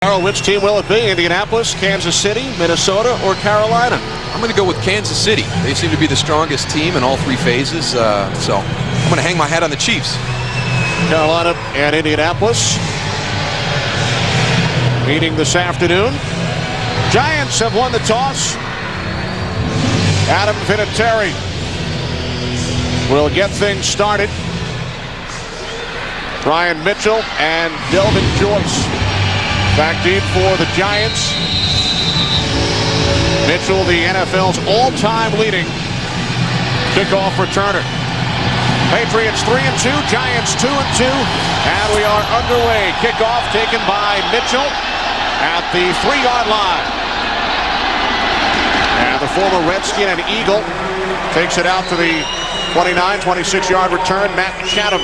Which team will it be? Indianapolis, Kansas City, Minnesota, or Carolina? I'm going to go with Kansas City. They seem to be the strongest team in all three phases, so I'm going to hang my hat on the Chiefs. Carolina and Indianapolis meeting this afternoon. Giants have won the toss. Adam Vinatieri will get things started. Brian Mitchell and Delvin Joyce back deep for the Giants. Mitchell, the NFL's all-time leading kickoff returner. Patriots 3-2, Giants 2-2, and we are underway. Kickoff taken by Mitchell at the 3-yard line. And the former Redskin and Eagle takes it out to the 26-yard return. Matt Chatham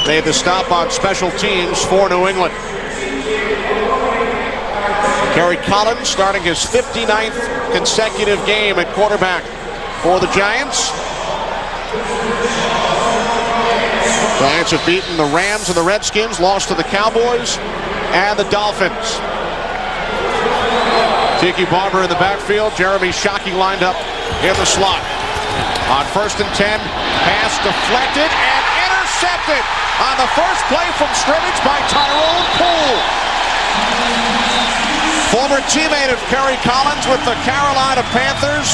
made the stop on special teams for New England. Kerry Collins starting his 59th consecutive game at quarterback for the Giants. Giants have beaten the Rams and the Redskins, lost to the Cowboys and the Dolphins. Tiki Barber in the backfield, Jeremy Shockey lined up in the slot. On 1st and 10, pass deflected and intercepted on the first play from scrimmage by Tyrone Poole. Former teammate of Kerry Collins with the Carolina Panthers.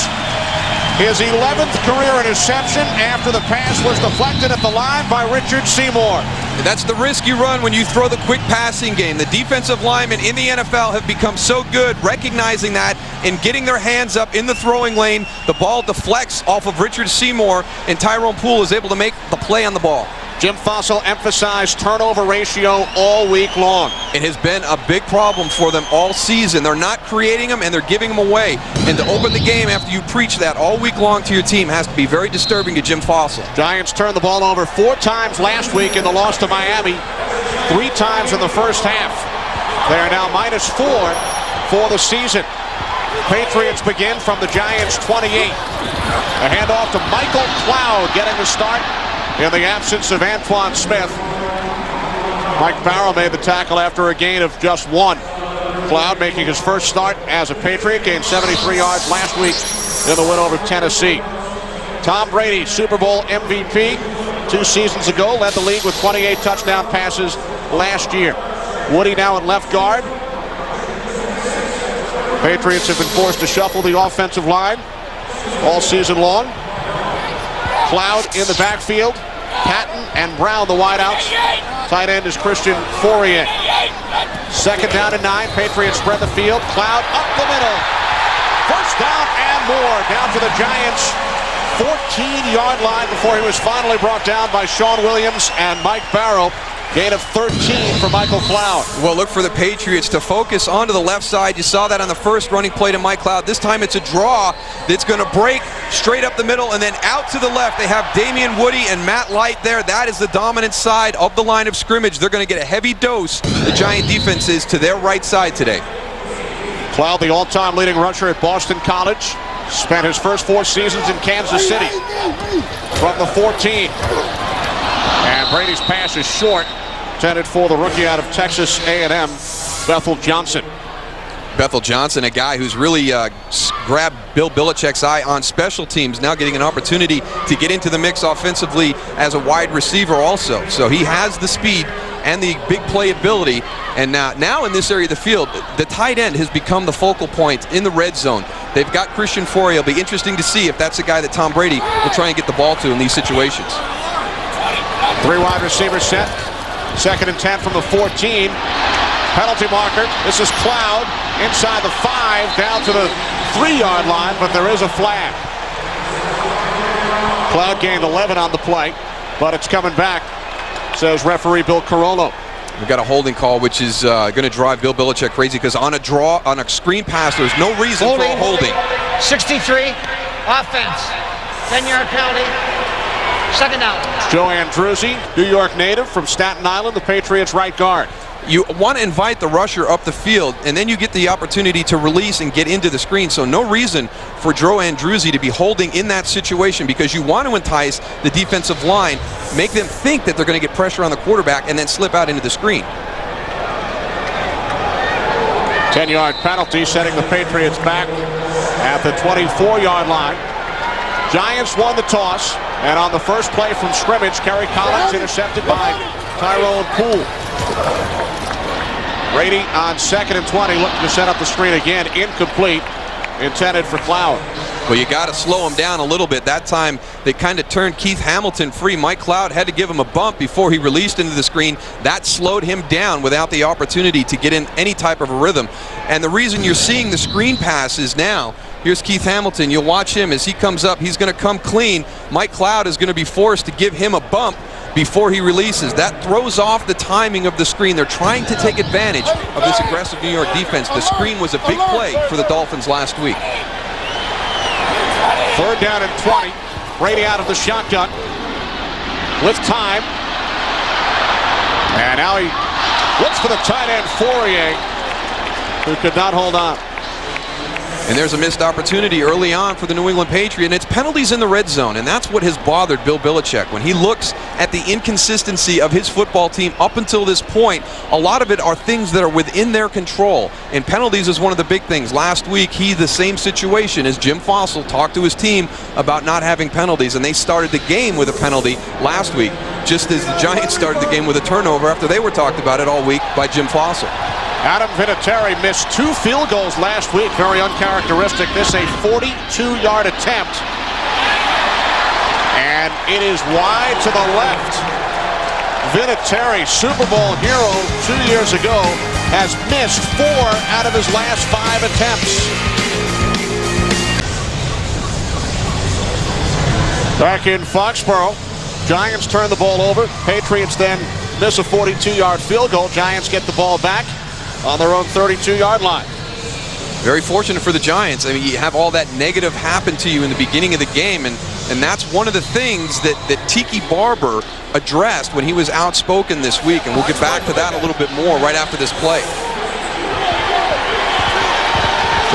His 11th career interception after the pass was deflected at the line by Richard Seymour. That's the risk you run when you throw the quick passing game. The defensive linemen in the NFL have become so good recognizing that and getting their hands up in the throwing lane. The ball deflects off of Richard Seymour, and Tyrone Poole is able to make the play on the ball. Jim Fossil emphasized turnover ratio all week long. It has been a big problem for them all season. They're not creating them and they're giving them away. And to open the game after you preach that all week long to your team has to be very disturbing to Jim Fossil. Giants turned the ball over 4 times last week in the loss to Miami, 3 times in the first half. They are now -4 for the season. Patriots begin from the Giants 28. A handoff to Michael Cloud getting the start in the absence of Antoine Smith. Mike Barrow made the tackle after a gain of just 1. Cloud making his first start as a Patriot, gained 73 yards last week in the win over Tennessee. Tom Brady, Super Bowl MVP 2 seasons ago, led the league with 28 touchdown passes last year. Woody now at left guard. Patriots have been forced to shuffle the offensive line all season long. Cloud in the backfield. Patton and Brown, the wideouts. Tight end is Christian Fourier. 2nd down and 9. Patriots spread the field. Cloud up the middle. First down and more. Down to the Giants' 14-yard line before he was finally brought down by Sean Williams and Mike Barrow. Gain of 13 for Michael Cloud. Well, look for the Patriots to focus onto the left side. You saw that on the first running play to Mike Cloud. This time it's a draw that's going to break straight up the middle and then out to the left. They have Damian Woody and Matt Light there. That is the dominant side of the line of scrimmage. They're going to get a heavy dose, the Giant defense is, to their right side today. Cloud, the all-time leading rusher at Boston College. Spent his first 4 seasons in Kansas City from the 14. And Brady's pass is short, intended for the rookie out of Texas A&M, Bethel Johnson. Bethel Johnson, a guy who's really grabbed Bill Belichick's eye on special teams, now getting an opportunity to get into the mix offensively as a wide receiver also. So he has the speed and the big play ability. And now in this area of the field, the tight end has become the focal point in the red zone. They've got Christian Fourier. It'll be interesting to see if that's a guy that Tom Brady will try and get the ball to in these situations. 3 wide receivers set. 2nd and 10 from the 14. Penalty marker. This is Cloud inside the 5 down to the 3-yard line, but there is a flag. Cloud gained 11 on the play, but it's coming back, says referee Bill Carollo. We've got a holding call, which is going to drive Bill Belichick crazy because on a screen pass, there's no reason for a holding. 63, offense, 10-yard penalty, 2nd down. Joe Andruzzi, New York native from Staten Island, the Patriots right guard. You want to invite the rusher up the field, and then you get the opportunity to release and get into the screen. So no reason for Joe Andruzzi to be holding in that situation because you want to entice the defensive line, make them think that they're going to get pressure on the quarterback, and then slip out into the screen. 10-yard penalty, setting the Patriots back at the 24-yard line. Giants won the toss, and on the first play from scrimmage, Kerry Collins intercepted by Tyrone Poole. Brady on 2nd and 20, looking to set up the screen again, incomplete, intended for Cloud. Well, you got to slow him down a little bit. That time, they kind of turned Keith Hamilton free. Mike Cloud had to give him a bump before he released into the screen. That slowed him down without the opportunity to get in any type of a rhythm. And the reason you're seeing the screen passes now, here's Keith Hamilton. You'll watch him as he comes up. He's going to come clean. Mike Cloud is going to be forced to give him a bump before he releases. That throws off the timing of the screen. They're trying to take advantage of this aggressive New York defense. The screen was a big play for the Dolphins last week. 3rd down and 20. Brady out of the shotgun with time. And now he looks for the tight end, Fourier, who could not hold on. And there's a missed opportunity early on for the New England Patriots, and it's penalties in the red zone, and that's what has bothered Bill Belichick. When he looks at the inconsistency of his football team up until this point, a lot of it are things that are within their control, and penalties is one of the big things. Last week, the same situation as Jim Fossil talked to his team about not having penalties, and they started the game with a penalty last week, just as the Giants started the game with a turnover after they were talked about it all week by Jim Fossil. Adam Vinatieri missed 2 field goals last week. Very uncharacteristic. This a 42-yard attempt. And it is wide to the left. Vinatieri, Super Bowl hero 2 years ago, has missed 4 out of his last 5 attempts. Back in Foxborough, Giants turn the ball over. Patriots then miss a 42-yard field goal. Giants get the ball back on their own 32-yard line. Very fortunate for the Giants. I mean, you have all that negative happen to you in the beginning of the game, and that's one of the things that Tiki Barber addressed when he was outspoken this week, and we'll get back to that a little bit more right after this play.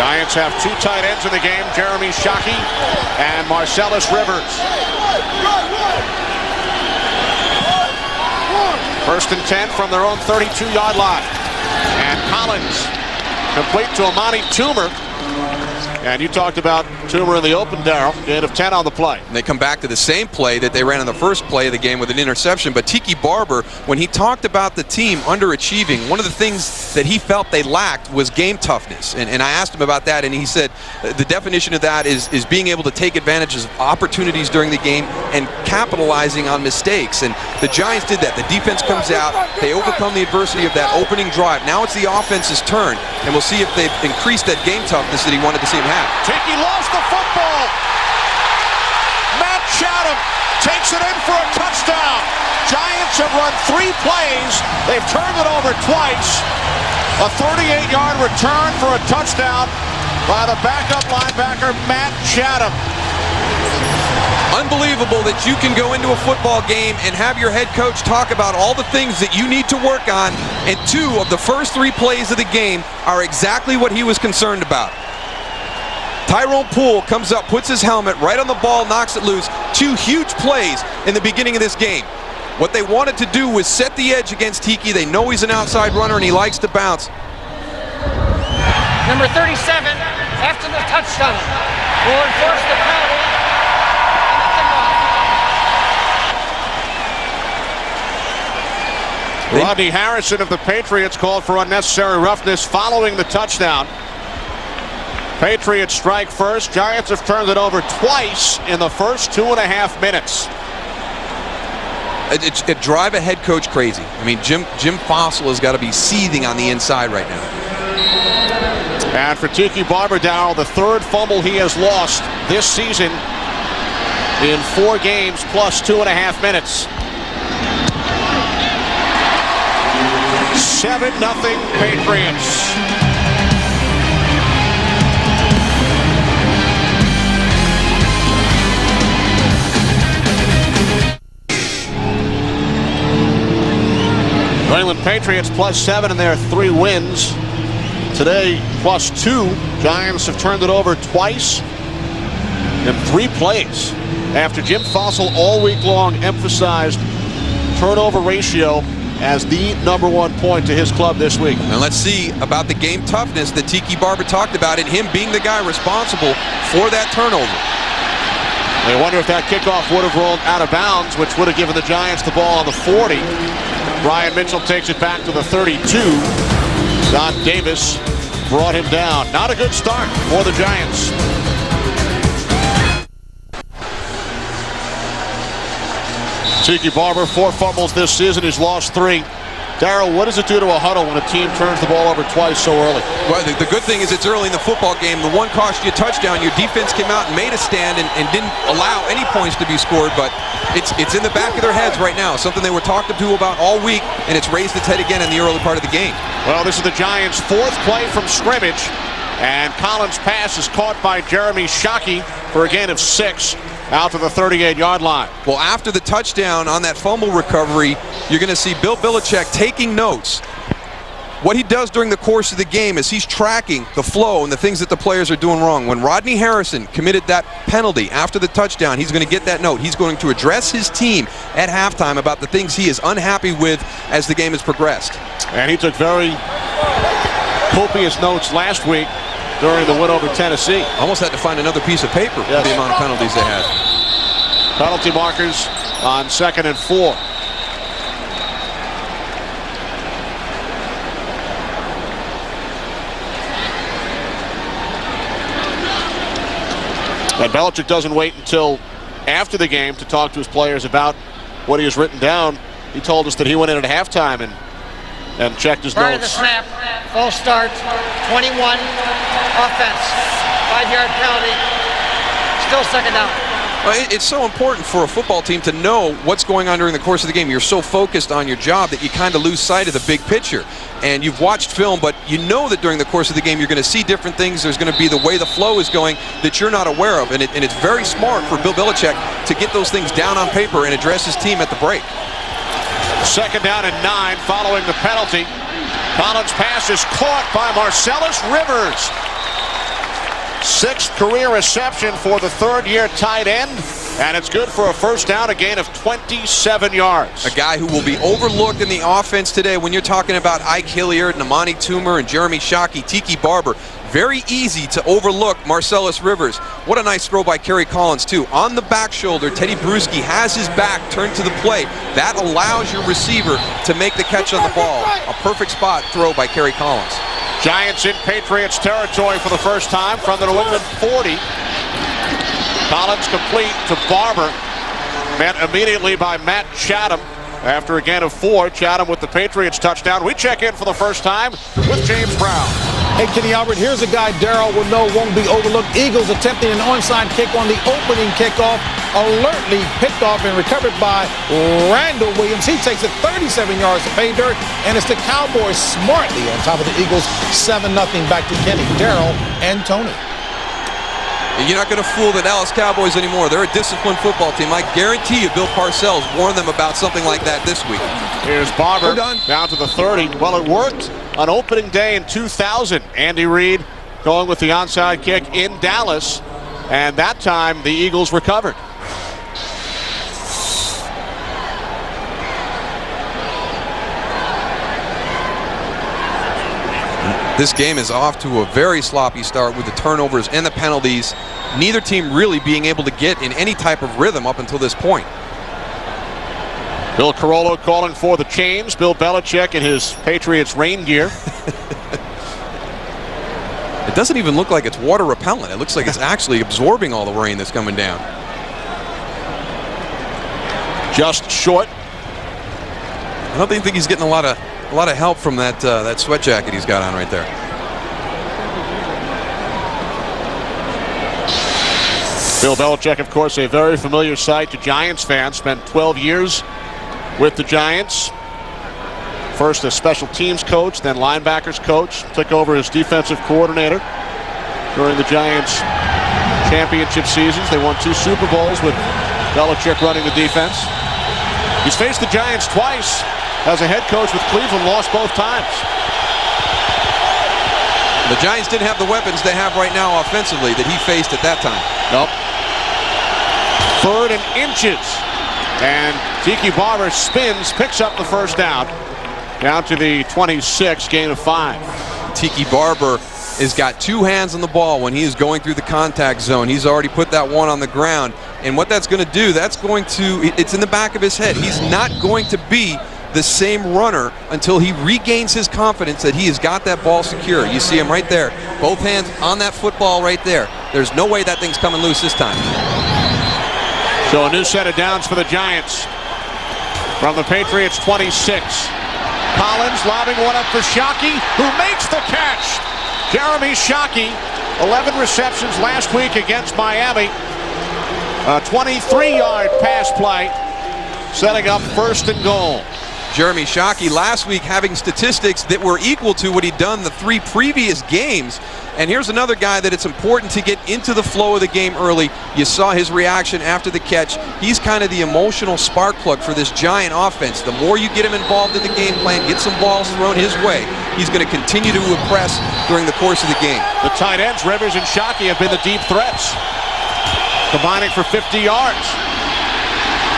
Giants have 2 tight ends in the game, Jeremy Shockey and Marcellus Rivers. 1st and 10 from their own 32-yard line. And Collins complete to Amani Toomer. And you talked about Toomer in the open, Darryl. Gain of 10 on the play. And they come back to the same play that they ran in the first play of the game with an interception. But Tiki Barber, when he talked about the team underachieving, one of the things that he felt they lacked was game toughness. And I asked him about that, and he said the definition of that is being able to take advantage of opportunities during the game and capitalizing on mistakes. And the Giants did that. The defense comes out. They overcome the adversity of that opening drive. Now it's the offense's turn, and we'll see if they've increased that game toughness that he wanted to see him have. Tiki lost the football. Matt Chatham takes it in for a touchdown. Giants have run 3 plays. They've turned it over twice. A 38-yard return for a touchdown by the backup linebacker, Matt Chatham. Unbelievable that you can go into a football game and have your head coach talk about all the things that you need to work on, and 2 of the first 3 plays of the game are exactly what he was concerned about. Tyrone Poole comes up, puts his helmet right on the ball, knocks it loose. 2 huge plays in the beginning of this game. What they wanted to do was set the edge against Tiki. They know he's an outside runner and he likes to bounce. Number 37, after the touchdown, will enforce the penalty. Rodney Harrison of the Patriots called for unnecessary roughness following the touchdown. Patriots strike first. Giants have turned it over twice in the first 2.5 minutes. It drive a head coach crazy. I mean, Jim Fossil has got to be seething on the inside right now. And for Tiki Barber, Darryl, the 3rd fumble he has lost this season in 4 games plus 2.5 minutes. 7-0 Patriots. New England Patriots +7 in their 3 wins. Today +2. Giants have turned it over twice in 3 plays. After Jim Fossil all week long emphasized turnover ratio as the #1 point to his club this week. And let's see about the game toughness that Tiki Barber talked about, and him being the guy responsible for that turnover. They wonder if that kickoff would have rolled out of bounds, which would have given the Giants the ball on the 40. Brian Mitchell takes it back to the 32. Don Davis brought him down. Not a good start for the Giants. Tiki Barber, 4 fumbles this season. He's lost 3. Darryl, what does it do to a huddle when a team turns the ball over twice so early? Well, the good thing is it's early in the football game. The one cost you a touchdown. Your defense came out and made a stand and didn't allow any points to be scored, but it's in the back of their heads right now. Something they were talked to about all week, and it's raised its head again in the early part of the game. Well, this is the Giants' 4th play from scrimmage, and Collins' pass is caught by Jeremy Shockey for a gain of 6 out to the 38-yard line. Well, after the touchdown on that fumble recovery, you're going to see Bill Belichick taking notes. What he does during the course of the game is he's tracking the flow and the things that the players are doing wrong. When Rodney Harrison committed that penalty after the touchdown, he's going to get that note. He's going to address his team at halftime about the things he is unhappy with as the game has progressed. And he took very copious notes last week during the win over Tennessee. Almost had to find another piece of paper for the amount of penalties they had. Penalty markers on 2nd and 4. And Belichick doesn't wait until after the game to talk to his players about what he has written down. He told us that he went in at halftime and checked his Prior to the notes. snap, false start, 21, offense, 5-yard penalty, still 2nd down. Well, it's so important for a football team to know what's going on during the course of the game. You're so focused on your job that you kind of lose sight of the big picture. And you've watched film, but you know that during the course of the game you're going to see different things. There's going to be the way the flow is going that you're not aware of. And it's very smart for Bill Belichick to get those things down on paper and address his team at the break. 2nd down and 9 following the penalty. Collins' pass is caught by Marcellus Rivers. 6th career reception for the 3rd-year tight end, and it's good for a 1st down, a gain of 27 yards. A guy who will be overlooked in the offense today when you're talking about Ike Hilliard, Namani Toomer, and Jeremy Shockey, Tiki Barber. Very easy to overlook Marcellus Rivers. What a nice throw by Kerry Collins, too. On the back shoulder, Teddy Bruschi has his back turned to the play. That allows your receiver to make the catch on the ball. A perfect spot throw by Kerry Collins. Giants in Patriots territory for the first time from the New England 40. Collins complete to Barber. Met immediately by Matt Chatham. After a gain of 4, Chatham with the Patriots touchdown. We check in for the first time with James Brown. Hey, Kenny Albert, here's a guy Darryl will know won't be overlooked. Eagles attempting an onside kick on the opening kickoff. Alertly picked off and recovered by Randall Williams. He takes it 37 yards to pay dirt, and it's the Cowboys smartly on top of the Eagles. 7-0 back to Kenny, Darryl, and Tony. You're not going to fool the Dallas Cowboys anymore. They're a disciplined football team. I guarantee you Bill Parcells warned them about something like that this week. Here's Barber down to the 30. Well, it worked on opening day in 2000. Andy Reid going with the onside kick in Dallas, and that time the Eagles recovered. This game is off to a very sloppy start with the turnovers and the penalties. Neither team really being able to get in any type of rhythm up until this point. Bill Carollo calling for the change. Bill Belichick in his Patriots rain gear. It doesn't even look like it's water repellent. It looks like it's actually absorbing all the rain that's coming down. Just short. I don't think he's getting a lot of help from that sweat jacket he's got on right there. Bill Belichick, of course, a very familiar sight to Giants fans. Spent 12 years with the Giants. First as special teams coach, then linebackers coach. Took over as defensive coordinator during the Giants championship seasons. They won 2 Super Bowls with Belichick running the defense. He's faced the Giants twice as a head coach with Cleveland, lost both times. The Giants didn't have the weapons they have right now offensively that he faced at that time. Nope. 3rd and inches And Tiki Barber spins, picks up the first down. Down to the 26, gain of 5. Tiki Barber has got 2 hands on the ball when he is going through the contact zone. He's already put that one on the ground. And what that's going to do, it's in the back of his head. He's not going to be the same runner until he regains his confidence that he has got that ball secure. You see him right there. Both hands on that football right there. There's no way that thing's coming loose this time. So a new set of downs for the Giants. From the Patriots 26. Collins lobbing one up for Shockey, who makes the catch. Jeremy Shockey, 11 receptions last week against Miami. A 23-yard pass play, setting up 1st and goal. Jeremy Shockey last week having statistics that were equal to what he'd done the 3 previous games. And here's another guy that it's important to get into the flow of the game early. You saw his reaction after the catch. He's kind of the emotional spark plug for this Giant offense. The more you get him involved in the game plan, get some balls thrown his way, he's going to continue to impress during the course of the game. The tight ends, Rivers and Shockey, have been the deep threats, combining for 50 yards.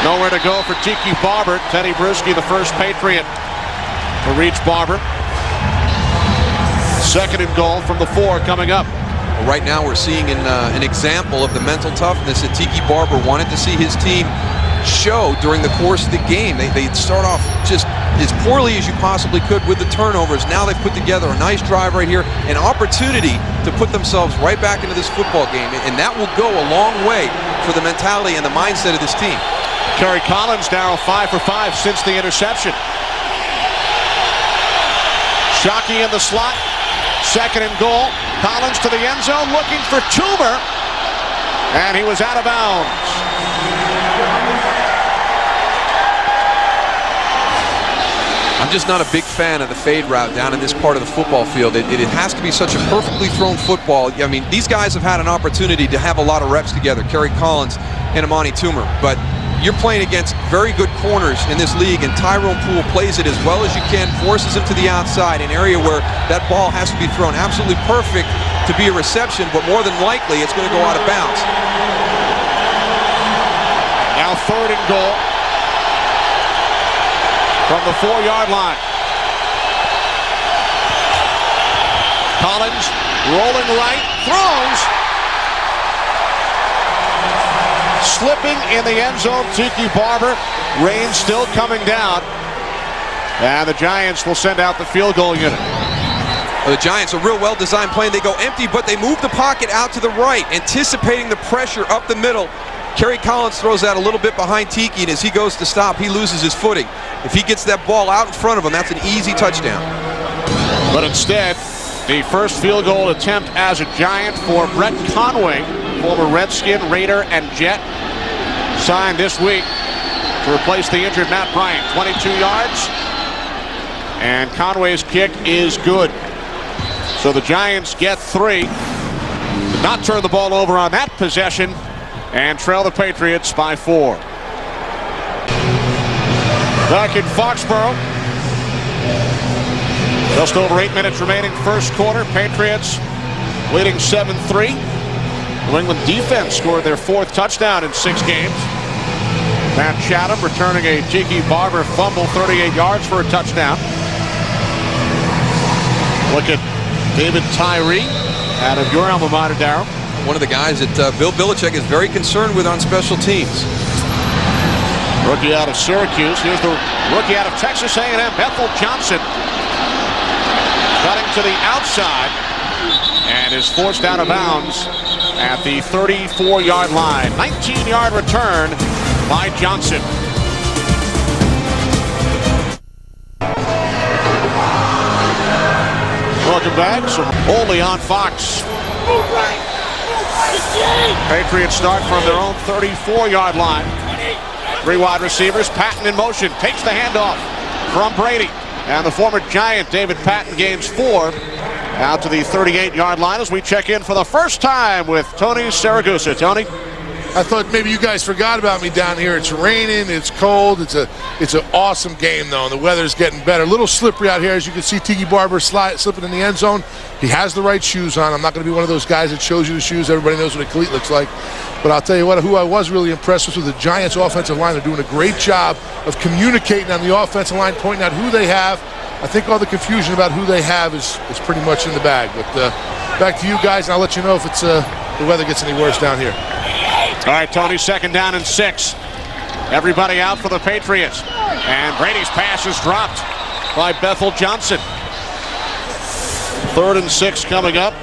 Nowhere to go for Tiki Barber. Teddy Bruschi, the first Patriot to reach Barber. 2nd and goal from the 4 coming up. Well, right now we're seeing an example of the mental toughness that Tiki Barber wanted to see his team show during the course of the game. They'd start off just as poorly as you possibly could with the turnovers. Now they've put together a nice drive right here, an opportunity to put themselves right back into this football game, and that will go a long way for the mentality and the mindset of this team. Kerry Collins now 5 for 5 since the interception. Shockey in the slot. 2nd and goal. Collins to the end zone looking for Toomer. And he was out of bounds. I'm just not a big fan of the fade route down in this part of the football field. It has to be such a perfectly thrown football. I mean, these guys have had an opportunity to have a lot of reps together, Kerry Collins and Amani Toomer. But you're playing against very good corners in this league, and Tyrone Poole plays it as well as you can, forces him to the outside, an area where that ball has to be thrown. Absolutely perfect to be a reception, but more than likely it's going to go out of bounds. Now 3rd and goal from the 4-yard line. Collins rolling right, throws. Slipping in the end zone, Tiki Barber. Rain still coming down. And the Giants will send out the field goal unit. Well, the Giants, a real well-designed play. They go empty, but they move the pocket out to the right, anticipating the pressure up the middle. Kerry Collins throws that a little bit behind Tiki, and as he goes to stop, he loses his footing. If he gets that ball out in front of him, that's an easy touchdown. But instead, the first field goal attempt as a Giant for Brett Conway, former Redskin, Raider, and Jet, signed this week to replace the injured Matt Bryant. 22 yards, and Conway's kick is good. So the Giants get 3. Did not turn the ball over on that possession and trail the Patriots by 4. Back in Foxborough. Just over 8 minutes remaining first quarter. Patriots leading 7-3. New England defense scored their 4th touchdown in 6 games. Matt Chatham returning a Tiki Barber fumble, 38 yards for a touchdown. Look at David Tyree out of your alma mater, Darryl. One of the guys that Bill Belichick is very concerned with on special teams. Rookie out of Syracuse. Here's the rookie out of Texas A&M, Bethel Johnson. Cutting to the outside and is forced out of bounds at the 34-yard line. 19-yard return by Johnson. Welcome back. So only on Fox. Patriots start from their own 34-yard line. 3 wide receivers. Patton in motion. Takes the handoff from Brady. And the former Giant David Patton gains 4 out to the 38-yard line as we check in for the first time with Tony Saragusa. Tony? I thought maybe you guys forgot about me down here. It's raining, it's cold, it's an awesome game though, and the weather's getting better. A little slippery out here, as you can see. Tiki Barber slipping in the end zone. He has the right shoes on. I'm not going to be one of those guys that shows you the shoes. Everybody knows what a cleat looks like. But I'll tell you what, who I was really impressed with the Giants' offensive line. They're doing a great job of communicating on the offensive line, pointing out who they have. I think all the confusion about who they have is pretty much in the bag. But back to you guys, and I'll let you know if it's the weather gets any worse down here. All right, Tony, 2nd down and 6. Everybody out for the Patriots. And Brady's pass is dropped by Bethel Johnson. 3rd and 6 coming up.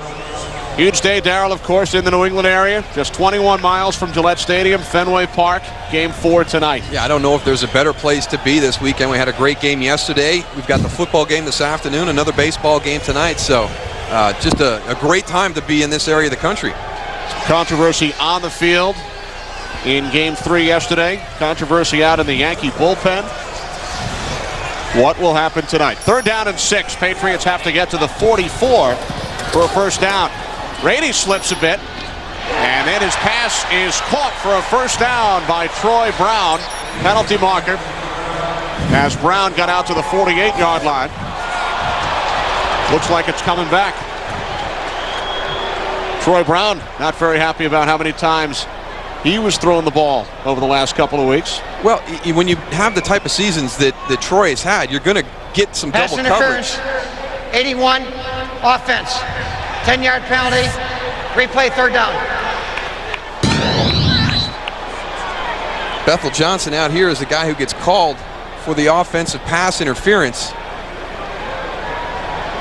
Huge day, Darrell, of course, in the New England area. Just 21 miles from Gillette Stadium, Fenway Park. Game 4 tonight. Yeah, I don't know if there's a better place to be this weekend. We had a great game yesterday. We've got the football game this afternoon, another baseball game tonight. So just a great time to be in this area of the country. Controversy on the field in Game 3 yesterday. Controversy out in the Yankee bullpen. What will happen tonight? 3rd down and 6. Patriots have to get to the 44 for a first down. Brady slips a bit, and then his pass is caught for a first down by Troy Brown. Penalty marker as Brown got out to the 48-yard line. Looks like it's coming back. Troy Brown not very happy about how many times he was throwing the ball over the last couple of weeks. Well, when you have the type of seasons that Troy has had, you're going to get some Pass double interference, coverage. 81, offense. 10-yard penalty, replay 3rd down. Bethel Johnson out here is the guy who gets called for the offensive pass interference.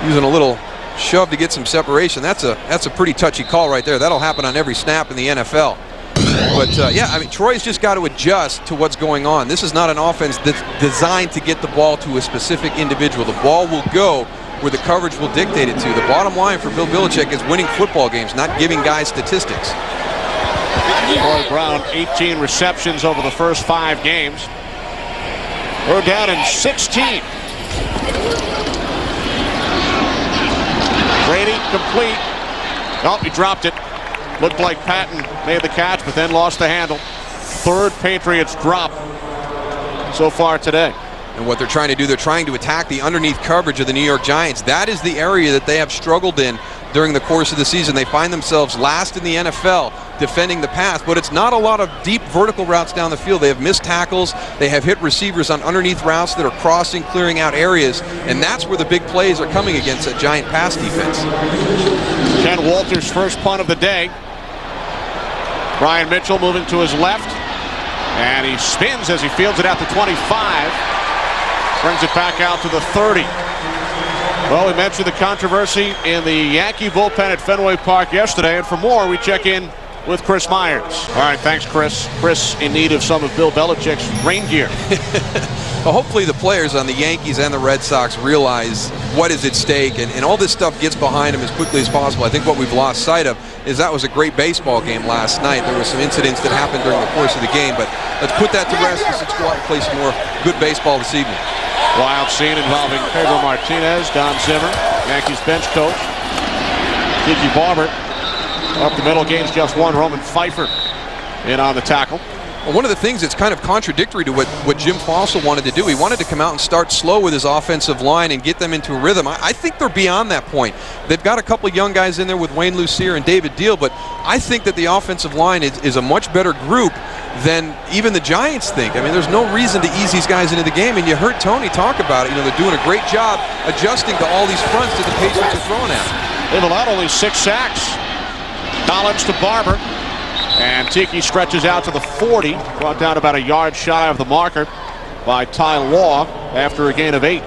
Using a little shove to get some separation. That's a pretty touchy call right there. That'll happen on every snap in the NFL. But yeah, I mean, Troy's just got to adjust to what's going on. This is not an offense that's designed to get the ball to a specific individual. The ball will go where the coverage will dictate it to. The bottom line for Bill Belichick is winning football games, not giving guys statistics. Troy Brown, 18 receptions over the first 5 games. 3rd down and 16. Brady complete. Oh, he dropped it. Looked like Patton made the catch, but then lost the handle. 3rd Patriots drop so far today. And what they're trying to do, they're trying to attack the underneath coverage of the New York Giants. That is the area that they have struggled in during the course of the season. They find themselves last in the NFL defending the pass, but it's not a lot of deep vertical routes down the field. They have missed tackles. They have hit receivers on underneath routes that are crossing, clearing out areas, and that's where the big plays are coming against that Giant pass defense. Ken Walter's first punt of the day. Brian Mitchell moving to his left, and he spins as he fields it out to 25. Brings it back out to the 30. Well, we mentioned the controversy in the Yankee bullpen at Fenway Park yesterday, and for more, we check in with Chris Myers. All right, thanks, Chris. Chris in need of some of Bill Belichick's rain gear. Well, hopefully the players on the Yankees and the Red Sox realize what is at stake, and all this stuff gets behind them as quickly as possible. I think what we've lost sight of is that was a great baseball game last night. There were some incidents that happened during the course of the game, but let's put that to rest. Let's go out and play some more good baseball this evening. Wild scene involving Pedro Martinez, Don Zimmer, Yankees bench coach, Tiki Barber. Up the middle, gains just 1. Roman Pfeiffer in on the tackle. Well, one of the things that's kind of contradictory to what Jim Fossil wanted to do, he wanted to come out and start slow with his offensive line and get them into a rhythm. I think they're beyond that point. They've got a couple of young guys in there with Wayne Lucier and David Deal, but I think that the offensive line is a much better group than even the Giants think. I mean, there's no reason to ease these guys into the game, and you heard Tony talk about it. You know, they're doing a great job adjusting to all these fronts that the Patriots are throwing at them. They've allowed only 6 sacks. Collins to Barber. And Tiki stretches out to the 40, brought down about a yard shy of the marker by Ty Law after a gain of 8.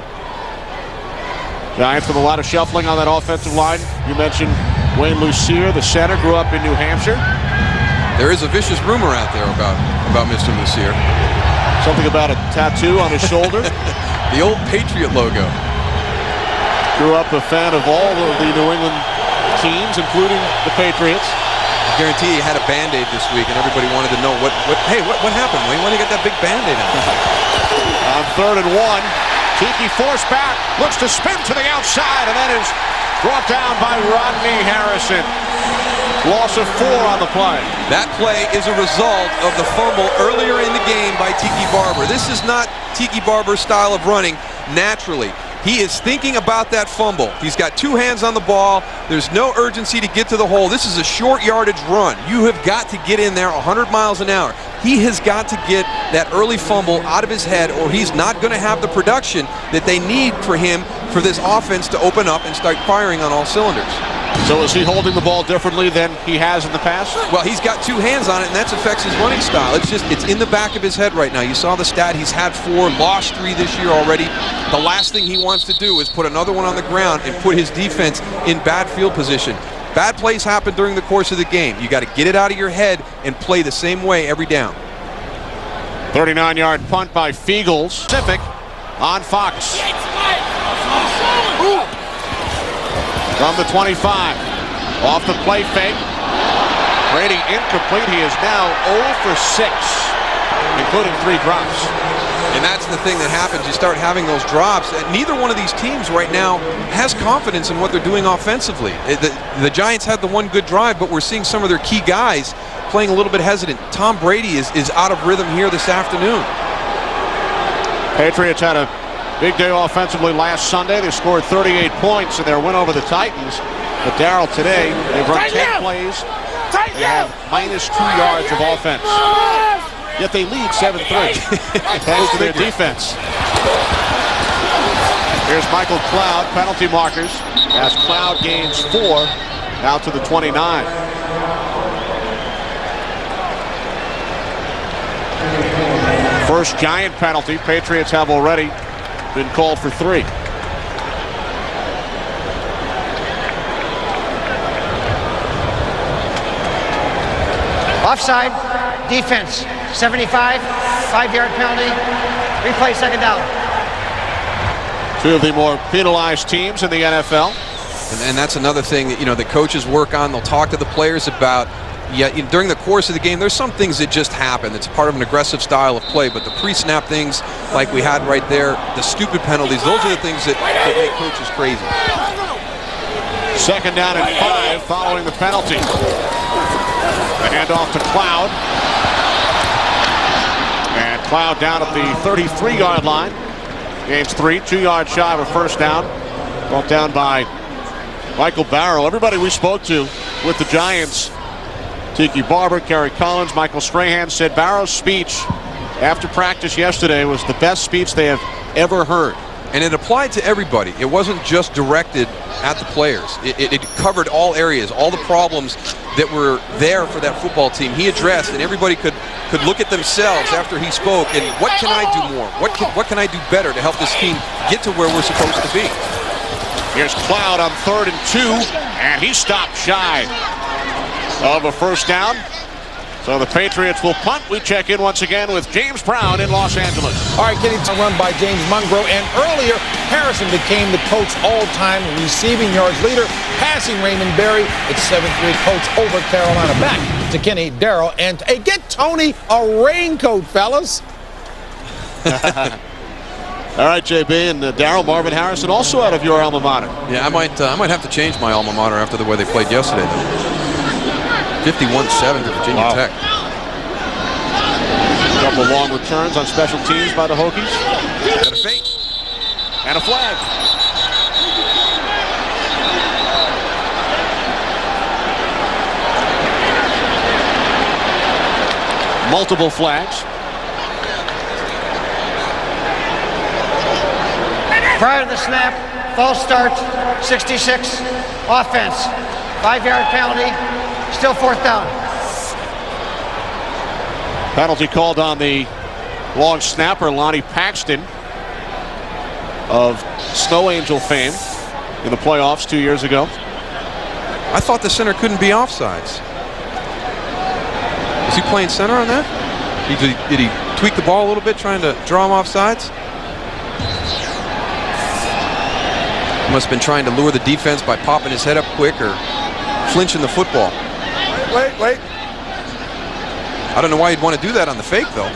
Giants with a lot of shuffling on that offensive line. You mentioned Wayne Lucier, the center, grew up in New Hampshire. There is a vicious rumor out there about Mr. Lucier. Something about a tattoo on his shoulder. The old Patriot logo. Grew up a fan of all of the New England teams, including the Patriots. I guarantee he had a Band-Aid this week, and everybody wanted to know what happened, Wayne? Why do you got that big Band-Aid on? On 3rd and 1, Tiki forced back, looks to spin to the outside, and then is brought down by Rodney Harrison. Loss of 4 on the play. That play is a result of the fumble earlier in the game by Tiki Barber. This is not Tiki Barber's style of running naturally. He is thinking about that fumble. He's got 2 hands on the ball. There's no urgency to get to the hole. This is a short yardage run. You have got to get in there 100 miles an hour. He has got to get that early fumble out of his head, or he's not going to have the production that they need for him for this offense to open up and start firing on all cylinders. So is he holding the ball differently than he has in the past? Well, he's got 2 hands on it, and that affects his running style. It's in the back of his head right now. You saw the stat. He's had 4, lost 3 this year already. The last thing he wants to do is put another one on the ground and put his defense in bad field position. Bad plays happen during the course of the game. You got to get it out of your head and play the same way every down. 39-yard punt by Fiegels. Pacific on Fox. From the 25. Off the play fake. Brady incomplete. He is now 0 for 6, including 3 drops. And that's the thing that happens. You start having those drops. Neither one of these teams right now has confidence in what they're doing offensively. The Giants had the one good drive, but we're seeing some of their key guys playing a little bit hesitant. Tom Brady is out of rhythm here this afternoon. Patriots had a big day offensively last Sunday. They scored 38 points in their win over the Titans. But Darryl, today, they've run 10 plays. They have minus 2 yards of offense. Yet they lead 7-3 thanks to their defense. Here's Michael Cloud, penalty markers, as Cloud gains 4 out to the 29. First Giant penalty. Patriots have already been called for 3. Offside, defense, 75, 5-yard penalty, replay, second down. 2 of the more penalized teams in the NFL. And that's another thing that, the coaches work on. They'll talk to the players about. During the course of the game, there's some things that just happen. It's part of an aggressive style of play, but the pre-snap things like we had right there, the stupid penalties, those are the things that make coaches crazy. Second down and 5 following the penalty. The handoff to Cloud. And Cloud down at the 33-yard line. Gains 3, 2 yards shy of a first down. Brought down by Michael Barrow. Everybody we spoke to with the Giants, Tiki Barber, Kerry Collins, Michael Strahan, said Barrow's speech after practice yesterday was the best speech they have ever heard. And it applied to everybody. It wasn't just directed at the players. It covered all areas, all the problems that were there for that football team. He addressed, and everybody could look at themselves after he spoke and what can I do more? What can I do better to help this team get to where we're supposed to be? Here's Cloud on 3rd and 2, and he stopped shy of a first down. So the Patriots will punt. We check in once again with James Brown in Los Angeles. All right, Kenny, a run by James Mungro. And earlier, Harrison became the Colts' all-time receiving yards leader, passing Raymond Berry. It's 7-3 Colts over Carolina. Back to Kenny, Darryl, and hey, get Tony a raincoat, fellas. All right, JB and Darryl, Marvin Harrison also out of your alma mater. Yeah, I might have to change my alma mater after the way they played yesterday, though. 51-7 to Virginia Tech. A couple long returns on special teams by the Hokies. Got a fake. And a flag. Multiple flags. Prior to the snap, false start, 66, offense, 5-yard penalty, still 4th down. Penalty called on the long snapper, Lonnie Paxton of Snow Angel fame in the playoffs 2 years ago. I thought the center couldn't be offsides. Was he playing center on that? Did he tweak the ball a little bit trying to draw him offsides? He must have been trying to lure the defense by popping his head up quick or flinching the football. Wait. I don't know why you'd want to do that on the fake, though.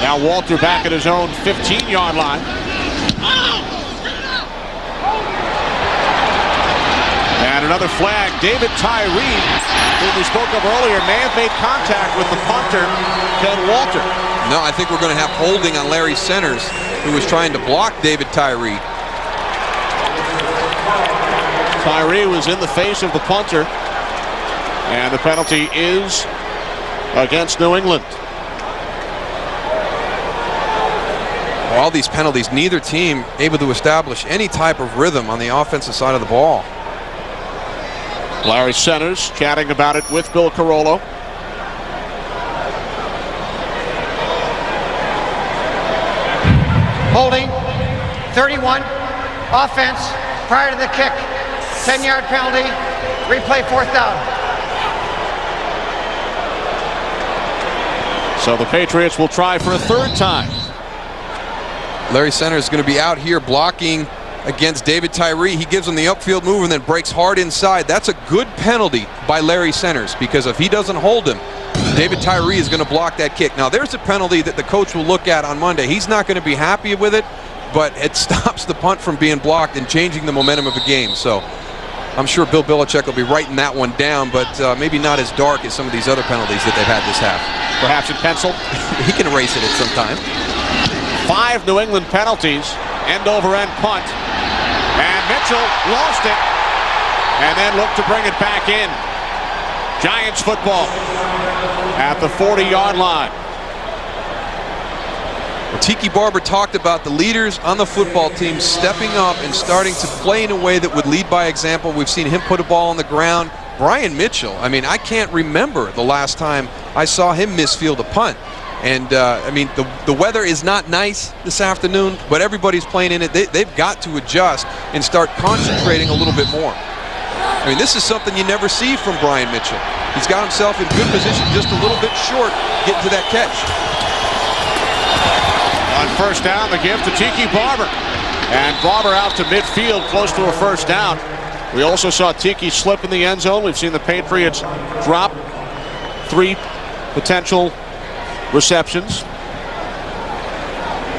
Now Walter back at his own 15-yard line. And another flag. David Tyree, who we spoke of earlier, may have made contact with the punter, Ken Walter. No, I think we're going to have holding on Larry Centers, who was trying to block David Tyree. Tyree was in the face of the punter, and the penalty is against New England. All these penalties, neither team able to establish any type of rhythm on the offensive side of the ball. Larry Centers chatting about it with Bill Carollo. Holding, 31, offense, prior to the kick, 10-yard penalty, replay 4th down. So the Patriots will try for a 3rd time. Larry Centers is going to be out here blocking against David Tyree. He gives him the upfield move and then breaks hard inside. That's a good penalty by Larry Centers, because if he doesn't hold him, David Tyree is going to block that kick. Now, there's a penalty that the coach will look at on Monday. He's not going to be happy with it, but it stops the punt from being blocked and changing the momentum of the game. So I'm sure Bill Belichick will be writing that one down, but maybe not as dark as some of these other penalties that they've had this half. Perhaps in pencil. He can erase it at some time. 5 New England penalties, end-over-end punt. And Mitchell lost it, and then looked to bring it back in. Giants football at the 40-yard line. Well, Tiki Barber talked about the leaders on the football team stepping up and starting to play in a way that would lead by example. We've seen him put a ball on the ground. Brian Mitchell, I mean, I can't remember the last time I saw him misfield a punt. And, I mean, the weather is not nice this afternoon, but everybody's playing in it. They've got to adjust and start concentrating a little bit more. I mean, this is something you never see from Brian Mitchell. He's got himself in good position, just a little bit short, getting to that catch. On 1st down, the give to Tiki Barber. And Barber out to midfield, close to a 1st down. We also saw Tiki slip in the end zone. We've seen the Patriots drop 3 potential receptions.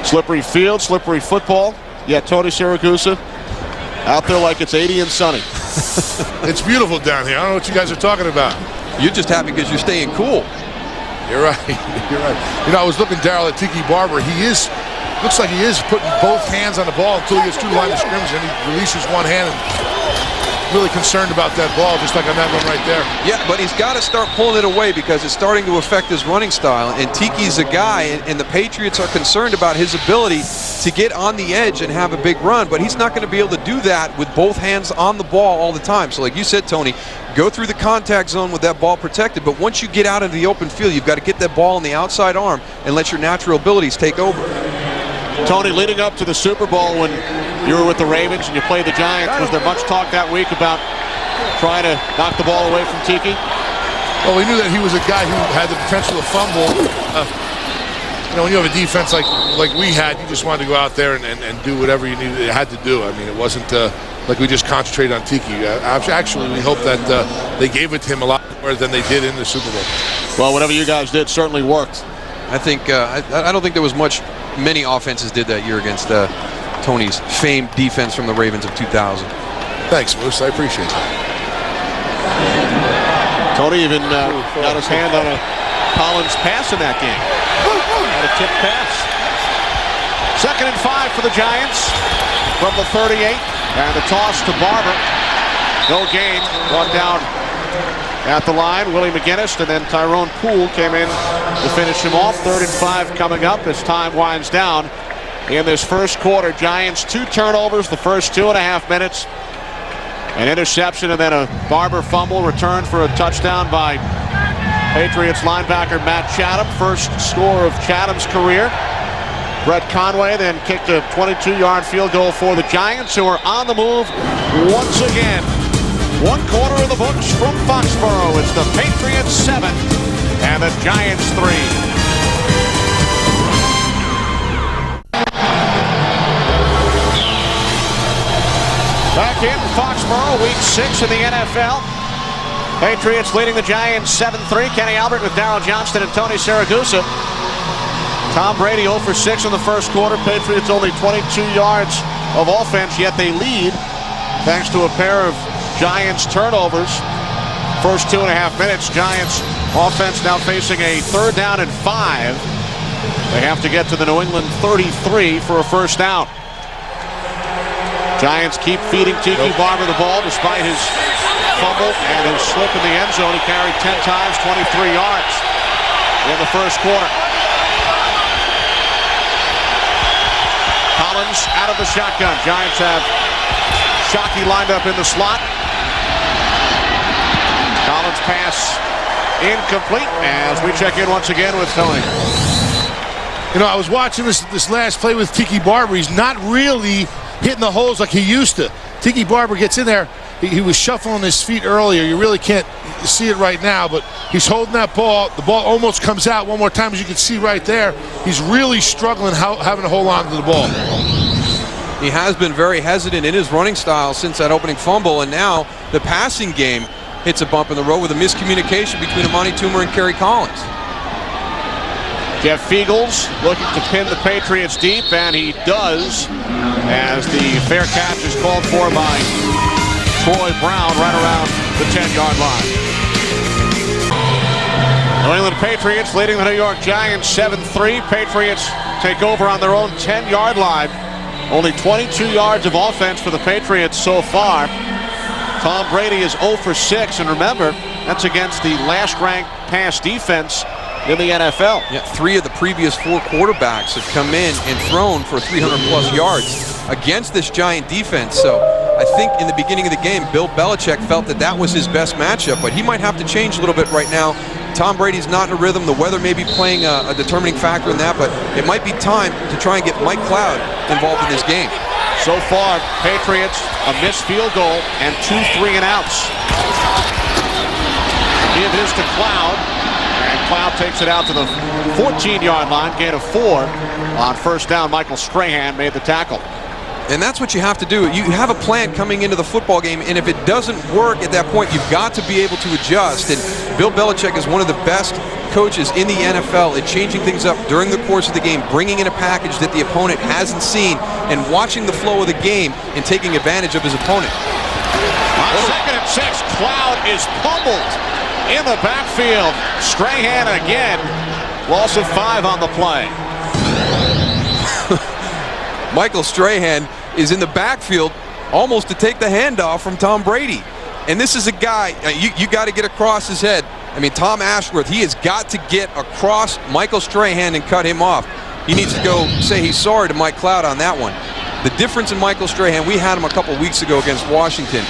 Slippery field, slippery football. Yet Tony Siragusa out there like it's 80 and sunny. It's beautiful down here. I don't know what you guys are talking about. You're just happy because you're staying cool. You're right. You're right. You know, I was looking, Darryl, at Tiki Barber. Looks like he is putting both hands on the ball until he gets to the line of scrimmage, and he releases one hand and really concerned about that ball, just like on that one right there. Yeah, but he's got to start pulling it away because it's starting to affect his running style. And Tiki's a guy, and the Patriots are concerned about his ability to get on the edge and have a big run, but he's not going to be able to do that with both hands on the ball all the time. So like you said, Tony, go through the contact zone with that ball protected, but once you get out into the open field, you've got to get that ball on the outside arm and let your natural abilities take over. Tony, leading up to the Super Bowl when you were with the Ravens and you played the Giants, was there much talk that week about trying to knock the ball away from Tiki? Well, we knew that he was a guy who had the potential to fumble. You know, when you have a defense like we had, you just wanted to go out there and do whatever you had to do. I mean, it wasn't like we just concentrated on Tiki. Actually, we hope that they gave it to him a lot more than they did in the Super Bowl. Well, whatever you guys did certainly worked. I think I don't think there was many offenses did that year against Tony's famed defense from the Ravens of 2000. Thanks, Moose. I appreciate it. Tony even got his hand on a Collins pass in that game. Had a tip pass. 2nd and 5 for the Giants from the 38. And the toss to Barber. No gain. Brought down at the line. Willie McGinnis and then Tyrone Poole came in to finish him off. 3rd and 5 coming up as time winds down in this first quarter. Giants 2 turnovers the first 2.5 minutes. An interception and then a Barber fumble returned for a touchdown by Patriots linebacker Matt Chatham. First score of Chatham's career. Brett Conway then kicked a 22-yard field goal for the Giants, who are on the move once again. 1 quarter of the books from Foxborough. It's the Patriots 7 and the Giants 3. Back in Foxborough, week 6 in the NFL. Patriots leading the Giants 7-3. Kenny Albert with Darryl Johnston and Tony Siragusa. Tom Brady 0 for 6 in the first quarter. Patriots only 22 yards of offense, yet they lead thanks to a pair of Giants turnovers. First 2.5 minutes, Giants offense now facing a 3rd down and 5. They have to get to the New England 33 for a first down. Giants keep feeding Tiki Barber the ball despite his fumble and his slip in the end zone. He carried 10 times, 23 yards in the first quarter. Collins out of the shotgun. Giants have Shockey lined up in the slot. Collins pass incomplete as we check in once again with Tony. You know, I was watching this last play with Tiki Barber. He's not really hitting the holes like he used to. Tiki Barber gets in there. He was shuffling his feet earlier. You really can't see it right now, but he's holding that ball. The ball almost comes out one more time, as you can see right there. He's really struggling having to hold on to the ball. He has been very hesitant in his running style since that opening fumble, and now the passing game hits a bump in the road with a miscommunication between Amani Toomer and Kerry Collins. Jeff Fiegels looking to pin the Patriots deep, and he does, as the fair catch is called for by Troy Brown right around the 10-yard line. New England Patriots leading the New York Giants 7-3. Patriots take over on their own 10-yard line. Only 22 yards of offense for the Patriots so far. Tom Brady is 0 for 6, and remember, that's against the last-ranked pass defense in the NFL. Yeah, 3 of the previous 4 quarterbacks have come in and thrown for 300-plus yards against this Giant defense. So I think in the beginning of the game, Bill Belichick felt that that was his best matchup, but he might have to change a little bit right now. Tom Brady's not in a rhythm. The weather may be playing a determining factor in that, but it might be time to try and get Mike Cloud involved in this game. So far, Patriots, a missed field goal and 2 3-and-outs. Give this to Cloud. Cloud takes it out to the 14-yard line, gain of 4. On first down, Michael Strahan made the tackle. And that's what you have to do. You have a plan coming into the football game, and if it doesn't work at that point, you've got to be able to adjust. And Bill Belichick is one of the best coaches in the NFL at changing things up during the course of the game, bringing in a package that the opponent hasn't seen, and watching the flow of the game and taking advantage of his opponent. On 2nd and 6, Cloud is pummeled in the backfield. Strahan again. Loss of 5 on the play. Michael Strahan is in the backfield almost to take the handoff from Tom Brady. And this is a guy, you got to get across his head. I mean, Tom Ashworth, he has got to get across Michael Strahan and cut him off. He needs to go say he's sorry to Mike Cloud on that one. The difference in Michael Strahan, we had him a couple weeks ago against Washington.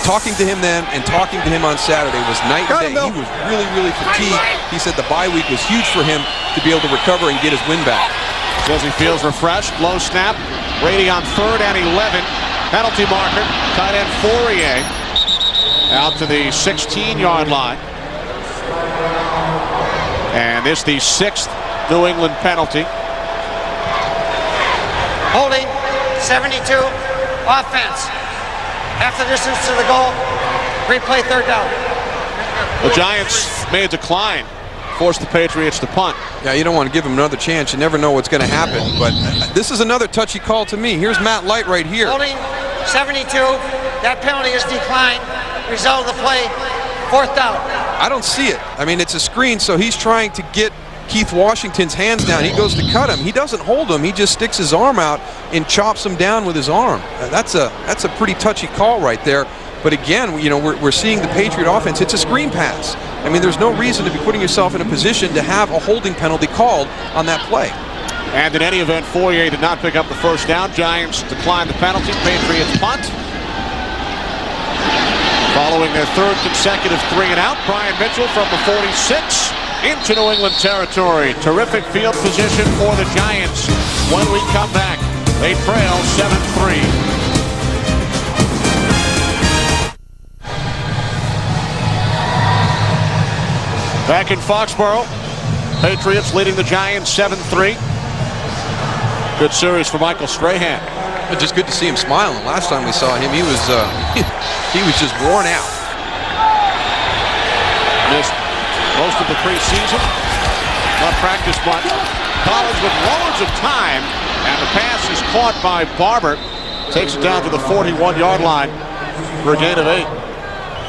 Talking to him then and talking to him on Saturday was night and day. He was really, really fatigued. He said the bye week was huge for him to be able to recover and get his win back. Says he feels refreshed. Low snap. Brady on 3rd and 11. Penalty marker. Tight end Fourier out to the 16-yard line. And this the 6th New England penalty. Holding, 72, offense. Half the distance to the goal. Replay 3rd down. The Giants may decline. Force the Patriots to punt. Yeah, you don't want to give him another chance. You never know what's going to happen. But this is another touchy call to me. Here's Matt Light right here. Holding, 72. That penalty is declined. Result of the play, 4th down. I don't see it. I mean, it's a screen, so he's trying to get Keith Washington's hands down. He goes to cut him. He doesn't hold him. He just sticks his arm out and chops him down with his arm. That's a pretty touchy call right there. But again, you know, we're seeing the Patriot offense. It's a screen pass. I mean, there's no reason to be putting yourself in a position to have a holding penalty called on that play. And in any event, Fourier did not pick up the first down. Giants decline the penalty. Patriots punt. Following their 3rd consecutive 3-and-out, Brian Mitchell from the 46 into New England territory. Terrific field position for the Giants. When we come back, they trail 7-3. Back in Foxborough, Patriots leading the Giants 7-3. Good series for Michael Strahan. Just good to see him smiling. Last time we saw him, he was just worn out. Missed most of the preseason. Not practice much. Collins with loads of time, and the pass is caught by Barber. Takes it down to the 41-yard line for a gain of 8.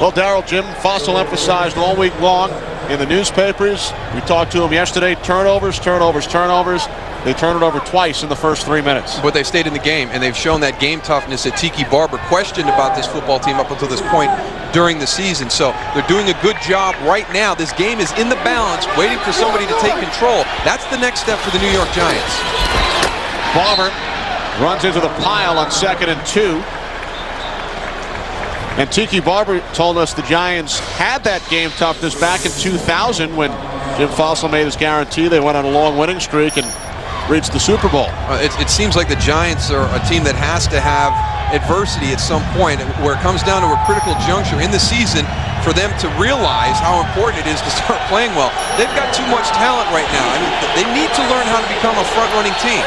Well, Darryl, Jim Fossil emphasized all week long in the newspapers. We talked to him yesterday. Turnovers, turnovers, turnovers. They turned it over twice in the first 3 minutes. But they've stayed in the game, and they've shown that game toughness that Tiki Barber questioned about this football team up until this point during the season. So they're doing a good job right now. This game is in the balance, waiting for somebody to take control. That's the next step for the New York Giants. Barber runs into the pile on 2nd and 2. And Tiki Barber told us the Giants had that game toughness back in 2000 when Jim Fossil made his guarantee. They went on a long winning streak and reached the Super Bowl. It seems like the Giants are a team that has to have adversity at some point, where it comes down to a critical juncture in the season for them to realize how important it is to start playing well. They've got too much talent right now. I mean, they need to learn how to become a front-running team.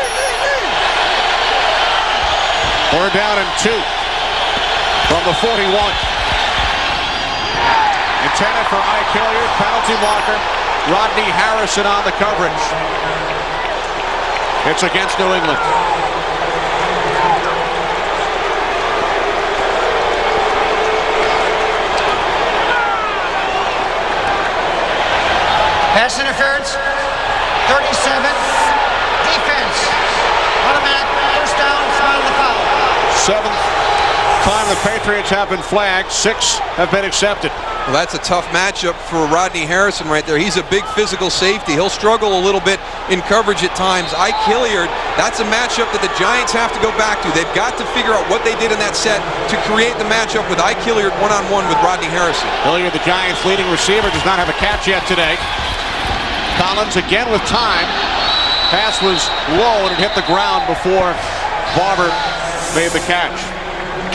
3rd down and 2 from the 41. Intended for Ike Hilliard, penalty marker. Rodney Harrison on the coverage. It's against New England. Pass interference, 37. Defense, automatic, first down, final the foul. 7th time the Patriots have been flagged. 6 have been accepted. Well, that's a tough matchup for Rodney Harrison right there. He's a big physical safety. He'll struggle a little bit in coverage at times. Ike Hilliard, that's a matchup that the Giants have to go back to. They've got to figure out what they did in that set to create the matchup with Ike Hilliard one-on-one with Rodney Harrison. Hilliard, the Giants' leading receiver, does not have a catch yet today. Collins again with time. Pass was low and it hit the ground before Barber made the catch.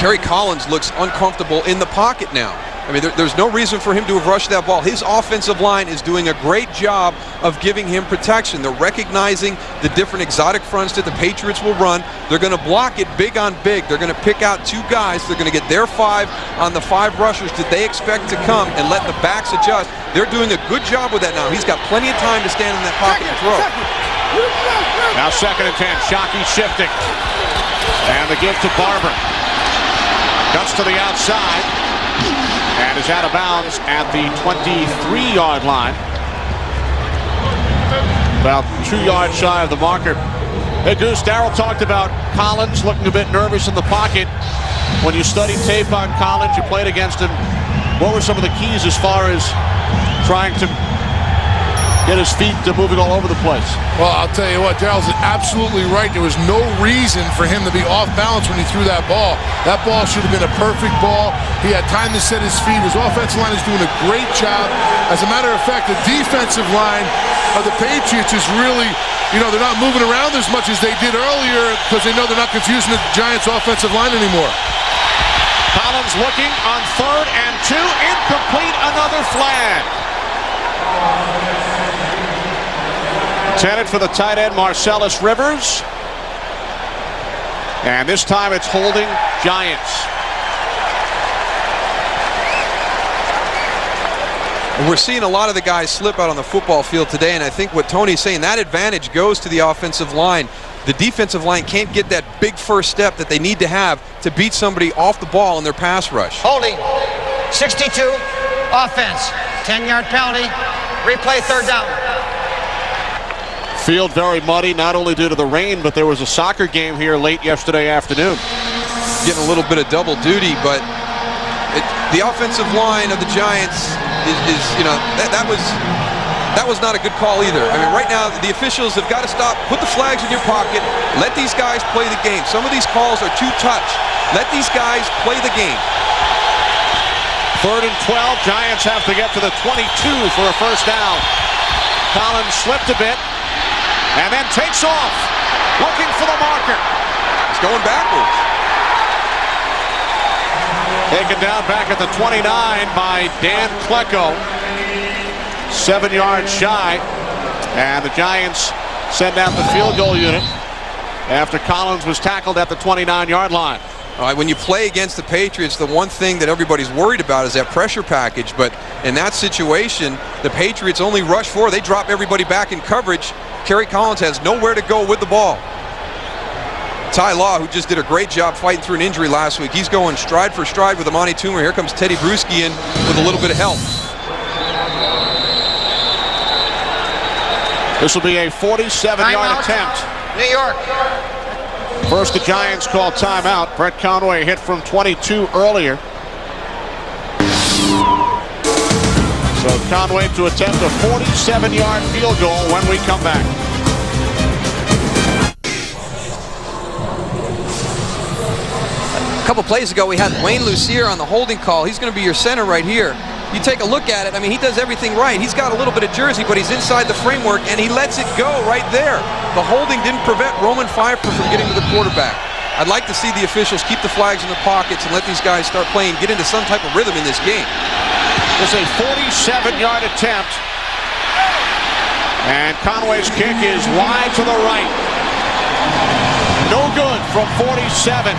Kerry Collins looks uncomfortable in the pocket now. I mean, there's no reason for him to have rushed that ball. His offensive line is doing a great job of giving him protection. They're recognizing the different exotic fronts that the Patriots will run. They're going to block it big on big. They're going to pick out 2 guys. They're going to get their 5 on the 5 rushers that they expect to come and let the backs adjust. They're doing a good job with that now. He's got plenty of time to stand in that pocket and throw. Now 2nd and 10. Shockey shifting. And the give to Barber. Cuts to the outside. And is out of bounds at the 23-yard line. About 2 yards shy of the marker. Hey, Goose, Darryl talked about Collins looking a bit nervous in the pocket. When you studied tape on Collins, you played against him. What were some of the keys as far as trying to get his feet to moving all over the place? Well, I'll tell you what, Darryl's absolutely right. There was no reason for him to be off balance when he threw that ball. That ball should have been a perfect ball. He had time to set his feet. His offensive line is doing a great job. As a matter of fact, the defensive line of the Patriots is really, they're not moving around as much as they did earlier because they know they're not confusing the Giants' offensive line anymore. Collins looking on 3rd and 2. Incomplete, another flag. Intended for the tight end Marcellus Rivers. And this time it's holding Giants. We're seeing a lot of the guys slip out on the football field today, and I think what Tony's saying, that advantage goes to the offensive line. The defensive line can't get that big first step that they need to have to beat somebody off the ball in their pass rush. Holding, 62, offense, 10-yard penalty, replay 3rd down. Field very muddy, not only due to the rain, but there was a soccer game here late yesterday afternoon. Getting a little bit of double duty, but the offensive line of the Giants is that was not a good call either. I mean, right now the officials have got to stop, put the flags in your pocket, let these guys play the game. Some of these calls are too touch. Let these guys play the game. 3rd and 12, Giants have to get to the 22 for a first down. Collins slipped a bit. And then takes off, looking for the marker. He's going backwards. Taken down back at the 29 by Dan Klecko. 7 yards shy. And the Giants send out the field goal unit after Collins was tackled at the 29-yard line. All right, when you play against the Patriots, the one thing that everybody's worried about is that pressure package. But in that situation, the Patriots only rush forward. They drop everybody back in coverage. Kerry Collins has nowhere to go with the ball. Ty Law, who just did a great job fighting through an injury last week. He's going stride for stride with Amani Toomer. Here comes Teddy Bruschi in with a little bit of help. This will be a 47-yard attempt. New York. First, the Giants call timeout. Brett Conway hit from 22 earlier. So Conway to attempt a 47-yard field goal when we come back. A couple plays ago, we had Wayne Lucier on the holding call. He's going to be your center right here. You take a look at it. I mean, he does everything right. He's got a little bit of jersey, but he's inside the framework, and he lets it go right there. The holding didn't prevent Roman Pfeiffer from getting to the quarterback. I'd like to see the officials keep the flags in the pockets and let these guys start playing, get into some type of rhythm in this game. It's a 47-yard attempt. And Conway's kick is wide to the right. No good from 47.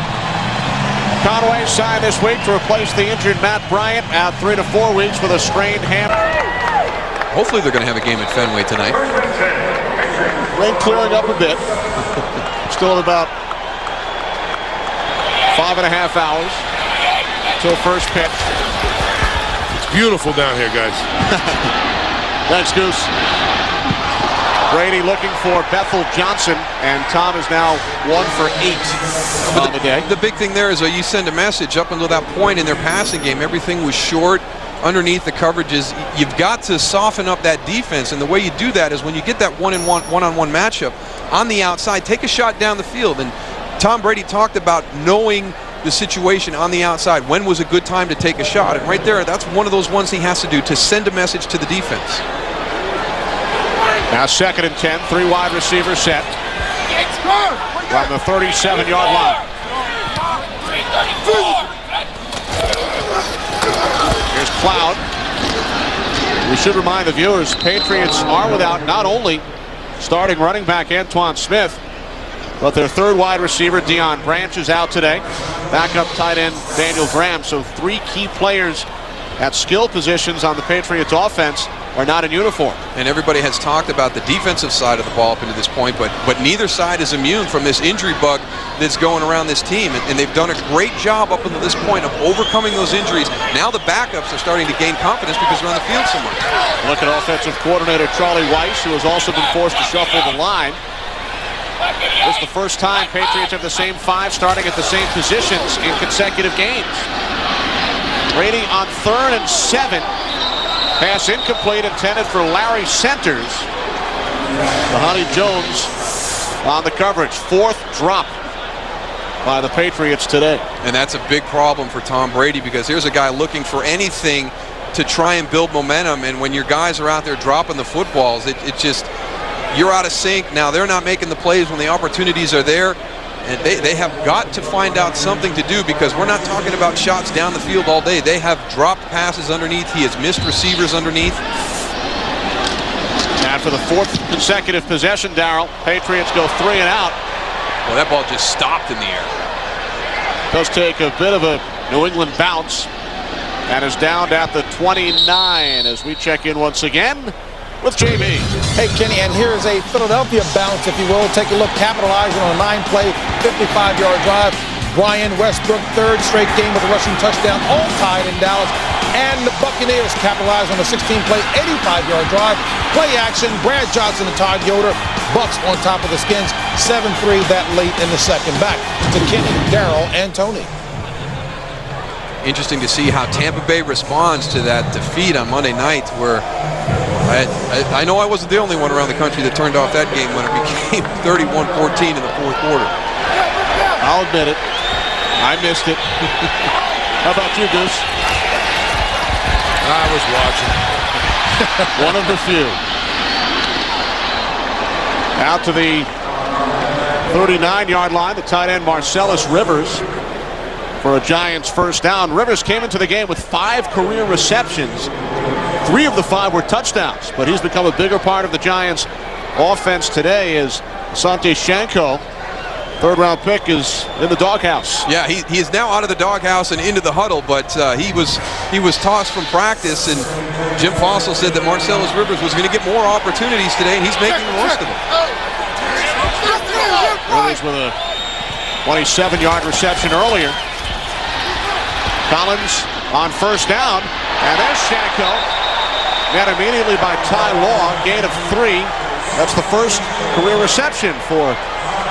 Conway signed this week to replace the injured Matt Bryant, out 3 to 4 weeks with a strained hamstring. Hopefully they're going to have a game at Fenway tonight. Rain clearing up a bit. Still about 5.5 hours till first pitch. It's beautiful down here, guys. Thanks, Goose. Brady looking for Bethel Johnson, and Tom is now 1 for 8 on the day. The big thing there is you send a message up until that point in their passing game. Everything was short underneath the coverages. You've got to soften up that defense, and the way you do that is when you get that one-on-one matchup on the outside, take a shot down the field. And Tom Brady talked about knowing the situation on the outside. When was a good time to take a shot? And right there, that's one of those ones he has to do to send a message to the defense. Now 2nd and 10, 3 wide receivers set from the 37-yard line. Here's Cloud. We should remind the viewers, Patriots are without not only starting running back Antoine Smith, but their 3rd wide receiver, Deion Branch, is out today. Backup tight end, Daniel Graham. So 3 key players at skill positions on the Patriots offense are not in uniform. And everybody has talked about the defensive side of the ball up into this point, but neither side is immune from this injury bug that's going around this team. And they've done a great job up until this point of overcoming those injuries. Now the backups are starting to gain confidence because they're on the field so much. Look at offensive coordinator Charlie Weiss, who has also been forced to shuffle the line. This is the first time Patriots have the same 5 starting at the same positions in consecutive games. Brady on 3rd and 7. Pass incomplete, intended for Larry Centers. Honey Jones on the coverage. 4th drop by the Patriots today. And that's a big problem for Tom Brady, because here's a guy looking for anything to try and build momentum, and when your guys are out there dropping the footballs, it just, you're out of sync. Now they're not making the plays when the opportunities are there. And they have got to find out something to do, because we're not talking about shots down the field all day. They have dropped passes underneath. He has missed receivers underneath. And for the 4th consecutive possession, Darrell, Patriots go 3 and out. Well, that ball just stopped in the air. Does take a bit of a New England bounce and is down at the 29 as we check in once again with JB. Hey, Kenny, and here's a Philadelphia bounce, if you will. Take a look, capitalizing on a 9-play, 55-yard drive. Brian Westbrook, 3rd straight game with a rushing touchdown, all tied in Dallas. And the Buccaneers capitalized on a 16-play, 85-yard drive. Play action, Brad Johnson and Todd Yoder. Bucks on top of the Skins, 7-3 that late in the second. Back to Kenny, Darrell, and Tony. Interesting to see how Tampa Bay responds to that defeat on Monday night, where I know I wasn't the only one around the country that turned off that game when it became 31-14 in the 4th quarter. I'll admit it. I missed it. How about you, Goose? I was watching. One of the few. Out to the 39-yard line, the tight end Marcellus Rivers for a Giants 1st down. Rivers came into the game with 5 career receptions. 3 of the 5 were touchdowns, but he's become a bigger part of the Giants offense today as Asante Shanko, 3rd-round pick, is in the doghouse. Yeah, he is now out of the doghouse and into the huddle, but he was tossed from practice, and Jim Fossil said that Marcellus Rivers was going to get more opportunities today, and he's making the most of them. Rivers with a 27-yard reception earlier. Collins on first down, and there's Shanko. Met immediately by Ty Law, gain of 3. That's the first career reception for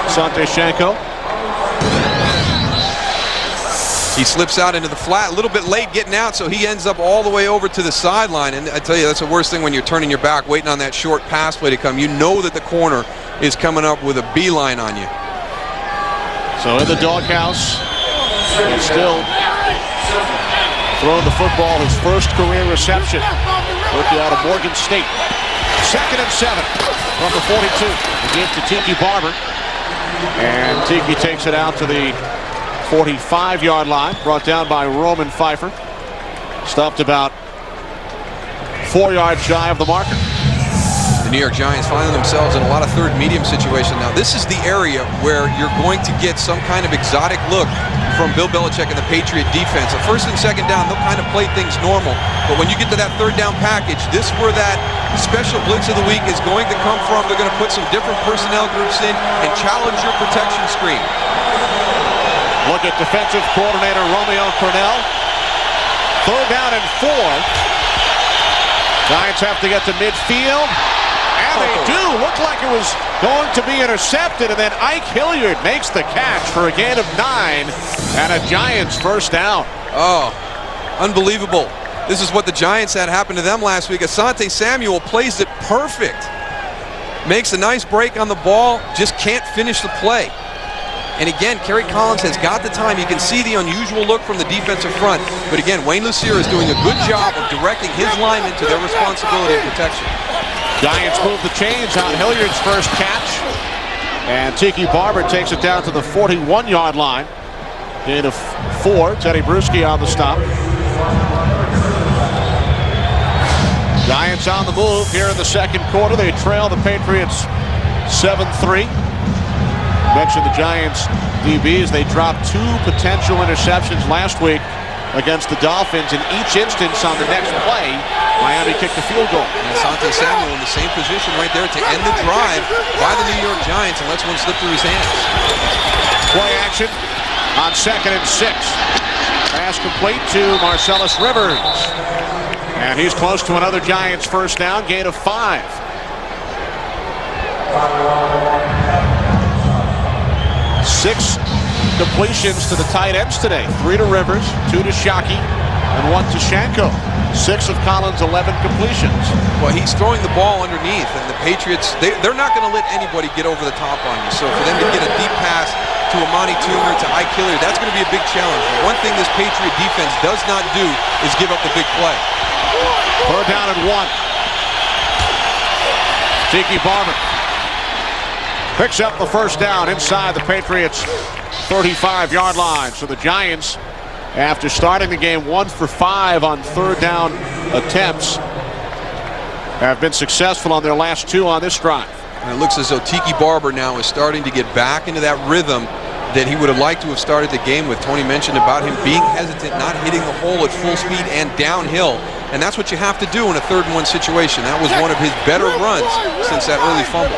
Asante Shanko. He slips out into the flat, a little bit late getting out, so he ends up all the way over to the sideline. And I tell you, that's the worst thing when you're turning your back, waiting on that short pass play to come. You know that the corner is coming up with a beeline on you. So in the doghouse, he's still throwing the football, his first career reception. Rookie out of Morgan State. 2nd and 7 from the 42. The give to Tiki Barber. And Tiki takes it out to the 45-yard line, brought down by Roman Pfeiffer. Stopped about 4 yards shy of the marker. The New York Giants finding themselves in a lot of third medium situation now. This is the area where you're going to get some kind of exotic look from Bill Belichick and the Patriot defense. A 1st and 2nd down, they'll kind of play things normal. But when you get to that 3rd down package, this is where that special blitz of the week is going to come from. They're going to put some different personnel groups in and challenge your protection screen. Look at defensive coordinator Romeo Cornell. 3rd down and 4. Giants have to get to midfield. And they do. Looked like it was going to be intercepted. And then Ike Hilliard makes the catch for a gain of 9. And a Giants first down. Oh, unbelievable. This is what the Giants had happen to them last week. Asante Samuel plays it perfect. Makes a nice break on the ball. Just can't finish the play. And again, Kerry Collins has got the time. You can see the unusual look from the defensive front. But again, Wayne Lucier is doing a good job of directing his linemen to their responsibility of protection. Giants move the chains on Hilliard's first catch. And Tiki Barber takes it down to the 41-yard line. Gain of 4. Teddy Bruschi on the stop. Giants on the move here in the 2nd quarter. They trail the Patriots 7-3. Mentioned the Giants DBs. They dropped 2 potential interceptions last week against the Dolphins. In each instance on the next play, Miami kicked the field goal. And Asante Samuel in the same position right there to end the drive by the New York Giants and lets one slip through his hands. Play action on 2nd and 6. Pass complete to Marcellus Rivers. And he's close to another Giants first down, gain of 5. 6 completions to the tight ends today. 3 to Rivers, 2 to Shockey, and 1 to Shanko. 6 of Collins' 11 completions. Well, he's throwing the ball underneath, and the Patriots, they're not going to let anybody get over the top on you. So for them to get a deep pass to Amani Toomer, to Ike Hilliard, that's going to be a big challenge. One thing this Patriot defense does not do is give up the big play. 3rd down and 1. Tiki Barber picks up the first down inside the Patriots' 35-yard line. So the Giants, after starting the game 1 for 5 on 3rd down attempts, have been successful on their last 2 on this drive. And it looks as though Tiki Barber now is starting to get back into that rhythm that he would have liked to have started the game with. Tony mentioned about him being hesitant, not hitting the hole at full speed and downhill. And that's what you have to do in a 3rd and 1 situation. That was one of his better runs since that early fumble.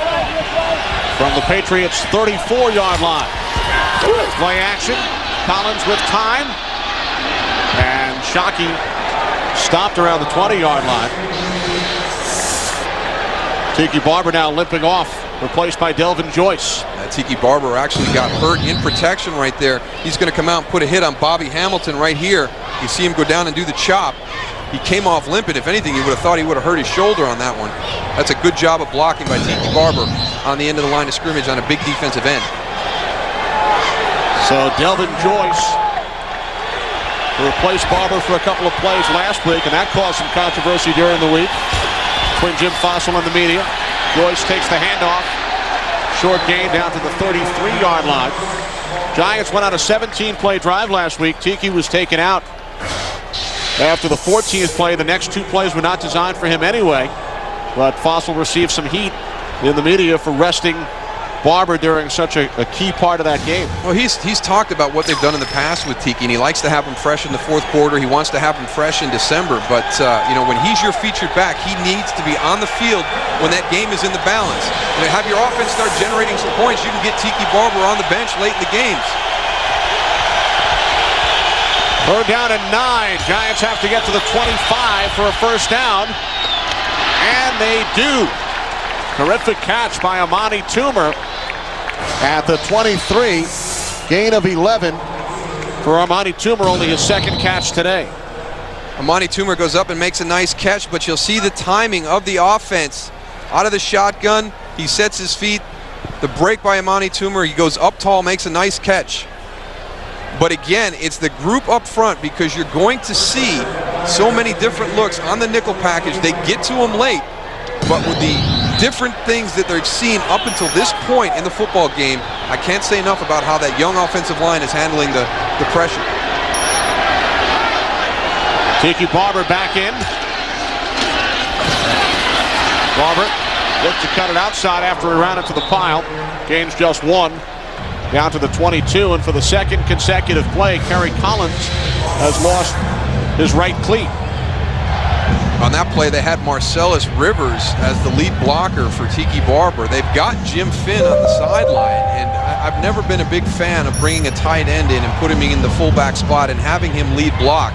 From the Patriots' 34-yard line. Play action. Collins with time. And Shockey stopped around the 20-yard line. Tiki Barber now limping off, replaced by Delvin Joyce. Tiki Barber actually got hurt in protection right there. He's going to come out and put a hit on Bobby Hamilton right here. You see him go down and do the chop. He came off limping. If anything, you would have thought he would have hurt his shoulder on that one. That's a good job of blocking by Tiki Barber on the end of the line of scrimmage on a big defensive end. So Delvin Joyce replaced Barber for a couple of plays last week, and that caused some controversy during the week between Jim Fossil and the media. Joyce takes the handoff. Short gain down to the 33-yard line. Giants went on a 17-play drive last week. Tiki was taken out after the 14th play. The next 2 plays were not designed for him anyway. But Fossil received some heat in the media for resting Barber during such a key part of that game? Well, he's talked about what they've done in the past with Tiki, and he likes to have him fresh in the fourth quarter. He wants to have him fresh in December. But, you know, when he's your featured back, he needs to be on the field when that game is in the balance. And have your offense start generating some points, you can get Tiki Barber on the bench late in the games. 3rd down and 9. Giants have to get to the 25 for a first down. And they do. Terrific catch by Amani Toomer at the 23. Gain of 11 for Amani Toomer, only his 2nd catch today. Amani Toomer goes up and makes a nice catch, but you'll see the timing of the offense. Out of the shotgun, he sets his feet. The break by Amani Toomer, he goes up tall, makes a nice catch. But again, it's the group up front, because you're going to see so many different looks on the nickel package. They get to him late, but with the different things that they've seen up until this point in the football game, I can't say enough about how that young offensive line is handling the pressure. Tiki Barber back in. Barber looked to cut it outside after he ran into the pile. Gains just 1. Down to the 22, and for the 2nd consecutive play, Kerry Collins has lost his right cleat. On that play, they had Marcellus Rivers as the lead blocker for Tiki Barber. They've got Jim Finn on the sideline, and I've never been a big fan of bringing a tight end in and putting him in the fullback spot and having him lead block.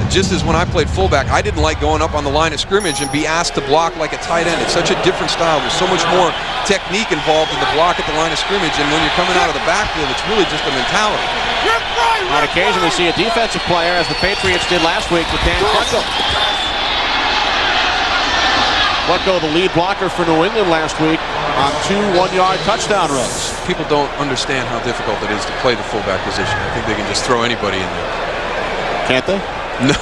Just as when I played fullback, I didn't like going up on the line of scrimmage and be asked to block like a tight end. It's such a different style. There's so much more technique involved in the block at the line of scrimmage, and when you're coming out of the backfield, it's really just a mentality. On occasion, we see a defensive player, as the Patriots did last week with Dan Klecko. Klecko, the lead blocker for New England last week on 2 one-yard touchdown runs. People don't understand how difficult it is to play the fullback position. I think they can just throw anybody in there. Can't they? No.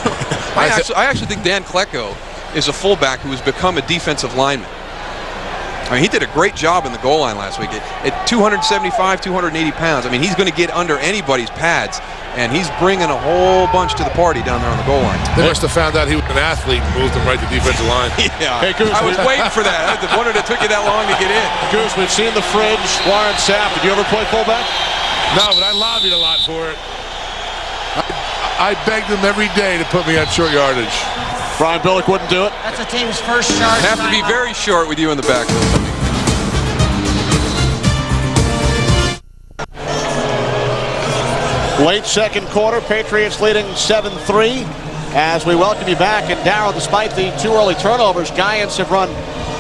I actually think Dan Klecko is a fullback who has become a defensive lineman. I mean, he did a great job in the goal line last week. At 275, 280 pounds, I mean, he's going to get under anybody's pads, and he's bringing a whole bunch to the party down there on the goal line. They must have found out he was an athlete and moved him right to defensive line. Yeah, hey, Goose, I was waiting for that. I wondered it took you that long to get in. Goose, we've seen the fridge. Warren Sapp, did you ever play fullback? No, but I lobbied a lot for it. I begged him every day to put me on short yardage. Brian Billick wouldn't do it? That's the team's first charge. Have to be very short with you in the backfield. Late 2nd quarter, Patriots leading 7-3 as we welcome you back. And Darryl, despite the 2 early turnovers, Giants have run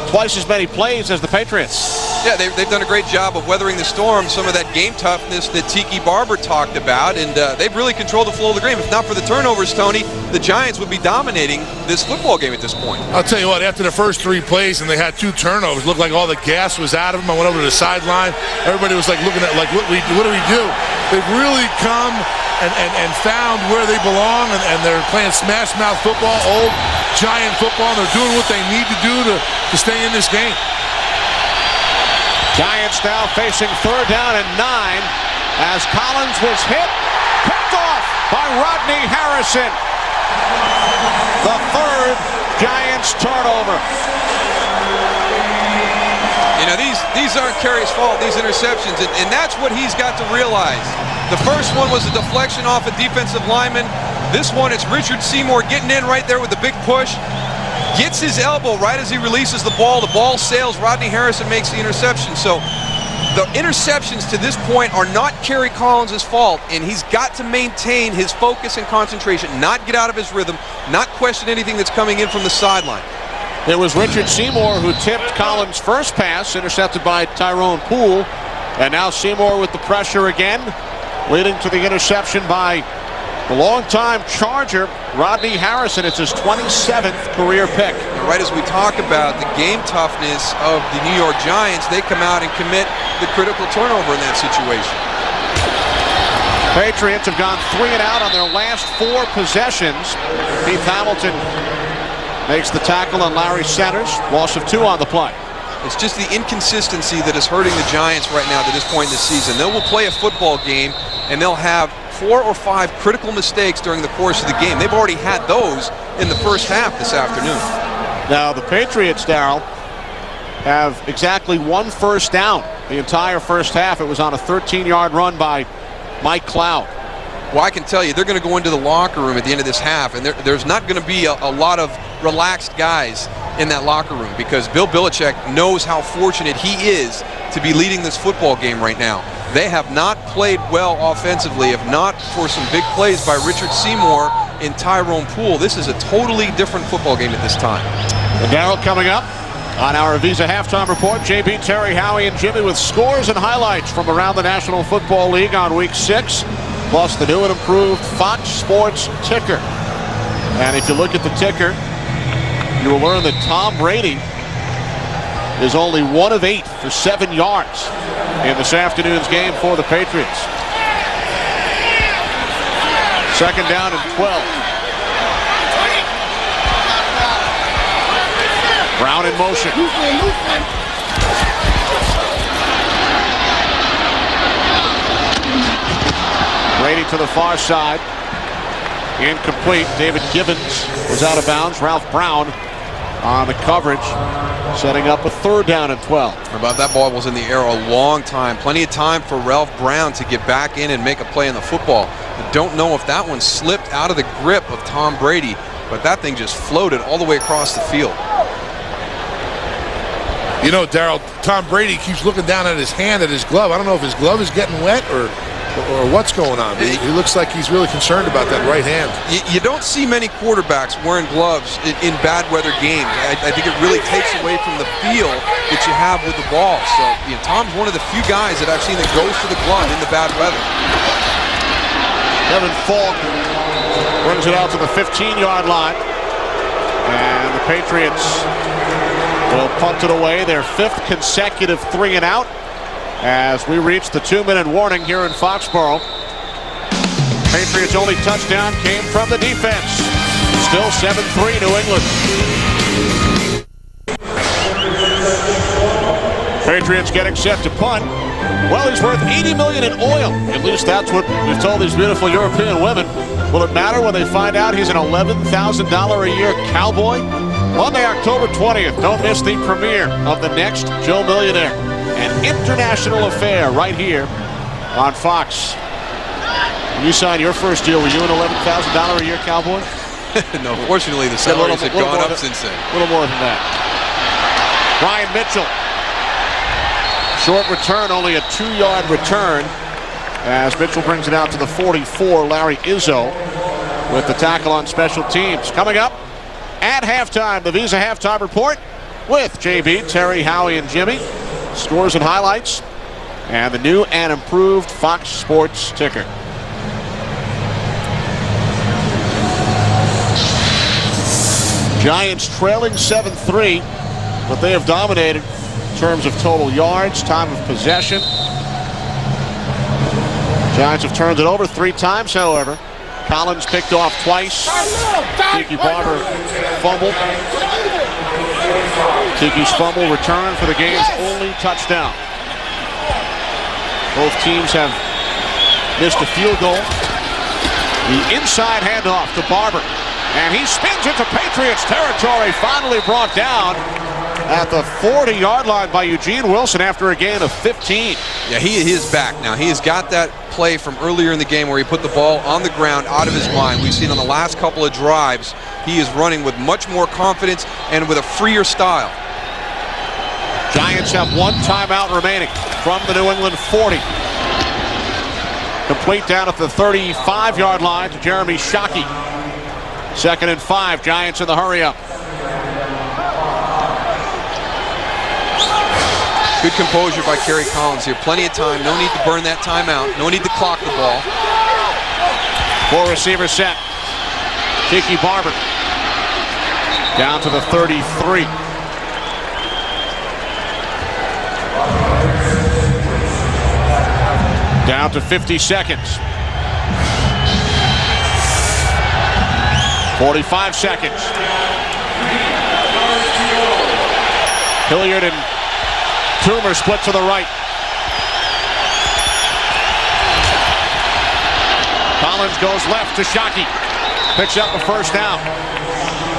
twice as many plays as the Patriots. Yeah, they've done a great job of weathering the storm, some of that game toughness that Tiki Barber talked about, and they've really controlled the flow of the game. If not for the turnovers, Tony, the Giants would be dominating this football game at this point. I'll tell you what, after the first 3 plays and they had 2 turnovers, looked like all the gas was out of them. I went over to the sideline. Everybody was like looking at like, what do we do? They've really come and found where they belong, and they're playing smash mouth football, old Giant football, and they're doing what they need to do to stay in this game. Giants now facing 3rd down and 9 as Collins was hit, picked off by Rodney Harrison. The 3rd Giants turnover. You know, these aren't Kerry's fault, these interceptions, and that's what he's got to realize. The first one was a deflection off a defensive lineman. This one, it's Richard Seymour getting in right there with the big push. Gets his elbow right as he releases the ball. The ball sails. Rodney Harrison makes the interception. So the interceptions to this point are not Kerry Collins' fault, and he's got to maintain his focus and concentration, not get out of his rhythm, not question anything that's coming in from the sideline. It was Richard Seymour who tipped Collins' first pass, intercepted by Tyrone Poole. And now Seymour with the pressure again, leading to the interception by the longtime Charger, Rodney Harrison. It's his 27th career pick. And right as we talk about the game toughness of the New York Giants, they come out and commit the critical turnover in that situation. Patriots have gone 3 and out on their last 4 possessions. Keith Hamilton makes the tackle on Larry Centers. Loss of 2 on the play. It's just the inconsistency that is hurting the Giants right now to this point in the season. They will play a football game, and they'll have 4 or 5 critical mistakes during the course of the game. They've already had those in the first half this afternoon. Now the Patriots, Darryl, have exactly 1 first down the entire first half. It was on a 13-yard run by Mike Cloud. Well, I can tell you, they're going to go into the locker room at the end of this half, and there's not going to be a lot of relaxed guys in that locker room, because Bill Belichick knows how fortunate he is to be leading this football game right now. They have not played well offensively, if not for some big plays by Richard Seymour and Tyrone Poole. This is a totally different football game at this time. And Darryl coming up on our Visa Halftime Report. JB, Terry, Howie, and Jimmy with scores and highlights from around the National Football League on Week 6, plus the new and improved Fox Sports ticker. And if you look at the ticker, you will learn that Tom Brady is only 1 of 8 for 7 yards in this afternoon's game for the Patriots. Second down and 12. Brown in motion. Brady to the far side. Incomplete. David Gibbons was out of bounds. Ralph Brown on the coverage, setting up a third down and 12. About that ball was in the air a long time. Plenty of time for Ralph Brown to get back in and make a play in the football. I don't know if that one slipped out of the grip of Tom Brady, but that thing just floated all the way across the field. You know, Darryl, Tom Brady keeps looking down at his hand, at his glove. I don't know if his glove is getting wet or what's going on. He looks like he's really concerned about that right hand. You don't see many quarterbacks wearing gloves in bad weather games. I think it really takes away from the feel that you have with the ball. So, you know, Tom's one of the few guys that I've seen that goes for the glove in the bad weather. Kevin Falk brings it out to the 15-yard line. And the Patriots will punt it away, their 5th consecutive 3-and-out. As we reach the 2-minute warning here in Foxborough. Patriots' only touchdown came from the defense. Still 7-3 New England. Patriots getting set to punt. Well, he's worth $80 million in oil. At least that's what we've told these beautiful European women. Will it matter when they find out he's an $11,000 a year cowboy? Monday, October 20th. Don't miss the premiere of The Next Joe Millionaire. An international affair right here on Fox. When you signed your first deal, were you an $11,000 a year cowboy? No, fortunately the salaries have gone up since then. A little more than that. Brian Mitchell. Short return, only a 2-yard return, as Mitchell brings it out to the 44. Larry Izzo with the tackle on special teams. Coming up at halftime, the Visa Halftime Report with JB, Terry, Howie, and Jimmy. Scores and highlights, and the new and improved Fox Sports ticker. Giants trailing 7-3, but they have dominated in terms of total yards, time of possession. Giants have turned it over 3 times, however. Collins picked off twice. Tiki Barber fumbled. Tiki's fumble return for the game's only touchdown. Both teams have missed a field goal. The inside handoff to Barber. And he spins into Patriots territory, finally brought down at the 40-yard line by Eugene Wilson after a gain of 15. Yeah, he is back now. He has got that play from earlier in the game where he put the ball on the ground out of his mind. We've seen on the last couple of drives, he is running with much more confidence and with a freer style. Giants have 1 timeout remaining from the New England 40. Complete down at the 35-yard line to Jeremy Shockey. 2nd and 5, Giants in the hurry-up. Good composure by Kerry Collins here. Plenty of time. No need to burn that timeout. No need to clock the ball. 4 receiver set. Tiki Barber down to the 33. Down to 50 seconds. 45 seconds. Hilliard and Toomer split to the right. Collins goes left to Shockey. Picks up a first down.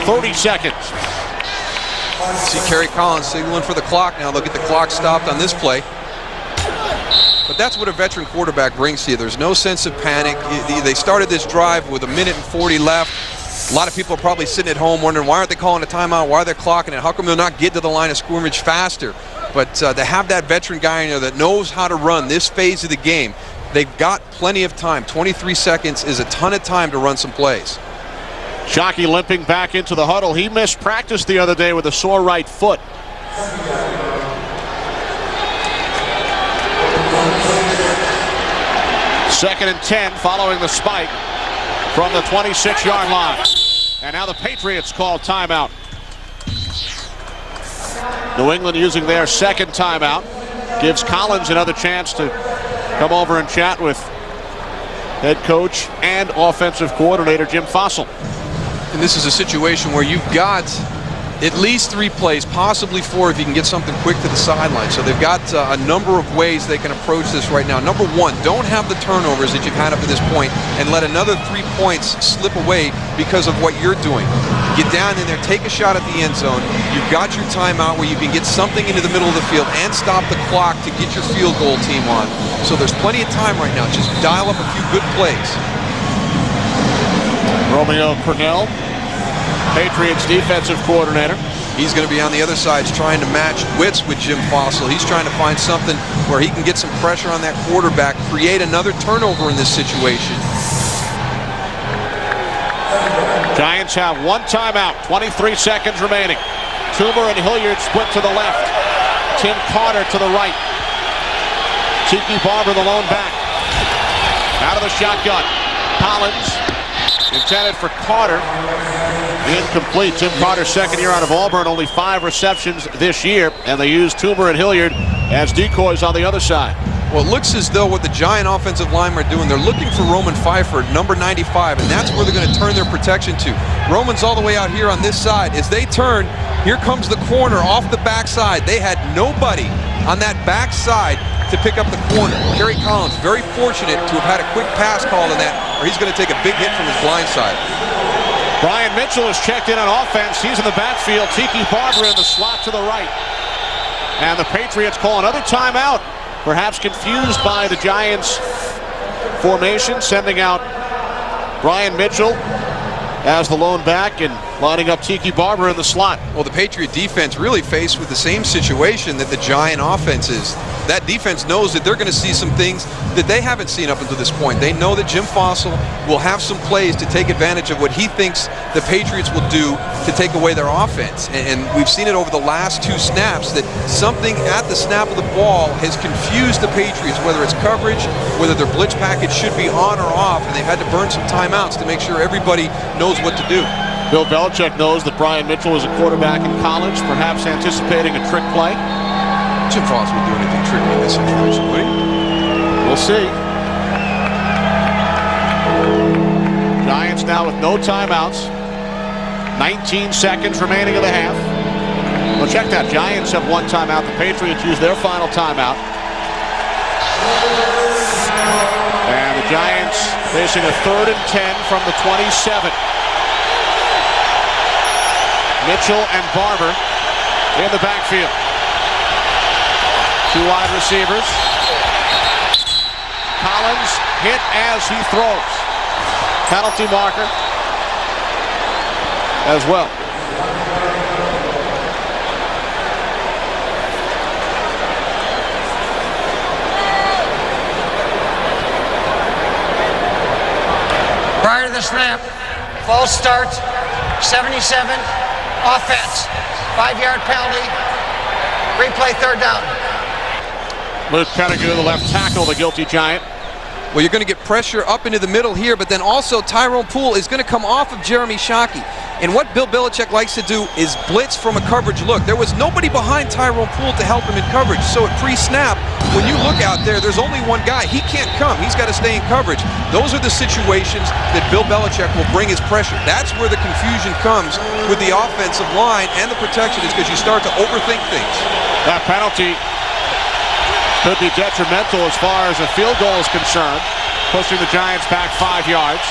30 seconds. See Kerry Collins signaling for the clock now. They'll get the clock stopped on this play. But that's what a veteran quarterback brings to you. There's no sense of panic. They started this drive with 1:40 left. A lot of people are probably sitting at home wondering, why aren't they calling a timeout? Why are they clocking it? How come they'll not get to the line of scrimmage faster? But to have that veteran guy in there that knows how to run this phase of the game, they've got plenty of time. 23 seconds is a ton of time to run some plays. Shockey limping back into the huddle. He missed practice the other day with a sore right foot. Second and 10 following the spike from the 26-yard line. And now the Patriots call timeout. New England using their second timeout. Gives Collins another chance to come over and chat with head coach and offensive coordinator Jim Fassel. And this is a situation where you've got at least 3 plays, possibly 4 if you can get something quick to the sideline. So they've got a number of ways they can approach this right now. Number 1, don't have the turnovers that you've had up to this point and let another 3 points slip away because of what you're doing. Get down in there, take a shot at the end zone. You've got your timeout where you can get something into the middle of the field and stop the clock to get your field goal team on. So there's plenty of time right now. Just dial up a few good plays. Romeo Cornell, Patriots defensive coordinator. He's going to be on the other side trying to match wits with Jim Fassel. He's trying to find something where he can get some pressure on that quarterback, create another turnover in this situation. Giants have 1 timeout, 23 seconds remaining. Toomer and Hilliard split to the left. Tim Carter to the right. Tiki Barber, the lone back. Out of the shotgun. Collins, intended for Carter. Incomplete. Tim Carter, second year out of Auburn, only 5 receptions this year, and they use Toomer and Hilliard as decoys on the other side. Well, it looks as though what the Giant offensive linemen are doing, they're looking for Roman Pfeiffer, number 95, and that's where they're going to turn their protection to. Roman's all the way out here on this side. As they turn, here comes the corner off the backside. They had nobody on that backside to pick up the corner. Kerry Collins, very fortunate to have had a quick pass call in that, or he's going to take a big hit from his blind side. Brian Mitchell is checked in on offense. He's in the backfield. Tiki Barber in the slot to the right. And the Patriots call another timeout. Perhaps confused by the Giants formation, sending out Brian Mitchell as the lone back and lining up Tiki Barber in the slot. Well, the Patriot defense really faced with the same situation that the Giant offense is. That defense knows that they're going to see some things that they haven't seen up until this point. They know that Jim Fassel will have some plays to take advantage of what he thinks the Patriots will do to take away their offense. And we've seen it over the last 2 snaps that something at the snap of the ball has confused the Patriots, whether it's coverage, whether their blitz package should be on or off, and they've had to burn some timeouts to make sure everybody knows what to do. Bill Belichick knows that Brian Mitchell is a quarterback in college, perhaps anticipating a trick play. Jim Fassel would do anything tricky in this situation, would he? We'll see. Giants now with no timeouts. 19 seconds remaining of the half. Well, check that. Giants have 1 timeout. The Patriots use their final timeout. And the Giants facing a 3rd and 10 from the 27. Mitchell and Barber in the backfield. 2 wide receivers. Collins hit as he throws. Penalty marker as well. Prior to the snap, false start, 77, offense, 5-yard penalty, replay 3rd down. Luke Pettigrew, the left tackle, the guilty Giant. Well, you're going to get pressure up into the middle here, but then also Tyrone Poole is going to come off of Jeremy Shockey. And what Bill Belichick likes to do is blitz from a coverage look. There was nobody behind Tyrone Poole to help him in coverage. So at pre-snap, when you look out there, there's only one guy. He can't come. He's got to stay in coverage. Those are the situations that Bill Belichick will bring his pressure. That's where the confusion comes with the offensive line and the protection, is because you start to overthink things. That penalty could be detrimental as far as a field goal is concerned, pushing the Giants back 5 yards.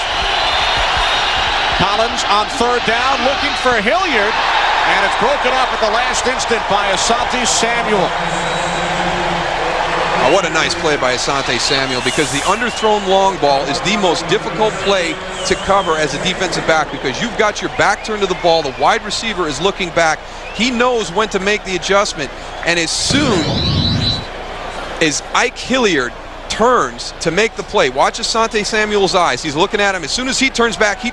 Collins on 3rd down, looking for Hilliard, and it's broken up at the last instant by Asante Samuel. What a nice play by Asante Samuel, because the underthrown long ball is the most difficult play to cover as a defensive back, because you've got your back turned to the ball, the wide receiver is looking back, he knows when to make the adjustment, and as soon as Ike Hilliard turns to make the play, watch Asante Samuel's eyes, he's looking at him, as soon as he turns back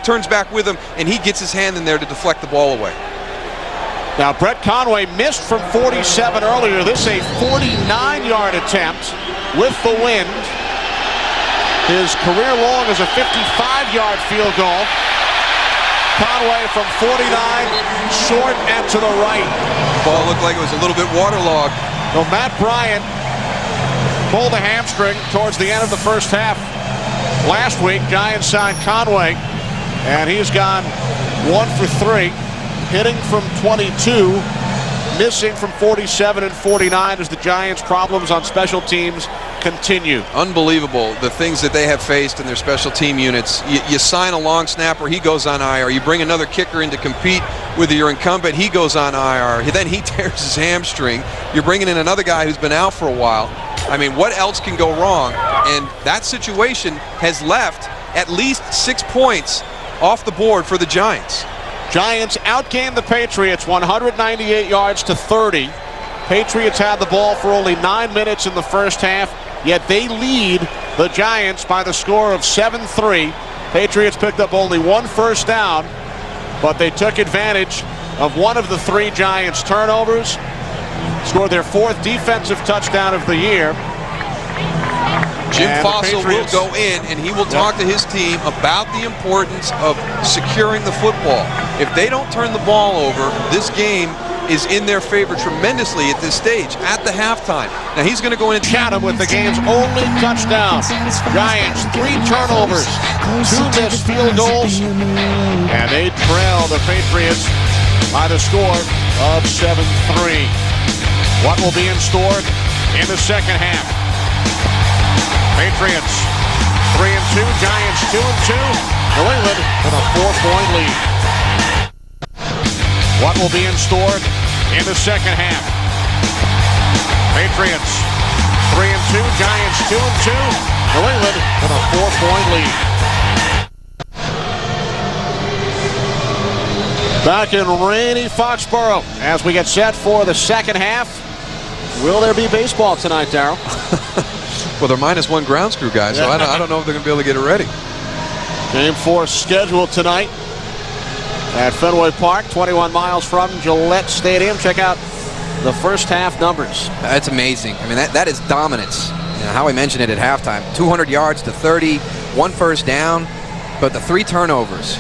with him, and he gets his hand in there to deflect the ball away. Now, Brett Conway missed from 47 earlier. This is a 49-yard attempt with the wind. His career long is a 55-yard field goal. Conway from 49, short and to the right. Ball looked like it was a little bit waterlogged. So Matt Bryant pulled a hamstring towards the end of the first half. Last week, Giants signed Conway, and he's gone 1 for 3. Hitting from 22, missing from 47 and 49 as the Giants' problems on special teams continue. Unbelievable, the things that they have faced in their special team units. You sign a long snapper, he goes on IR. You bring another kicker in to compete with your incumbent, he goes on IR. Then he tears his hamstring. You're bringing in another guy who's been out for a while. I mean, what else can go wrong? And that situation has left at least 6 points off the board for the Giants. Giants outgained the Patriots 198 yards to 30. Patriots had the ball for only 9 minutes in the first half, yet they lead the Giants by the score of 7-3. Patriots picked up only 1 first down, but they took advantage of one of the 3 Giants turnovers, scored their 4th defensive touchdown of the year. Jim Fossil will go in and he will talk to his team about the importance of securing the football. If they don't turn the ball over, this game is in their favor tremendously at this stage, at the halftime. Now he's going to go in and count him with the game's only touchdown. Giants 3 turnovers, 2 missed field goals, and they trail the Patriots by the score of 7-3. What will be in store in the second half? Patriots 3-2, Giants 2-2. New England with a 4-point lead. What will be in store in the second half? Patriots 3-2, Giants 2-2. New England with a 4-point lead. Back in rainy Foxborough as we get set for the second half. Will there be baseball tonight, Darryl? Well, they're -1 ground screw, guys, so I don't know if they're going to be able to get it ready. Game 4 scheduled tonight at Fenway Park, 21 miles from Gillette Stadium. Check out the first half numbers. That's amazing. I mean, that is dominance. You know, Howie mentioned it at halftime. 200 yards to 30, 1 first down, but the 3 turnovers.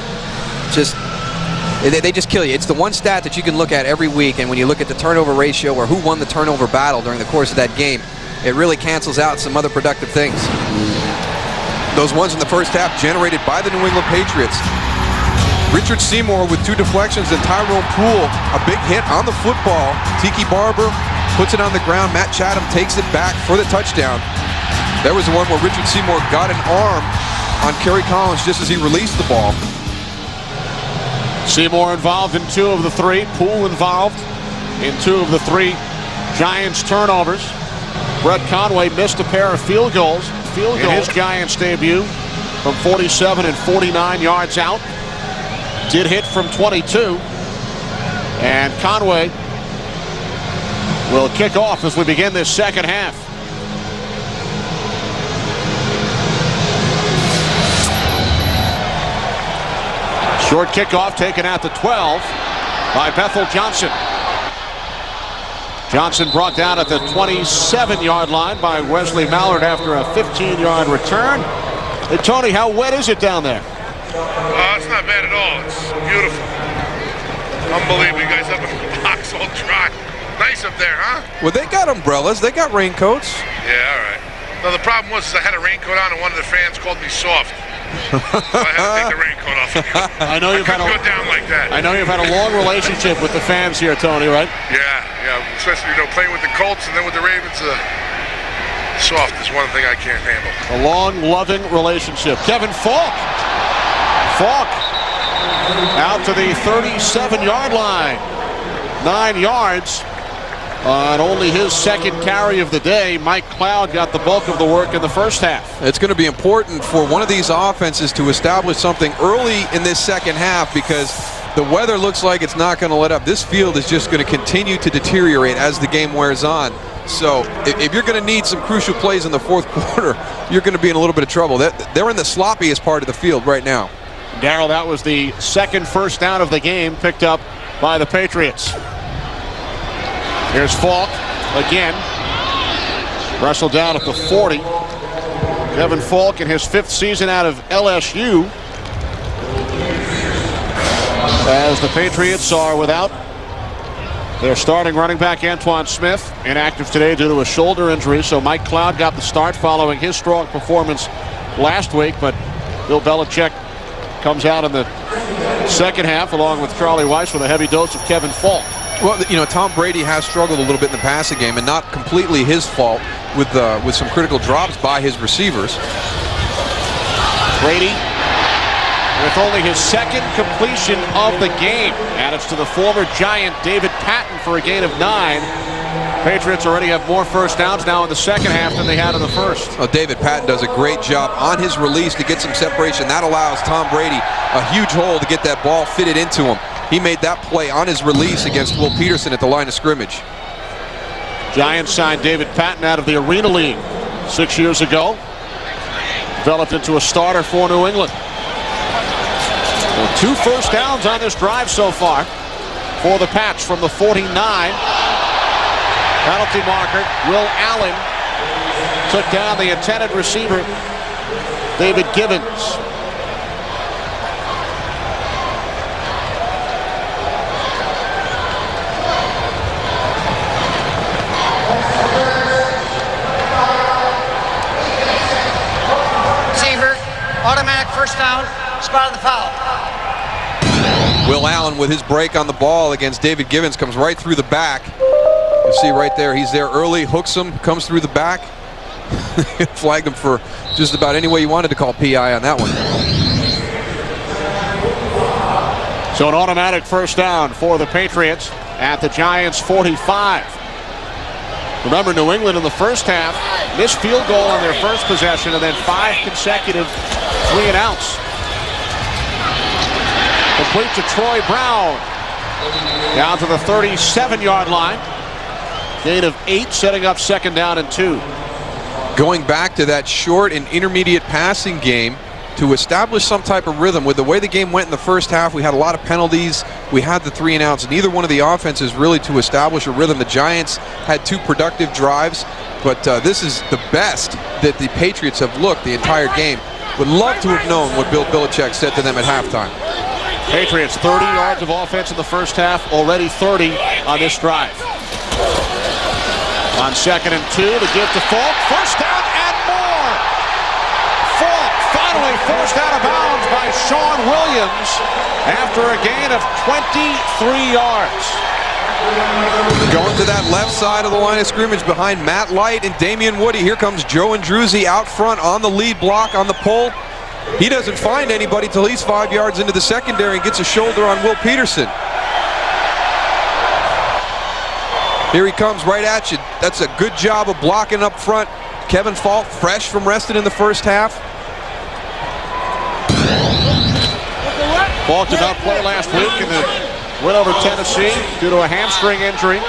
They just kill you. It's the one stat that you can look at every week, and when you look at the turnover ratio or who won the turnover battle during the course of that game, it really cancels out some other productive things. Those ones in the first half generated by the New England Patriots. Richard Seymour with 2 deflections and Tyrone Poole, a big hit on the football. Tiki Barber puts it on the ground. Matt Chatham takes it back for the touchdown. There was the one where Richard Seymour got an arm on Kerry Collins just as he released the ball. Seymour involved in 2 of the 3. Poole involved in 2 of the 3 Giants turnovers. Brett Conway missed a pair of field goals in his Giants debut from 47 and 49 yards out. Did hit from 22. And Conway will kick off as we begin this second half. Short kickoff taken at the 12 by Bethel Johnson. Johnson brought down at the 27-yard line by Wesley Mallard after a 15-yard return. Hey, Tony, how wet is it down there? It's not bad at all. It's beautiful. Unbelievable. You guys have a box all dry. Nice up there, huh? Well, they got umbrellas. They got raincoats. Yeah, all right. No, the problem was I had a raincoat on and one of the fans called me soft. So I had to take the raincoat off. I know you've had go down like that. I know you've had a long relationship with the fans here, Tony, right? Yeah. Especially, playing with the Colts and then with the Ravens. Soft is one thing I can't handle. A long, loving relationship. Kevin Falk. Falk out to the 37-yard line. 9 yards. On only his second carry of the day, Mike Cloud got the bulk of the work in the first half. It's going to be important for one of these offenses to establish something early in this second half, because the weather looks like it's not going to let up. This field is just going to continue to deteriorate as the game wears on. So if you're going to need some crucial plays in the fourth quarter, you're going to be in a little bit of trouble. They're in the sloppiest part of the field right now. Darryl, that was the second first down of the game picked up by the Patriots. Here's Falk again. Wrestled down at the 40. Kevin Falk in his 5th season out of LSU. As the Patriots are without their starting running back Antoine Smith, inactive today due to a shoulder injury. So Mike Cloud got the start following his strong performance last week. But Bill Belichick comes out in the second half along with Charlie Weiss with a heavy dose of Kevin Falk. Well, you know, Tom Brady has struggled a little bit in the passing game, and not completely his fault, with some critical drops by his receivers. Brady with only his second completion of the game. Added to the former Giant David Patton for a gain of 9. Patriots already have more first downs now in the second half than they had in the first. Well, David Patton does a great job on his release to get some separation. That allows Tom Brady a huge hole to get that ball fitted into him. He made that play on his release against Will Peterson at the line of scrimmage. Giants signed David Patton out of the Arena League 6 years ago. Developed into a starter for New England. Well, 2 first downs on this drive so far for the Pats from the 49. Penalty marker, Will Allen took down the intended receiver, David Givens. Automatic first down, spot of the foul. Will Allen with his break on the ball against David Givens comes right through the back. You see right there, he's there early, hooks him, comes through the back. Flagged him for just about any way you wanted to call PI on that one. So an automatic first down for the Patriots at the Giants 45. Remember, New England in the first half missed field goal on their first possession and then 5 consecutive 3-and-outs. Complete to Troy Brown. Down to the 37-yard line. Gain of 8, setting up second down and 2. Going back to that short and intermediate passing game to establish some type of rhythm. With the way the game went in the first half, we had a lot of penalties. We had the 3-and-outs. Neither one of the offenses really to establish a rhythm. The Giants had 2 productive drives, but this is the best that the Patriots have looked the entire game. Would love to have known what Bill Belichick said to them at halftime. Patriots 30 yards of offense in the first half, already 30 on this drive. On second and 2, the give to Falk. First down and more. Falk finally forced out of bounds by Sean Williams after a gain of 23 yards. Going to that left side of the line of scrimmage behind Matt Light and Damian Woody. Here comes Joe Andruzzi out front on the lead block on the pull. He doesn't find anybody till he's 5 yards into the secondary and gets a shoulder on Will Peterson. Here he comes right at you. That's a good job of blocking up front. Kevin Falk, fresh from resting in the first half. Falk did not play last week in the win over Tennessee due to a hamstring injury.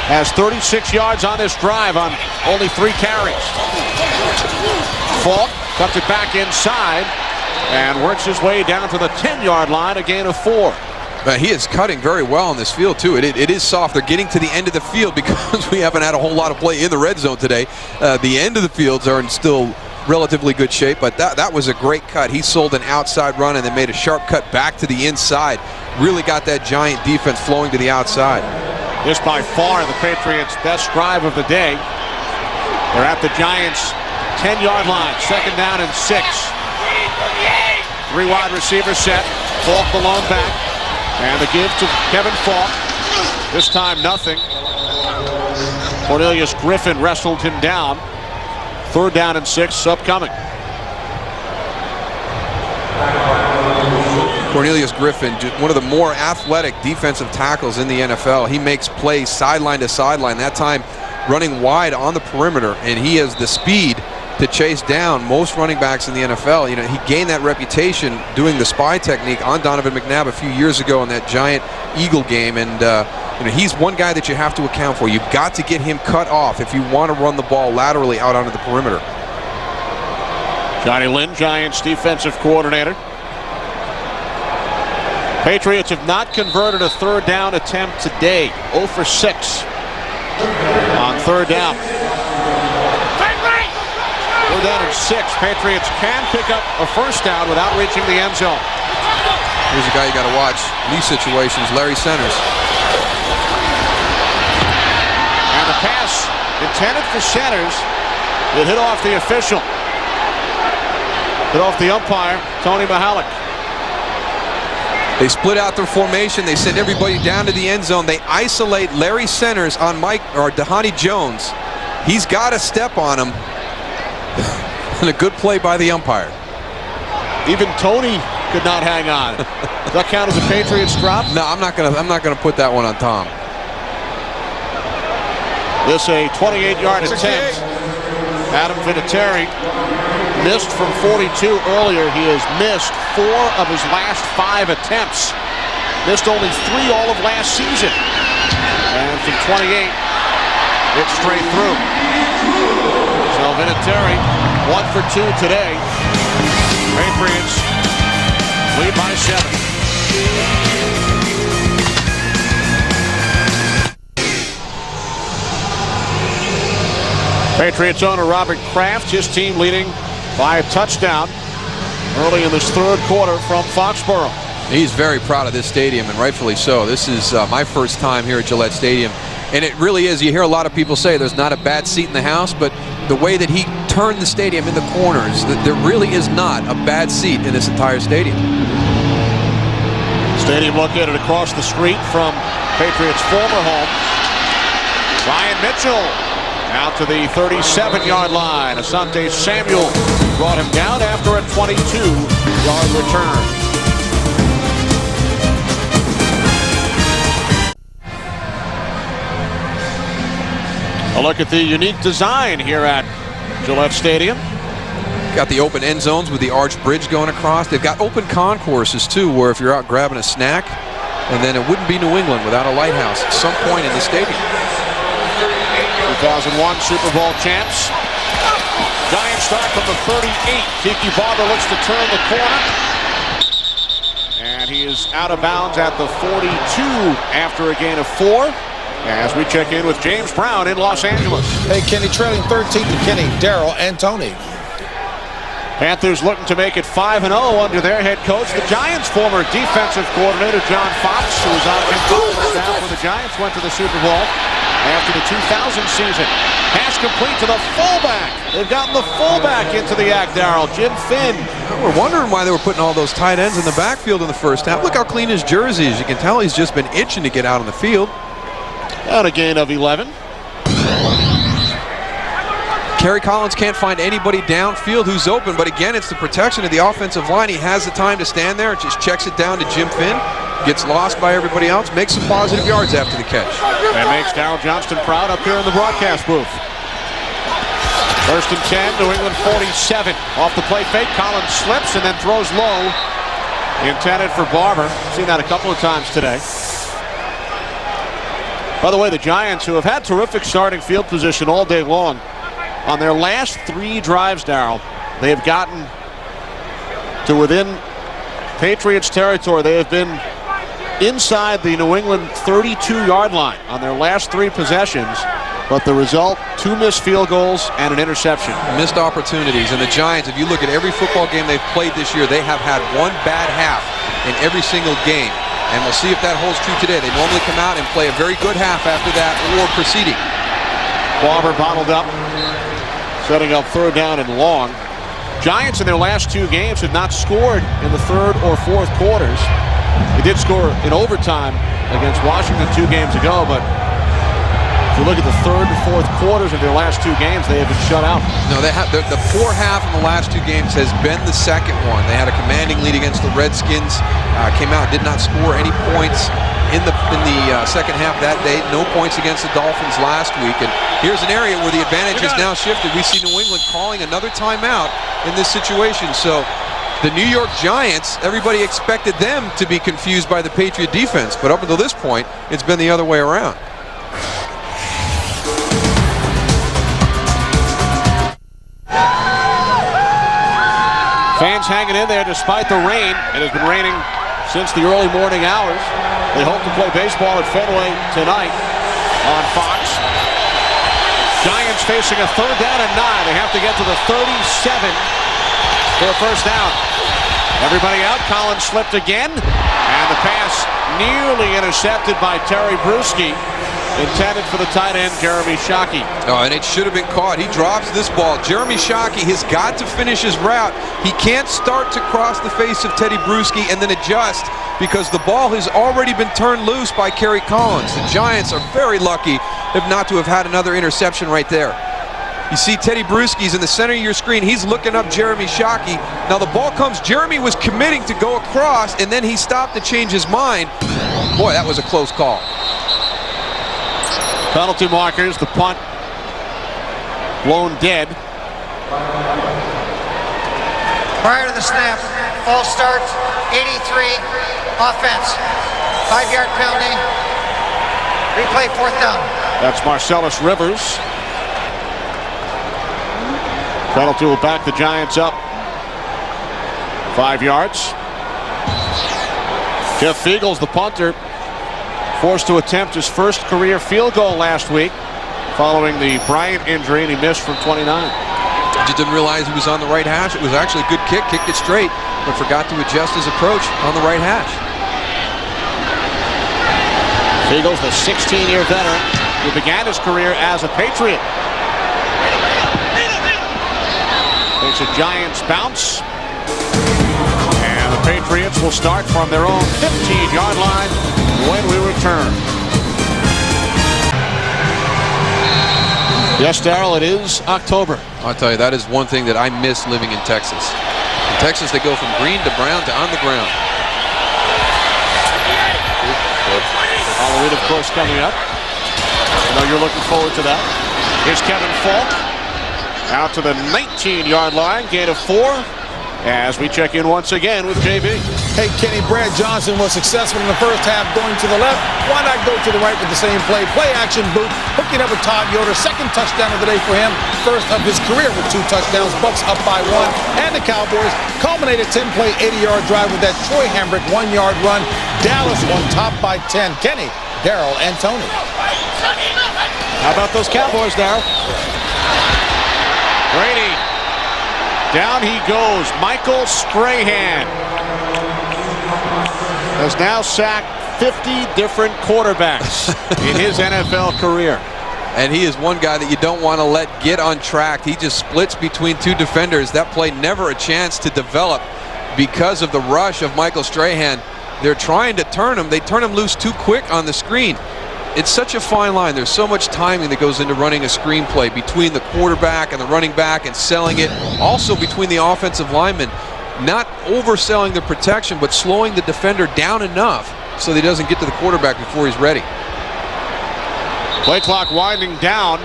Has 36 yards on this drive on only 3 carries. Falk tucks it back inside and works his way down to the 10-yard line, a gain of 4. He is cutting very well in this field, too. It is soft. They're getting to the end of the field because we haven't had a whole lot of play in the red zone today. The end of the fields are in still relatively good shape, but that was a great cut. He sold an outside run and then made a sharp cut back to the inside. Really got that Giant defense flowing to the outside. This by far the Patriots' best drive of the day. They're at the Giants' 10-yard line, second down and 6. 3 wide receiver set. Falk the lone back. And the give to Kevin Falk. This time nothing. Cornelius Griffin wrestled him down. Third down and 6 upcoming. Cornelius Griffin, one of the more athletic defensive tackles in the NFL. He makes plays sideline to sideline, that time running wide on the perimeter, and he has the speed to chase down most running backs in the NFL. You know, he gained that reputation doing the spy technique on Donovan McNabb a few years ago in that giant Eagle game, and you know, he's one guy that you have to account for. You've got to get him cut off if you want to run the ball laterally out onto the perimeter. Johnny Lynn, Giants defensive coordinator. Patriots have not converted a third down attempt today. 0 for 6 on third down. Third down and 6. Patriots can pick up a first down without reaching the end zone. Here's a guy you got to watch in these situations, Larry Centers. And the pass intended for Centers. It hit off the official. Hit off the umpire, Tony Mihalik. They split out their formation. They send everybody down to the end zone. They isolate Larry Centers on Dhani Jones. He's got to step on him. And a good play by the umpire. Even Tony could not hang on. Does that count as a Patriots drop? No, I'm not gonna put that one on Tom. This a 28-yard attempt. Adam Vinatieri missed from 42 earlier. He has missed 4 of his last 5 attempts. Missed only 3 all of last season. And from 28, it's straight through. So Vinatieri, 1 for 2 today. Patriots lead by 7. Patriots owner Robert Kraft, his team leading by a touchdown early in this third quarter from Foxborough. He's very proud of this stadium, and rightfully so. This is my first time here at Gillette Stadium, and it really is. You hear a lot of people say there's not a bad seat in the house, but the way that he turned the stadium in the corners, there really is not a bad seat in this entire stadium. Stadium located across the street from Patriots' former home. Ryan Mitchell out to the 37-yard line. Asante Samuel brought him down after a 22-yard return. A look at the unique design here at Gillette Stadium. Got the open end zones with the arch bridge going across. They've got open concourses too, where if you're out grabbing a snack, and then it wouldn't be New England without a lighthouse at some point in the stadium. 2001 Super Bowl champs. Giants start from the 38. Tiki Barber looks to turn the corner. And he is out of bounds at the 42 after a gain of 4. As we check in with James Brown in Los Angeles. Hey, Kenny, trailing 13 to Kenny, Darrell, and Tony. Panthers looking to make it 5-0 under their head coach, the Giants' former defensive coordinator, John Fox, who was on control staff when the Giants went to the Super Bowl after the 2000 season. Pass complete to the fullback. They've gotten the fullback into the act, Darrell. Jim Finn. We're wondering why they were putting all those tight ends in the backfield in the first half. Look how clean his jersey is. You can tell he's just been itching to get out on the field. And a gain of 11. Kerry Collins can't find anybody downfield who's open, but again, it's the protection of the offensive line. He has the time to stand there, just checks it down to Jim Finn, gets lost by everybody else, makes some positive yards after the catch. And makes Darrell Johnston proud up here in the broadcast booth. First and 10, New England 47. Off the play fake, Collins slips and then throws low. Intended for Barber. Seen that a couple of times today. By the way, the Giants, who have had terrific starting field position all day long, on their last 3 drives, Darrell, they have gotten to within Patriots territory. They have been inside the New England 32-yard line on their last 3 possessions. But the result, 2 missed field goals and an interception. Missed opportunities. And the Giants, if you look at every football game they've played this year, they have had one bad half in every single game. And we'll see if that holds true today. They normally come out and play a very good half after that or proceeding. Barber bottled up, setting up third down and long. Giants in their last 2 games have not scored in the third or fourth quarters. They did score in overtime against Washington 2 games ago, but if you look at the third and fourth quarters of their last 2 games, they have been shut out. No, they have the poor half of the last 2 games has been the second one. They had a commanding lead against the Redskins, came out, did not score any points in the second half that day. No points against the Dolphins last week. And here's an area where the advantage has now shifted. We see New England calling another timeout in this situation. So the New York Giants, everybody expected them to be confused by the Patriot defense, but up until this point, it's been the other way around. Fans hanging in there despite the rain. It has been raining since the early morning hours. They hope to play baseball at Fenway tonight on Fox. Giants facing a 3rd down and 9. They have to get to the 37 for a first down. Everybody out. Collins slipped again. And the pass nearly intercepted by Terry Bruschi. Intended for the tight end, Jeremy Shockey. Oh, and it should have been caught. He drops this ball. Jeremy Shockey has got to finish his route. He can't start to cross the face of Teddy Bruschi and then adjust because the ball has already been turned loose by Kerry Collins. The Giants are very lucky if not to have had another interception right there. You see Teddy Bruschi's in the center of your screen. He's looking up Jeremy Shockey. Now the ball comes. Jeremy was committing to go across, and then he stopped to change his mind. Boy, that was a close call. Penalty markers, the punt blown dead. Prior to the snap, false start, 83, offense, 5-yard penalty, replay 4th down. That's Marcellus Rivers. Penalty will back the Giants up 5 yards. Jeff Fiegels, the punter, forced to attempt his first career field goal last week following the Bryant injury, and he missed from 29. I just didn't realize he was on the right hash. It was actually a good kick, kicked it straight, but forgot to adjust his approach on the right hash. Fiegels, the 16-year veteran who began his career as a Patriot. Takes a Giants bounce. And the Patriots will start from their own 15-yard line when we return. Yes, Darrell, it is October. I'll tell you, that is one thing that I miss living in Texas. In Texas, they go from green to brown to on the ground. Halloween, of course, coming up. I know you're looking forward to that. Here's Kevin Falk out to the 19-yard line, gain of 4. As we check in once again with JB. Hey, Kenny, Brad Johnson was successful in the first half going to the left. Why not go to the right with the same play? Play action boot, hooking up with Todd Yoder. 2nd touchdown of the day for him. First of his career with 2 touchdowns. Bucks up by 1. And the Cowboys culminated 10-play, 80-yard drive with that Troy Hambrick 1-yard run. Dallas on top by 10. Kenny, Darrell, and Tony. How about those Cowboys, Darrell? Brady. Down he goes. Michael Strahan has now sacked 50 different quarterbacks in his NFL career. And he is one guy that you don't want to let get untracked. He just splits between 2 defenders. That play never a chance to develop because of the rush of Michael Strahan. They're trying to turn him. They turn him loose too quick on the screen. It's such a fine line. There's so much timing that goes into running a screenplay between the quarterback and the running back and selling it. Also between the offensive linemen. Not overselling the protection, but slowing the defender down enough so that he doesn't get to the quarterback before he's ready. Play clock winding down,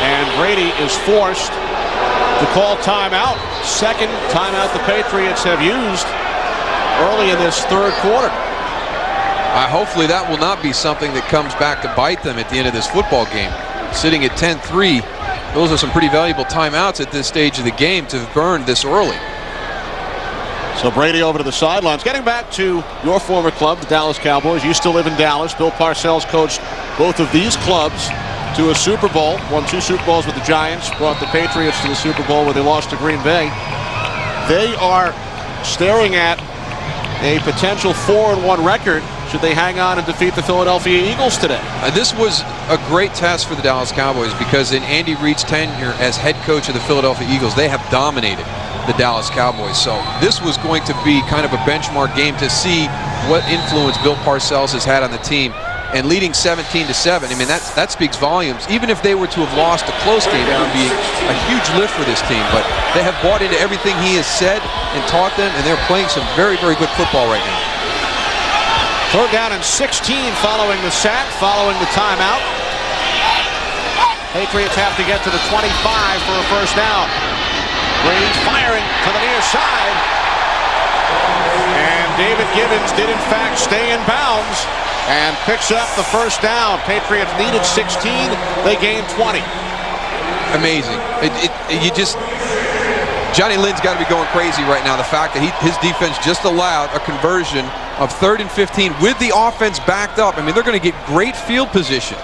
and Brady is forced to call timeout. 2nd timeout the Patriots have used early in this 3rd quarter. Hopefully that will not be something that comes back to bite them at the end of this football game. Sitting at 10-3, those are some pretty valuable timeouts at this stage of the game to burn this early. So Brady over to the sidelines. Getting back to your former club, the Dallas Cowboys. You still live in Dallas. Bill Parcells coached both of these clubs to a Super Bowl. Won 2 Super Bowls with the Giants. Brought the Patriots to the Super Bowl where they lost to Green Bay. They are staring at a potential 4-1 record should they hang on and defeat the Philadelphia Eagles today. This was a great test for the Dallas Cowboys because in Andy Reid's tenure as head coach of the Philadelphia Eagles, they have dominated the Dallas Cowboys. So this was going to be kind of a benchmark game to see what influence Bill Parcells has had on the team. and leading 17-7. I mean, that speaks volumes. Even if they were to have lost a close game, it would be a huge lift for this team. But they have bought into everything he has said and taught them, and they're playing some very, very good football right now. Third down and 16 following the sack, following the timeout. Patriots have to get to the 25 for a first down. Brady firing to the near side. And David Gibbons did in fact stay in bounds and picks up the first down. Patriots needed 16, they gained 20. Amazing. Johnny Lynn's got to be going crazy right now. The fact that his defense just allowed a conversion of 3rd and 15 with the offense backed up. I mean, they're going to get great field position.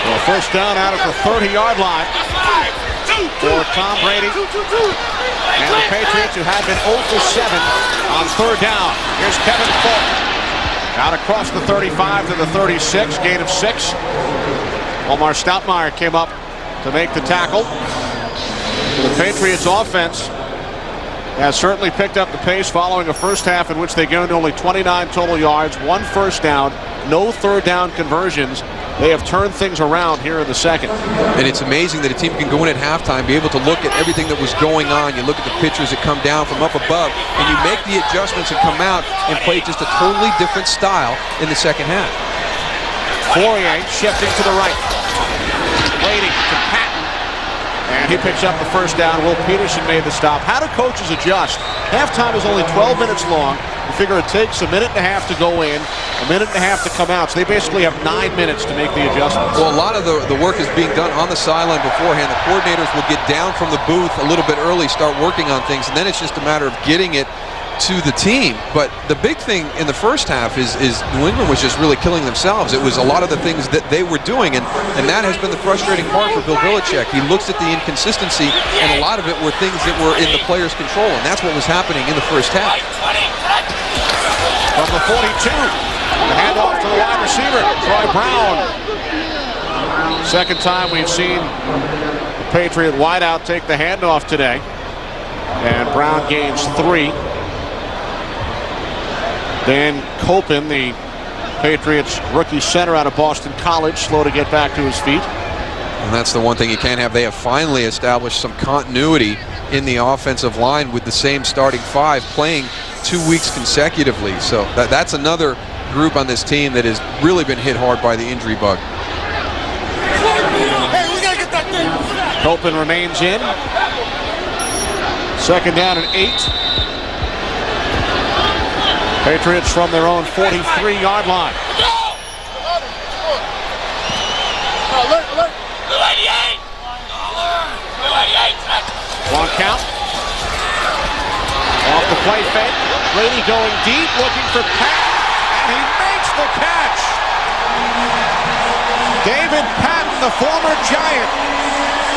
Well, first down out at the 30-yard line for Tom Brady and the Patriots, who had been 0 for 7 on third down. Here's Kevin Fulton. Out across the 35 to the 36, gain of 6. Omar Stoutmire came up to make the tackle. The Patriots offense has certainly picked up the pace following a first half in which they gained only 29 total yards, 1 first down, no third down conversions. They have turned things around here in the second. And it's amazing that a team can go in at halftime, be able to look at everything that was going on. You look at the pitchers that come down from up above, and you make the adjustments and come out and play just a totally different style in the second half. Fourier shifting to the right. Waiting to Patton. And he picks up the first down. Will Peterson made the stop. How do coaches adjust? Halftime is only 12 minutes long. You figure it takes a minute and a half to go in, a minute and a half to come out. So they basically have 9 minutes to make the adjustments. Well, a lot of the work is being done on the sideline beforehand. The coordinators will get down from the booth a little bit early, start working on things, and then it's just a matter of getting it to the team. But the big thing in the first half is New England was just really killing themselves. It was a lot of the things that they were doing, and that has been the frustrating part for Bill Belichick. He looks at the inconsistency, and a lot of it were things that were in the players' control, and that's what was happening in the first half. From the 42, the handoff to the wide receiver, Troy Brown. Second time we've seen the Patriot wideout take the handoff today, and Brown gains 3. Dan Copen, the Patriots rookie center out of Boston College, slow to get back to his feet. And that's the one thing you can't have. They have finally established some continuity in the offensive line with the same starting 5 playing 2 weeks consecutively. So that's another group on this team that has really been hit hard by the injury bug. Copen remains in. Second down and 8. Patriots from their own 43-yard line. Long count. Off the play fake. Brady going deep, looking for Patton, and he makes the catch. David Patton, the former Giant,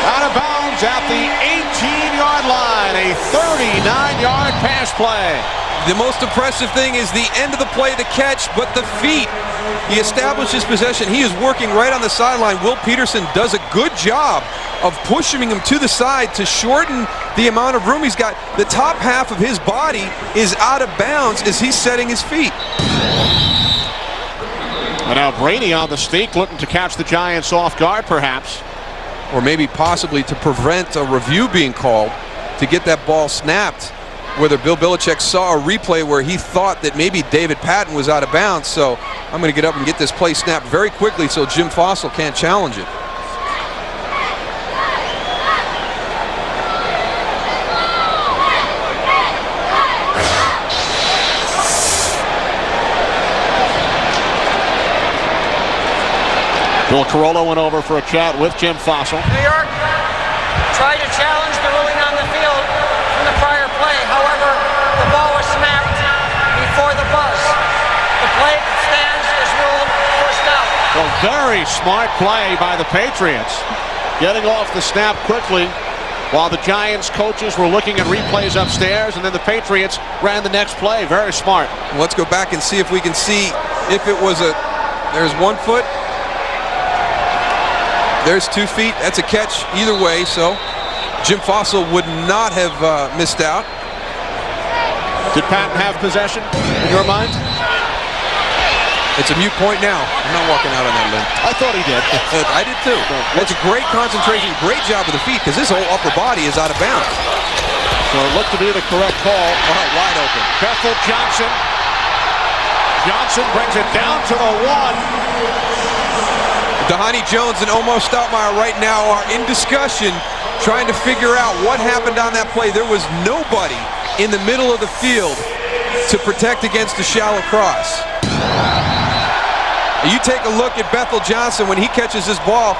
out of bounds at the 18-yard line. A 39-yard pass play. The most impressive thing is the end of the play, the catch, but the feet. He establishes possession. He is working right on the sideline. Will Peterson does a good job of pushing him to the side to shorten the amount of room he's got. The top half of his body is out of bounds as he's setting his feet. And now Brady on the sneak, looking to catch the Giants off guard, perhaps. Or maybe possibly to prevent a review being called to get that ball snapped. Whether Bill Belichick saw a replay where he thought that maybe David Patton was out of bounds. So I'm going to get up and get this play snapped very quickly so Jim Fossil can't challenge it. Bill Carollo went over for a chat with Jim Fossil. New York tried to challenge the ruling on the field from the prior play. However, the ball was snapped before the buzz. The play that stands is ruled first down. Well, very smart play by the Patriots. Getting off the snap quickly while the Giants coaches were looking at replays upstairs, and then the Patriots ran the next play. Very smart. Let's go back and see if we can see if it was a, there's 1 foot. There's 2 feet. That's a catch either way, so Jim Fossil would not have missed out. Did Patton have possession in your mind? It's a mute point now. I'm not walking out on that limb. I thought he did. I did too. That's a great concentration, great job with the feet, because this whole upper body is out of bounds. So it looked to be the correct call. All right, wide open. Bethel Johnson. Johnson brings it down to the 1. Dhani Jones and Omo Stoutmeyer right now are in discussion, trying to figure out what happened on that play. There was nobody in the middle of the field to protect against the shallow cross. You take a look at Bethel Johnson when he catches this ball.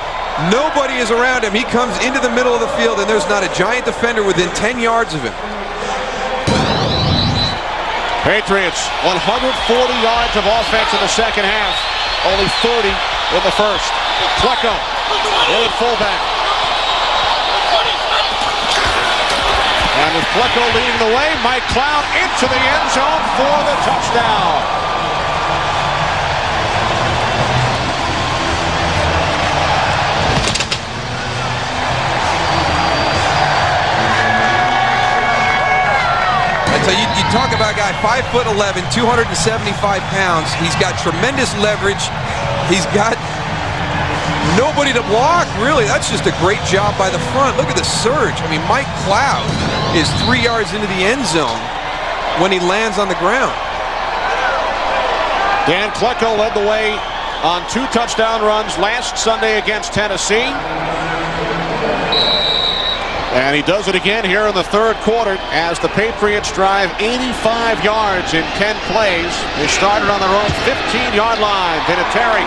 Nobody is around him. He comes into the middle of the field, and there's not a giant defender within 10 yards of him. Patriots, 140 yards of offense in the second half. Only 30 in the first. Klecko in at fullback. And with Klecko leading the way, Mike Cloud into the end zone for the touchdown. So you talk about a guy 5'11", 275 pounds. He's got tremendous leverage. He's got nobody to block, really. That's just a great job by the front. Look at the surge. I mean, Mike Cloud is 3 yards into the end zone when he lands on the ground. Dan Klecko led the way on 2 touchdown runs last Sunday against Tennessee. And he does it again here in the third quarter as the Patriots drive 85 yards in 10 plays. They started on their own 15-yard line. Vinatieri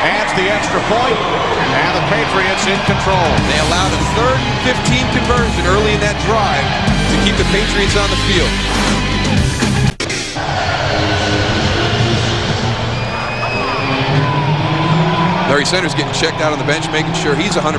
adds the extra point, and the Patriots in control. They allowed a 3rd and 15 conversion early in that drive to keep the Patriots on the field. Larry Sanders getting checked out on the bench, making sure he's 100%.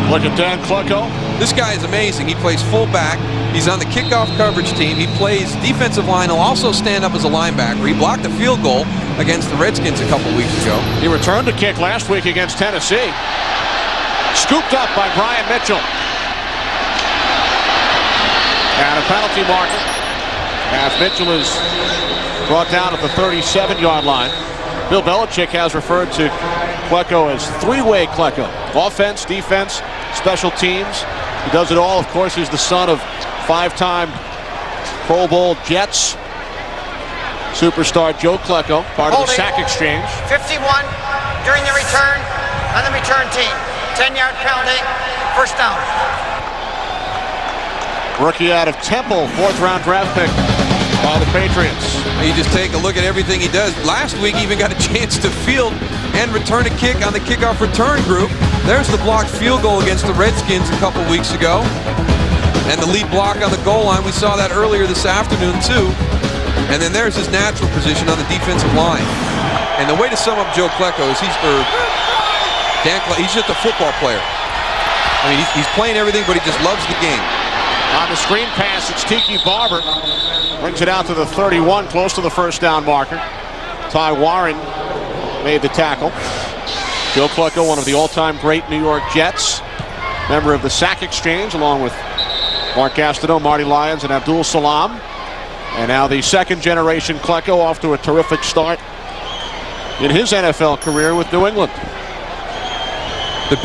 Look at Dan Klecko. This guy is amazing. He plays fullback. He's on the kickoff coverage team. He plays defensive line. He'll also stand up as a linebacker. He blocked a field goal against the Redskins a couple weeks ago. He returned a kick last week against Tennessee. Scooped up by Brian Mitchell. And a penalty marker as Mitchell is brought down at the 37-yard line. Bill Belichick has referred to Klecko as three-way Klecko. Offense, defense, special teams. He does it all. Of course, he's the son of 5-time Pro Bowl Jets superstar Joe Klecko, part of the sack exchange. 51 during the return on the return team. 10-yard penalty, first down. Rookie out of Temple, 4th-round draft pick by the Patriots. You just take a look at everything he does. Last week, he even got a chance to field and return a kick on the kickoff return group. There's the blocked field goal against the Redskins a couple weeks ago. And the lead block on the goal line. We saw that earlier this afternoon, too. And then there's his natural position on the defensive line. And the way to sum up Joe Klecko is he's just a football player. I mean, he's playing everything, but he just loves the game. On the screen pass, it's Tiki Barber. Brings it out to the 31, close to the first down marker. Ty Warren made the tackle. Joe Klecko, one of the all-time great New York Jets. Member of the sack exchange, along with Mark Gastineau, Marty Lyons, and Abdul Salam. And now the second-generation Klecko off to a terrific start in his NFL career with New England. The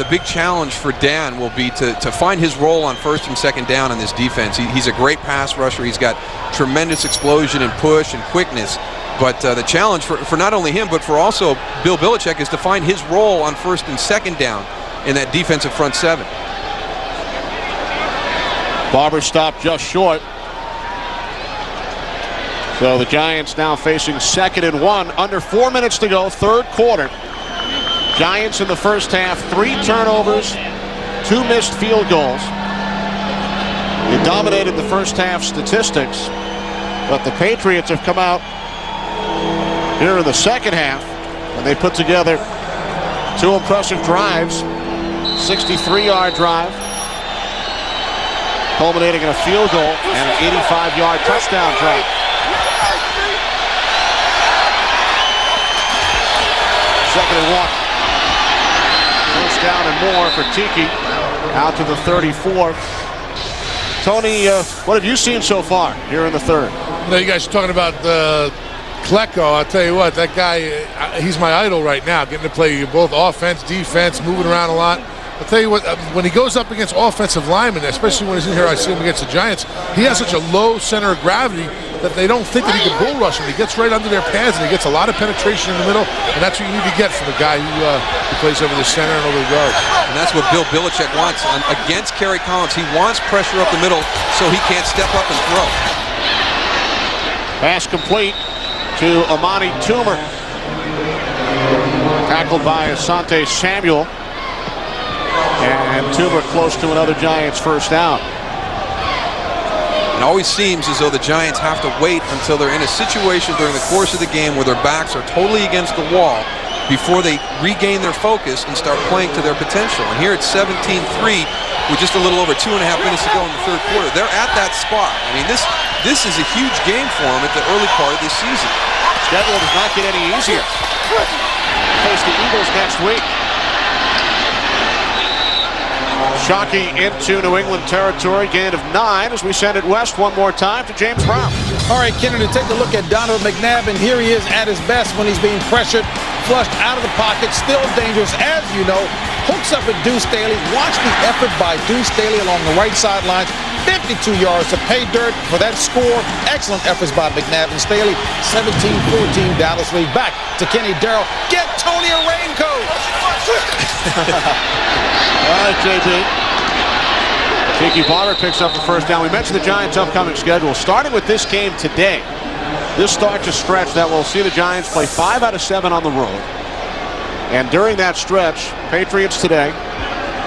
big challenge for Dan will be to find his role on 1st and 2nd down in this defense. He's a great pass rusher. He's got tremendous explosion and push and quickness. But the challenge for not only him, but for also Bill Belichick is to find his role on 1st and 2nd down in that defensive front 7. Barber stopped just short. So the Giants now facing 2nd and 1. Under 4 minutes to go, 3rd quarter. Giants in the first half, 3 turnovers, 2 missed field goals. They dominated the first half statistics, but the Patriots have come out here in the second half, and they put together 2 impressive drives. 63-yard drive, culminating in a field goal, and an 85-yard touchdown drive. Second and 1. First down and more for Tiki. Out to the 34. Tony, what have you seen so far here in the third? You know, you guys are talking about Klecko. I'll tell you what, that guy, he's my idol right now, getting to play both offense, defense, moving around a lot. I'll tell you what, when he goes up against offensive linemen, especially when he's in here, I see him against the Giants, he has such a low center of gravity that they don't think that he can bull rush him. He gets right under their pads and he gets a lot of penetration in the middle, and that's what you need to get from a guy who plays over the center and over the guards. And that's what Bill Belichick wants against Kerry Collins. He wants pressure up the middle so he can't step up and throw. Pass complete to Amani Toomer. Tackled by Asante Samuel. And Toomer close to another Giants first down. It always seems as though the Giants have to wait until they're in a situation during the course of the game where their backs are totally against the wall before they regain their focus and start playing to their potential. And here it's 17-3 with just a little over 2.5 minutes to go in the third quarter. They're at that spot. I mean, this is a huge game for them at the early part of this season. Schedule does not get any easier. Face the Eagles next week. Shockey into New England territory, gain of 9 as we send it west one more time to James Brown. All right, Kennedy, take a look at Donovan McNabb, and here he is at his best when he's being pressured, flushed out of the pocket, still dangerous, as you know. Hooks up at Deuce Staley. Watch the effort by Deuce Staley along the right sideline. 52 yards to pay dirt for that score. Excellent efforts by McNabb and Staley. 17-14 Dallas lead. Back to Kenny Darrell. Get Tony a raincoat. All right, JB. Tiki Barber picks up the first down. We mentioned the Giants' upcoming schedule. Starting with this game today, this starts a stretch that will see the Giants play 5 out of 7 on the road. And during that stretch, Patriots today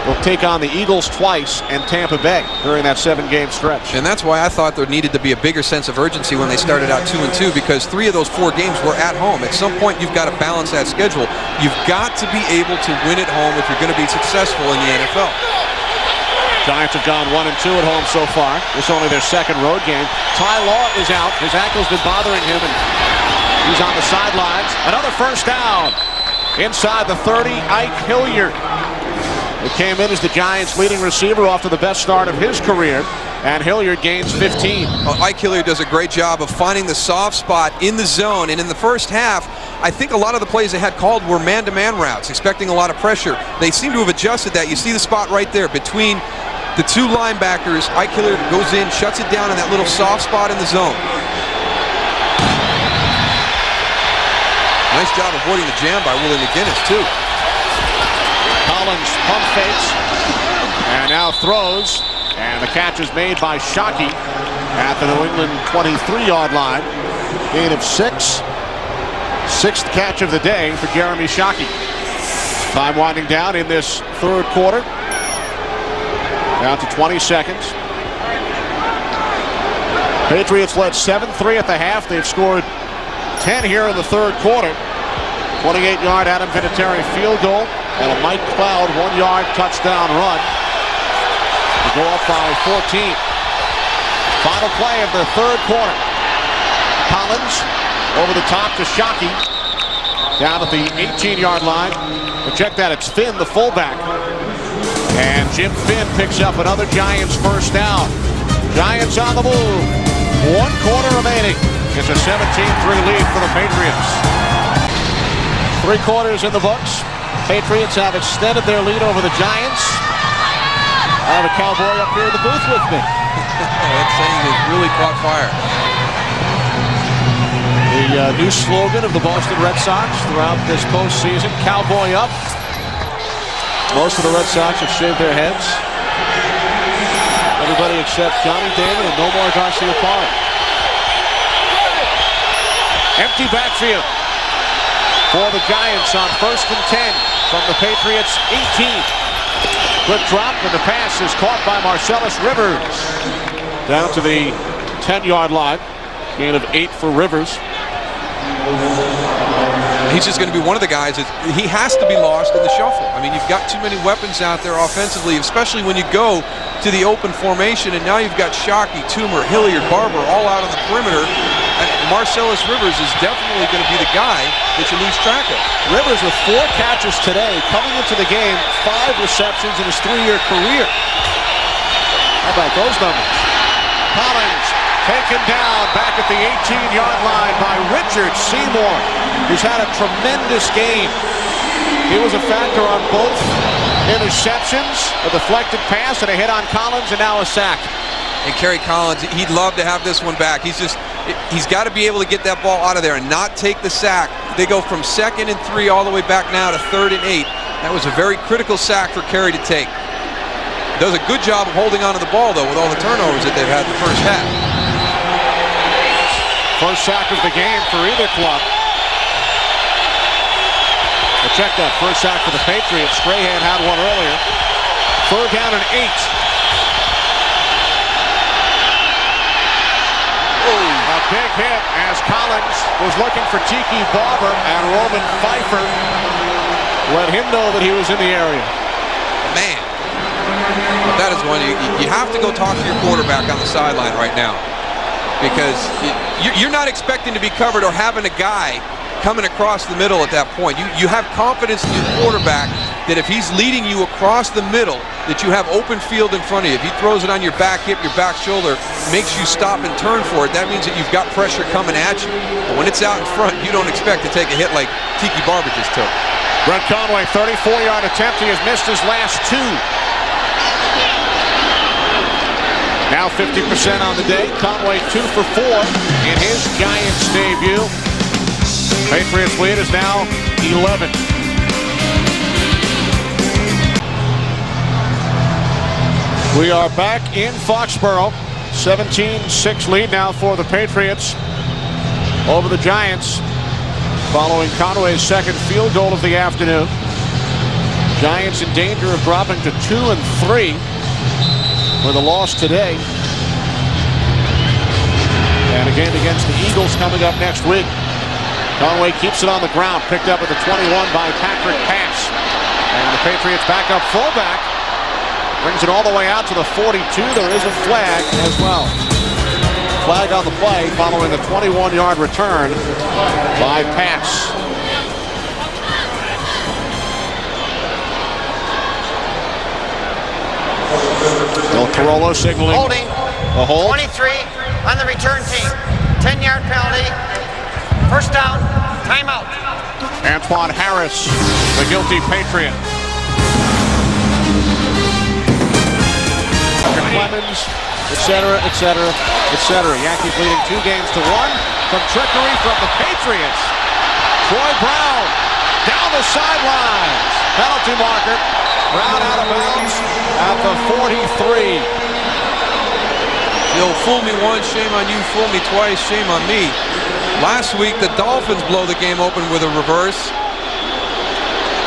will take on the Eagles twice and Tampa Bay during that 7-game stretch. And that's why I thought there needed to be a bigger sense of urgency when they started out 2-2, because 3 of those 4 games were at home. At some point, you've got to balance that schedule. You've got to be able to win at home if you're going to be successful in the NFL. Giants have gone 1-2 at home so far. This is only their second road game. Ty Law is out. His ankle's been bothering him, and he's on the sidelines. Another first down. Inside the 30, Ike Hilliard. It came in as the Giants' leading receiver off to the best start of his career, and Hilliard gains 15. Well, Ike Hilliard does a great job of finding the soft spot in the zone, and in the first half, I think a lot of the plays they had called were man-to-man routes, expecting a lot of pressure. They seem to have adjusted that. You see the spot right there between the 2 linebackers. Ike Hilliard goes in, shuts it down in that little soft spot in the zone. Nice job avoiding the jam by Willie McGinnis, too. Collins pump fakes and now throws, and the catch is made by Shockey at the New England 23-yard line. Gain of 6. 6th catch of the day for Jeremy Shockey. Time winding down in this third quarter. Down to 20 seconds. Patriots led 7-3 at the half. They've scored 10 here in the third quarter. 28-yard Adam Vinatieri field goal and a Mike Cloud 1-yard touchdown run to go up by 14. Final play of the third quarter. Collins over the top to Shockey down at the 18-yard line. But check that, it's Finn, the fullback. And Jim Finn picks up another Giants first down. Giants on the move. 1 quarter remaining. It's a 17-3 lead for the Patriots. 3 quarters in the books. Patriots have extended their lead over the Giants. I have a Cowboy up here in the booth with me. That saying has really caught fire. The new slogan of the Boston Red Sox throughout this postseason, Cowboy up. Most of the Red Sox have shaved their heads. Everybody except Johnny Damon and no more Garcia Parra. Empty backfield for the Giants on 1st and 10 from the Patriots 18. Quick drop, and the pass is caught by Marcellus Rivers. Down to the 10-yard line. Gain of 8 for Rivers. He's just going to be one of the guys that he has to be lost in the shuffle. I mean, you've got too many weapons out there offensively, especially when you go to the open formation, and now you've got Shockey, Toomer, Hilliard, Barber all out on the perimeter. And Marcellus Rivers is definitely going to be the guy that you lose track of. Rivers with 4 catches today, coming into the game, 5 receptions in his 3-year career. How about those numbers? Collins taken down back at the 18-yard line by Richard Seymour, who's had a tremendous game. He was a factor on both interceptions, a deflected pass, and a hit on Collins, and now a sack. And Kerry Collins, he'd love to have this one back. He's got to be able to get that ball out of there and not take the sack. They go from 2nd and 3 all the way back now to 3rd and 8. That was a very critical sack for Kerry to take. Does a good job of holding onto the ball, though, with all the turnovers that they've had in the first half. First sack of the game for either club. But check that first sack for the Patriots. Strahan had one earlier. 3rd down and 8. A big hit as Collins was looking for Tiki Barber, and Roman Pfeiffer let him know that he was in the area. Man, that is one you have to go talk to your quarterback on the sideline right now, because you're not expecting to be covered or having a guy coming across the middle at that point. You have confidence in your quarterback that if he's leading you across the middle, that you have open field in front of you. If he throws it on your back hip, your back shoulder, makes you stop and turn for it, that means that you've got pressure coming at you. But when it's out in front, you don't expect to take a hit like Tiki Barber just took. Brett Conway, 34-yard attempt. He has missed his last 2. Now 50% on the day. Conway 2 for 4 in his Giants debut. Patriots lead is now 11. We are back in Foxborough. 17-6 lead now for the Patriots over the Giants, following Conway's second field goal of the afternoon. Giants in danger of dropping to 2 and 3 with a loss today. And again against the Eagles coming up next week. Conway keeps it on the ground, picked up at the 21 by Patrick Pass. And the Patriots backup fullback brings it all the way out to the 42. There is a flag as well. Flag on the play following the 21-yard return by Pass. Del Carollo signaling Holding. a hold. 23 on the return team. 10-yard penalty. First down. Timeout. Antoine Harris, the guilty Patriot. Clemens, etc., etc., etc. Yankees leading 2 games to 1 from trickery from the Patriots. Troy Brown down the sidelines. Penalty marker. Brown out of bounds at the 43. You'll fool me once, shame on you. Fool me twice, shame on me. Last week, the Dolphins blow the game open with a reverse.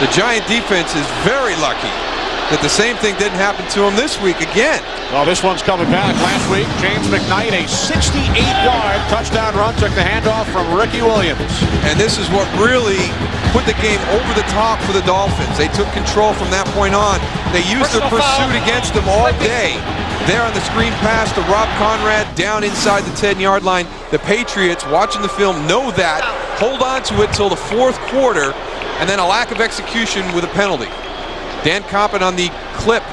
The Giant defense is very lucky that the same thing didn't happen to them this week again. Well, this one's coming back. Last week, James McKnight, a 68-yard touchdown run, took the handoff from Ricky Williams. And this is what really put the game over the top for the Dolphins. They took control from that point on. They used their pursuit against them all day. There on the screen pass to Rob Conrad down inside the 10-yard line. The Patriots, watching the film, know that, hold on to it till the 4th quarter, and then a lack of execution with a penalty. Dan Coppin on the clip.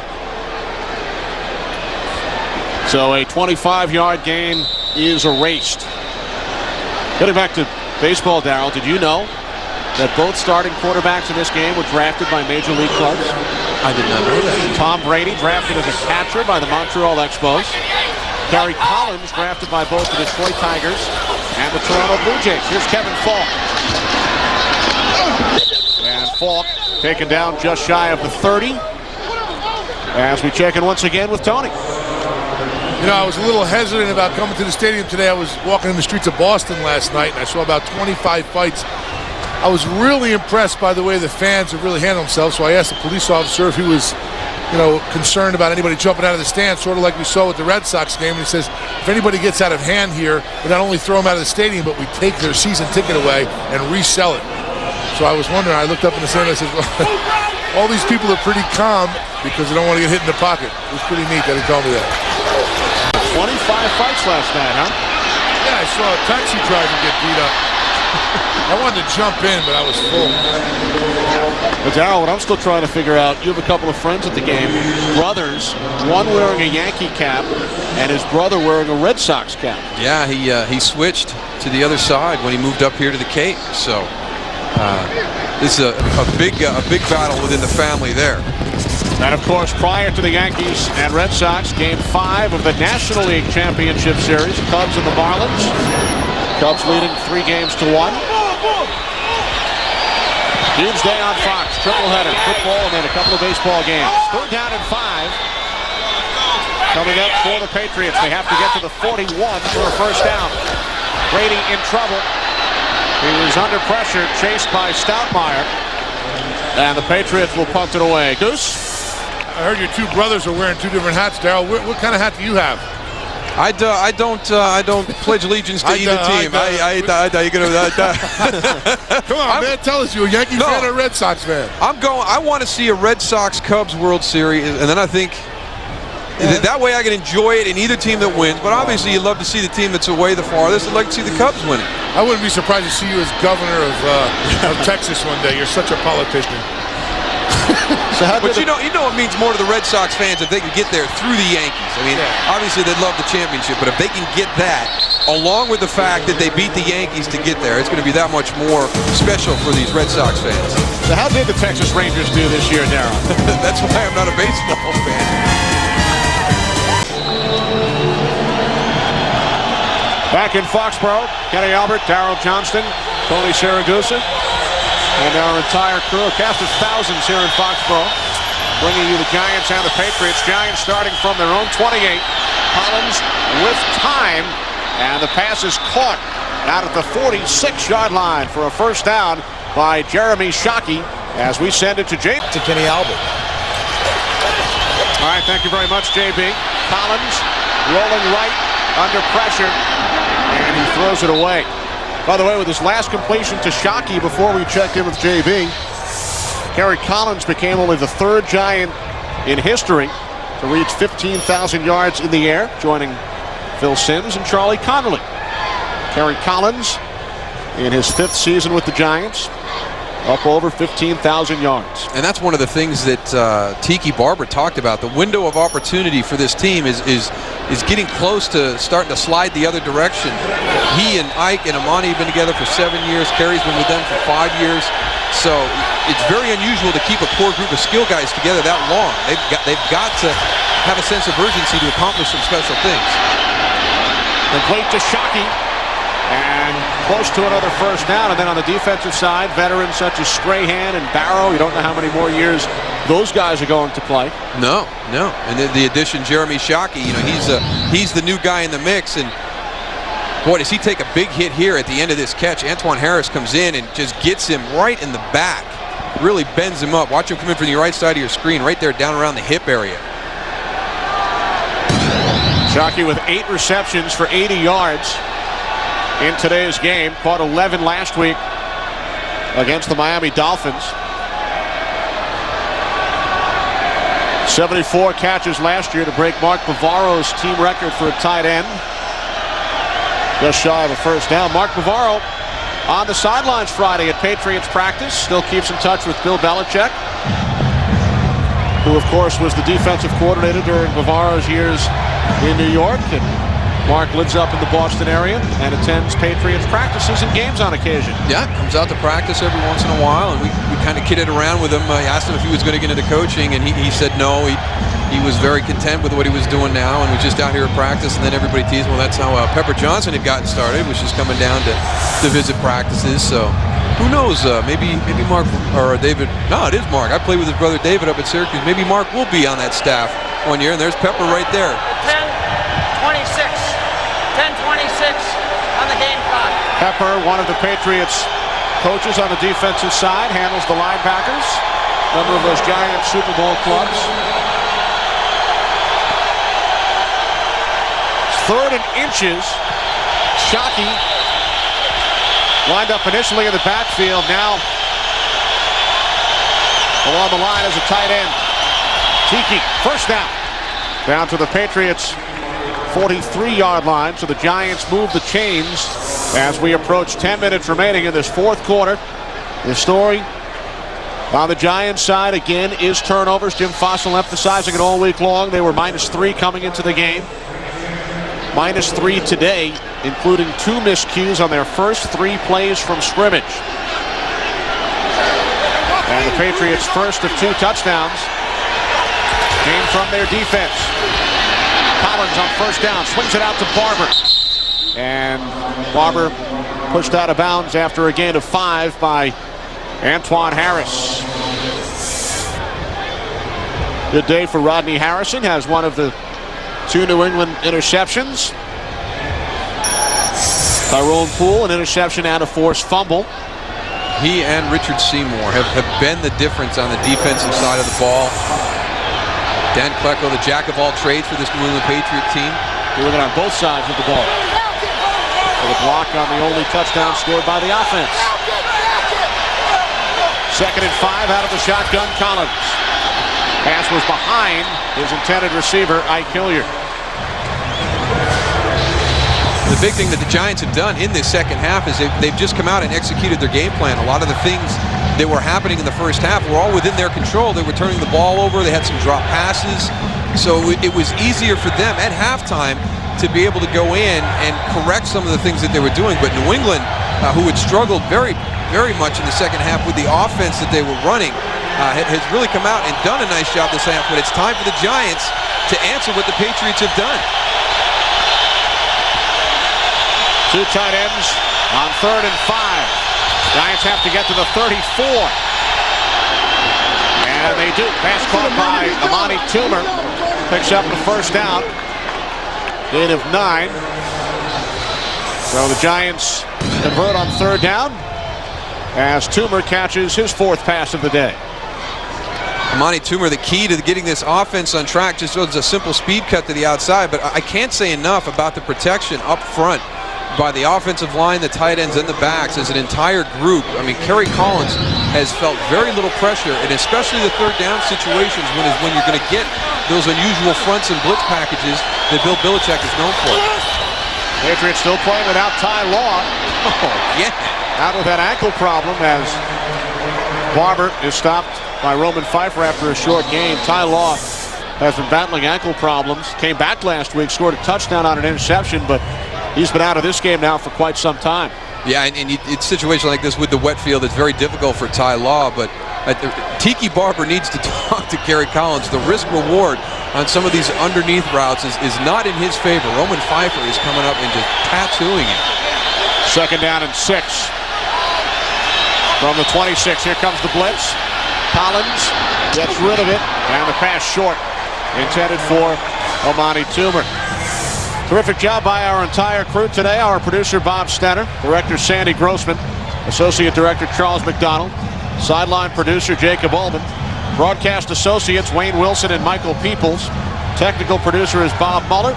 So a 25-yard gain is erased. Getting back to baseball, Darryl, did you know that both starting quarterbacks in this game were drafted by major league clubs? I did not know that. Tom Brady drafted as a catcher by the Montreal Expos. Kerry Collins drafted by both the Detroit Tigers and the Toronto Blue Jays. Here's Kevin Falk. And Falk taken down just shy of the 30. As we check in once again with Tony. You know, I was a little hesitant about coming to the stadium today. I was walking in the streets of Boston last night, and I saw about 25 fights. I was really impressed by the way the fans have really handled themselves, so I asked the police officer if he was, concerned about anybody jumping out of the stand, sort of like we saw with the Red Sox game. And he says, if anybody gets out of hand here, we not only throw them out of the stadium, but we take their season ticket away and resell it. So I was wondering, I looked up in the stand and I said, well, all these people are pretty calm because they don't want to get hit in the pocket. It was pretty neat that he told me that. 25 fights last night, huh? Yeah, I saw a taxi driver get beat up. I wanted to jump in, but I was full. But Darryl, what I'm still trying to figure out, you have a couple of friends at the game, brothers, one wearing a Yankee cap and his brother wearing a Red Sox cap. Yeah, he switched to the other side when he moved up here to the Cape. So this is a big battle within the family there. And of course, prior to the Yankees and Red Sox, Game 5 of the National League Championship Series, Cubs and the Marlins. Cubs leading 3-1. Huge day on Fox, triple header, football, and then a couple of baseball games. 3rd down and 5. Coming up for the Patriots. They have to get to the 41 for a first down. Brady in trouble. He was under pressure, chased by Stoutmeyer. And the Patriots will punt it away. Goose? I heard your two brothers are wearing two different hats, Darryl. What kind of hat do you have? I don't pledge allegiance to either team. Come on, man, tell us, you a Yankee fan or a Red Sox fan? I want to see a Red Sox-Cubs World Series, and then I think that way I can enjoy it in either team that wins. But obviously, you'd love to see the team that's away the farthest. I'd like to see the Cubs winning. I wouldn't be surprised to see you as governor of Texas one day. You're such a politician. But you know it means more to the Red Sox fans if they can get there through the Yankees. I mean, obviously they'd love the championship, but if they can get that, along with the fact that they beat the Yankees to get there, it's going to be that much more special for these Red Sox fans. So how did the Texas Rangers do this year, Darryl? That's why I'm not a baseball fan. Back in Foxborough, Kenny Albert, Darryl Johnston, Tony Saragusa, and our entire crew, a cast of thousands here in Foxborough, bringing you the Giants and the Patriots. Giants starting from their own 28. Collins with time, and the pass is caught out at the 46-yard line for a first down by Jeremy Shockey as we send it to Kenny Albert. All right, thank you very much, JB. Collins rolling right under pressure, and he throws it away. By the way, with his last completion to Shockey before we checked in with JB, Kerry Collins became only the 3rd Giant in history to reach 15,000 yards in the air, joining Phil Simms and Charlie Connolly. Kerry Collins, in his 5th season with the Giants, up over 15,000 yards. And that's one of the things that Tiki Barber talked about. The window of opportunity for this team is getting close to starting to slide the other direction. He and Ike and Amani have been together for 7 years. Kerry's been with them for 5 years. So it's very unusual to keep a core group of skill guys together that long. They've got to have a sense of urgency to accomplish some special things. Complete to Shockey. And close to another first down. And then on the defensive side, veterans such as Strahan and Barrow, you don't know how many more years those guys are going to play. No. And the addition, Jeremy Shockey, he's the new guy in the mix. And boy, does he take a big hit here at the end of this catch. Antoine Harris comes in and just gets him right in the back. Really bends him up. Watch him come in from the right side of your screen, right there down around the hip area. Shockey with 8 receptions for 80 yards in today's game. Caught 11 last week against the Miami Dolphins. 74 catches last year to break Mark Bavaro's team record for a tight end. Just shy of a first down. Mark Bavaro on the sidelines Friday at Patriots practice. Still keeps in touch with Bill Belichick, who of course was the defensive coordinator during Bavaro's years in New York. And Mark lives up in the Boston area and attends Patriots practices and games on occasion. Yeah, comes out to practice every once in a while, and we kind of kidded around with him. I asked him if he was going to get into coaching, and he said no. He was very content with what he was doing now and was just out here at practice. And then everybody teased, well, that's how Pepper Johnson had gotten started, was just coming down to visit practices. So who knows? Maybe Mark or David. No, it is Mark. I played with his brother David up at Syracuse. Maybe Mark will be on that staff one year, and there's Pepper right there. 10:26 on the game clock. Pepper, one of the Patriots coaches on the defensive side, handles the linebackers. Member of those giant Super Bowl clubs. 3rd and inches. Shockey lined up initially in the backfield. Now along the line as a tight end. Tiki, first down. Down to the Patriots 43-yard line. So the Giants move the chains as we approach 10 minutes remaining in this fourth quarter. The story on the Giants side, again, is turnovers. Jim Fossil emphasizing it all week long. They were -3 coming into the game. -3 today, including 2 miscues on their first 3 plays from scrimmage. And the Patriots' first of 2 touchdowns came from their defense. Collins on first down, swings it out to Barber. And Barber pushed out of bounds after a gain of 5 by Antoine Harris. Good day for Rodney Harrison. Has one of the 2 New England interceptions. Tyrone Poole, an interception and a forced fumble. He and Richard Seymour have been the difference on the defensive side of the ball. Dan Klecko, the jack of all trades for this New England Patriot team. Doing it on both sides of the ball. For the block on the only touchdown scored by the offense. 2nd and 5 out of the shotgun. Collins. Pass was behind his intended receiver, Ike Hilliard. The big thing that the Giants have done in this second half is they've just come out and executed their game plan. A lot of the things that were happening in the first half were all within their control. They were turning the ball over. They had some drop passes. So it was easier for them at halftime to be able to go in and correct some of the things that they were doing. But New England, who had struggled very, very much in the second half with the offense that they were running, has really come out and done a nice job this half. But it's time for the Giants to answer what the Patriots have done. 2 tight ends on 3rd and 5. Giants have to get to the 34. And they do. Pass caught by Amani Toomer. Picks up the first down. Gain of 9. So the Giants convert on 3rd down as Toomer catches his 4th pass of the day. Amani Toomer, the key to getting this offense on track, just was a simple speed cut to the outside. But I can't say enough about the protection up front by the offensive line, the tight ends, and the backs as an entire group. I mean, Kerry Collins has felt very little pressure, and especially the 3rd down situations when you're going to get those unusual fronts and blitz packages that Bill Belichick is known for. Patriots still playing without Ty Law. Oh, yeah. Out with that ankle problem as Barber is stopped by Roman Pfeiffer after a short game. Ty Law has been battling ankle problems. Came back last week, scored a touchdown on an interception, but he's been out of this game now for quite some time. Yeah, and it's a situation like this with the wet field. It's very difficult for Ty Law, but Tiki Barber needs to talk to Kerry Collins. The risk-reward on some of these underneath routes is not in his favor. Roman Pfeiffer is coming up and just tattooing it. 2nd down and 6. From the 26, here comes the blitz. Collins gets rid of it, and the pass short. Intended for Amani Toomer. Terrific job by our entire crew today. Our producer, Bob Stenner. Director, Sandy Grossman. Associate Director, Charles McDonald. Sideline producer, Jacob Ullman. Broadcast associates, Wayne Wilson and Michael Peoples. Technical producer is Bob Muller.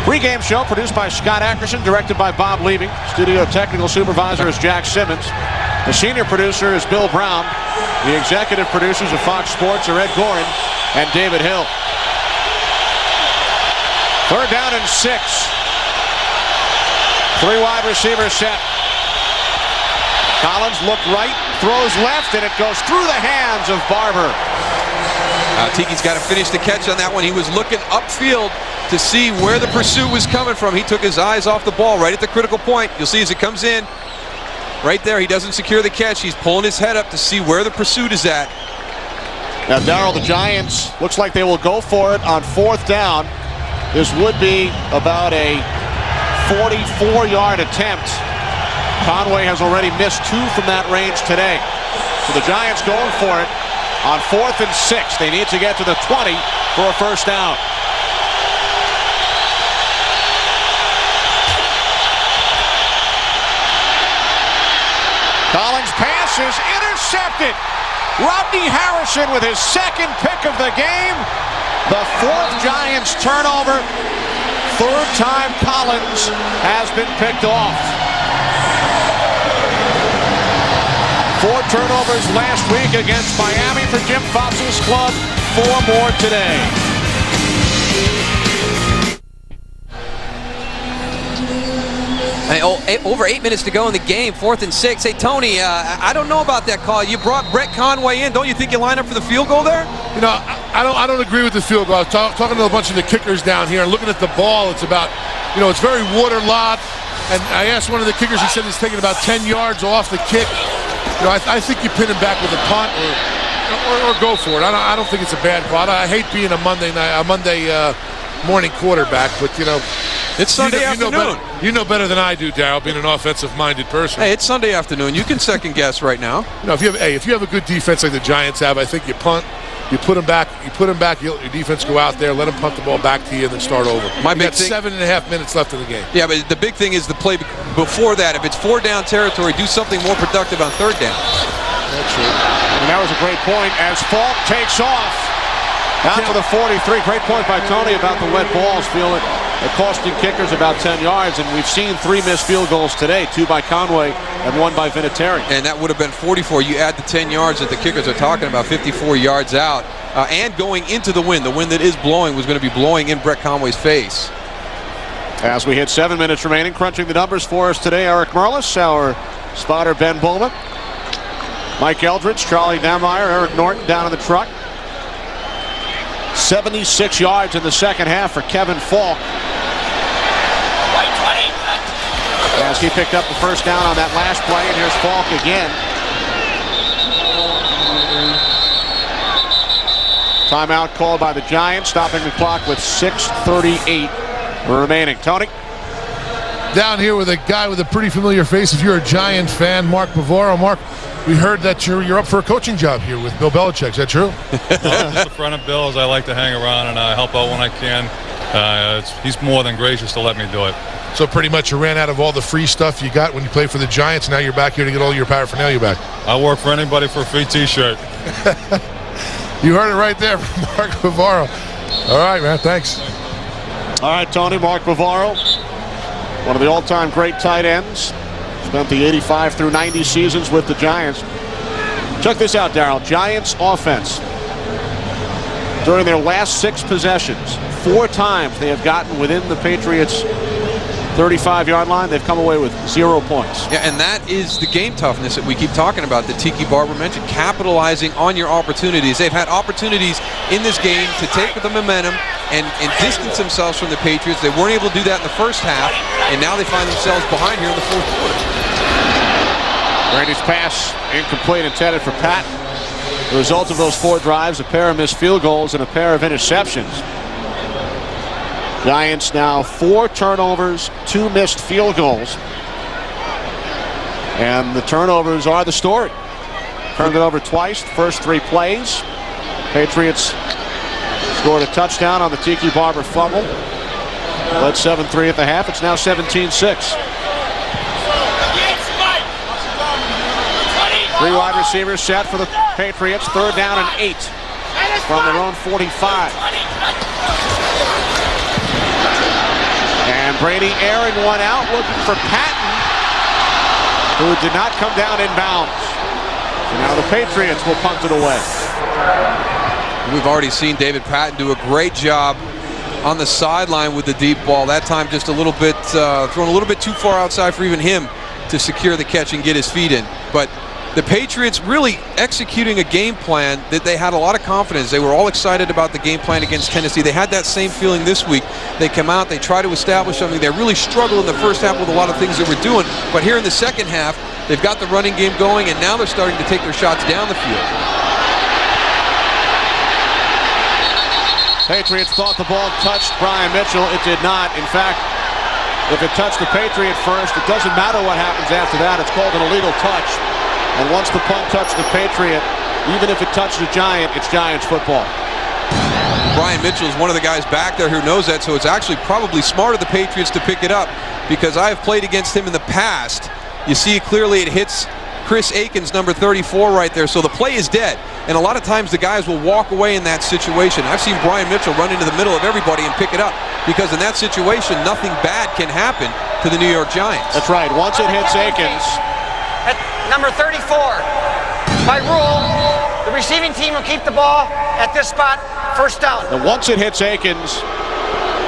Pre-game show produced by Scott Ackerson, directed by Bob Levy. Studio technical supervisor is Jack Simmons. The senior producer is Bill Brown. The executive producers of Fox Sports are Ed Gorin and David Hill. 3rd down and 6. 3 wide receiver set. Collins looked right, throws left, and it goes through the hands of Barber. Tiki's got to finish the catch on that one. He was looking upfield to see where the pursuit was coming from. He took his eyes off the ball right at the critical point. You'll see as it comes in, right there, he doesn't secure the catch. He's pulling his head up to see where the pursuit is at. Now, Darryl, the Giants, looks like they will go for it on 4th down. This would be about a 44-yard attempt. Conway has already missed 2 from that range today. So the Giants going for it on 4th and 6. They need to get to the 20 for a first down. Collins' pass is intercepted. Rodney Harrison with his 2nd pick of the game. The 4th Giants turnover. 3rd time Collins has been picked off. 4 turnovers last week against Miami for Jim Fossil's club. 4 more today. over 8 minutes to go in the game, 4th and 6. Hey, Tony, I don't know about that call. You brought Brett Conway in. Don't you think you line up for the field goal there? You know, I don't agree with the field goal. I was talking to a bunch of the kickers down here and looking at the ball. It's about, you know, it's very waterlogged. And I asked one of the kickers, he said he's taking about 10 yards off the kick. You know, I think you pin him back with a punt or go for it. I don't think it's a bad call. I hate being a Monday morning quarterback, but you know, it's Sunday afternoon. You know better than I do, Darryl, being an offensive-minded person. Hey, it's Sunday afternoon. You can second guess right now. You know, if you have a good defense like the Giants have, I think you punt. You put them back. You let your defense go out there, let them punt the ball back to you, and then start over. My big big thing, 7.5 minutes left in the game. Yeah, but the big thing is the play before that. If it's 4-down territory, do something more productive on 3rd down. That's true. And that was a great point as Falk takes off down to the 43. Great point by Tony about the wet balls. Feel it costing kickers about 10 yards, and we've seen 3 missed field goals today, 2 by Conway and 1 by Vinatieri. And that would have been 44. You add the 10 yards that the kickers are talking about, 54 yards out, and going into the wind. The wind that is blowing was going to be blowing in Brett Conway's face. As we hit 7 minutes remaining, crunching the numbers for us today, Eric Merlis, our spotter Ben Bowman, Mike Eldridge, Charlie Dameyer, Eric Norton down in the truck. 76 yards in the second half for Kevin Falk, as he picked up the first down on that last play. And here's Falk again. Timeout called by the Giants, stopping the clock with 6:38 remaining. Tony? Down here with a guy with a pretty familiar face. If you're a Giant fan, Mark Bavaro. Mark, we heard that you're up for a coaching job here with Bill Belichick. Is that true? Just a friend of Bill's. I like to hang around and help out when I can. He's more than gracious to let me do it. So pretty much you ran out of all the free stuff you got when you played for the Giants. Now you're back here to get all your paraphernalia back. I'll work for anybody for a free T-shirt. You heard it right there from Mark Bavaro. All right, man. Thanks. All right, Tony. Mark Bavaro, one of the all-time great tight ends. Spent the 85 through 90 seasons with the Giants. Check this out, Darryl. Giants offense. During their last 6 possessions, 4 times they have gotten within the Patriots' 35-yard line. They've come away with 0 points. Yeah, and that is the game toughness that we keep talking about, that Tiki Barber mentioned, capitalizing on your opportunities. They've had opportunities in this game to take the momentum and distance themselves from the Patriots. They weren't able to do that in the first half, and now they find themselves behind here in the 4th quarter. Brady's pass incomplete, intended for Patton. The result of those 4 drives, a pair of missed field goals and a pair of interceptions. Giants now 4 turnovers, 2 missed field goals. And the turnovers are the story. Turned it over twice, first 3 plays. Patriots scored a touchdown on the Tiki Barber fumble. Led 7-3 at the half. It's now 17-6. 3 wide receivers set for the Patriots. 3rd down and 8 from their own 45. And Brady airing one out, looking for Patton, who did not come down in bounds. So now the Patriots will punt it away. We've already seen David Patton do a great job on the sideline with the deep ball. That time just a little bit, thrown a little bit too far outside for even him to secure the catch and get his feet in. But the Patriots really executing a game plan that they had a lot of confidence. They were all excited about the game plan against Tennessee. They had that same feeling this week. They come out, they try to establish something. They really struggled in the first half with a lot of things they were doing. But here in the second half, they've got the running game going, and now they're starting to take their shots down the field. Patriots thought the ball touched Brian Mitchell. It did not. In fact, if it touched the Patriot first, it doesn't matter what happens after that. It's called an illegal touch. And once the punt touched the Patriot, even if it touched the Giant, it's Giants football. Brian Mitchell is one of the guys back there who knows that, so it's actually probably smart of the Patriots to pick it up, because I have played against him in the past. You see clearly it hits Chris Aikens, number 34 right there, so the play is dead. And a lot of times the guys will walk away in that situation. I've seen Brian Mitchell run into the middle of everybody and pick it up, because in that situation, nothing bad can happen to the New York Giants. That's right. Once it hits Aikens. At number 34, by rule, the receiving team will keep the ball at this spot, first down. And once it hits Aikens,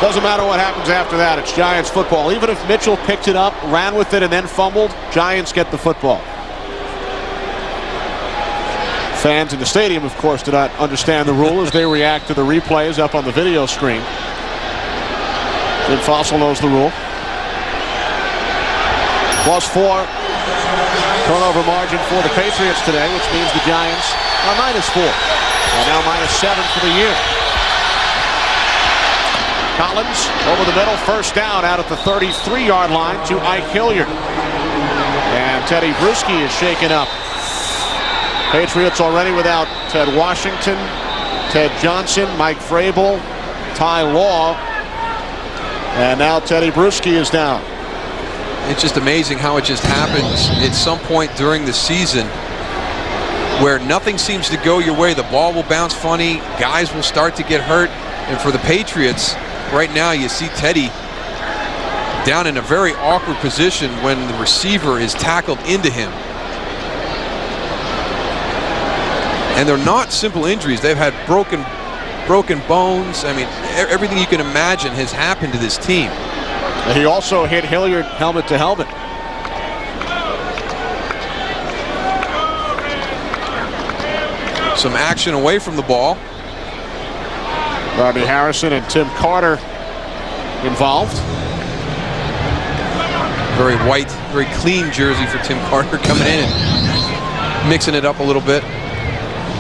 Doesn't matter what happens after that. It's Giants football. Even if Mitchell picked it up, ran with it, and then fumbled, Giants get the football. Fans in the stadium, of course, do not understand the rule as they react to the replays up on the video screen. Jim Fossil knows the rule. +4 turnover margin for the Patriots today, which means the Giants are -4. And now -7 for the year. Collins over the middle, first down out at the 33-yard line to Ike Hilliard. And Teddy Bruschi is shaken up. Patriots already without Ted Washington, Ted Johnson, Mike Vrabel, Ty Law, and now Teddy Bruschi is down. It's just amazing how it just happens at some point during the season where nothing seems to go your way. The ball will bounce funny, guys will start to get hurt, and for the Patriots, right now you see Teddy down in a very awkward position when the receiver is tackled into him. And they're not simple injuries. They've had broken bones. I mean, everything you can imagine has happened to this team. He also hit Hilliard helmet to helmet. Some action away from the ball. Robbie Harrison and Tim Carter involved. Very white, very clean jersey for Tim Carter coming in and mixing it up a little bit.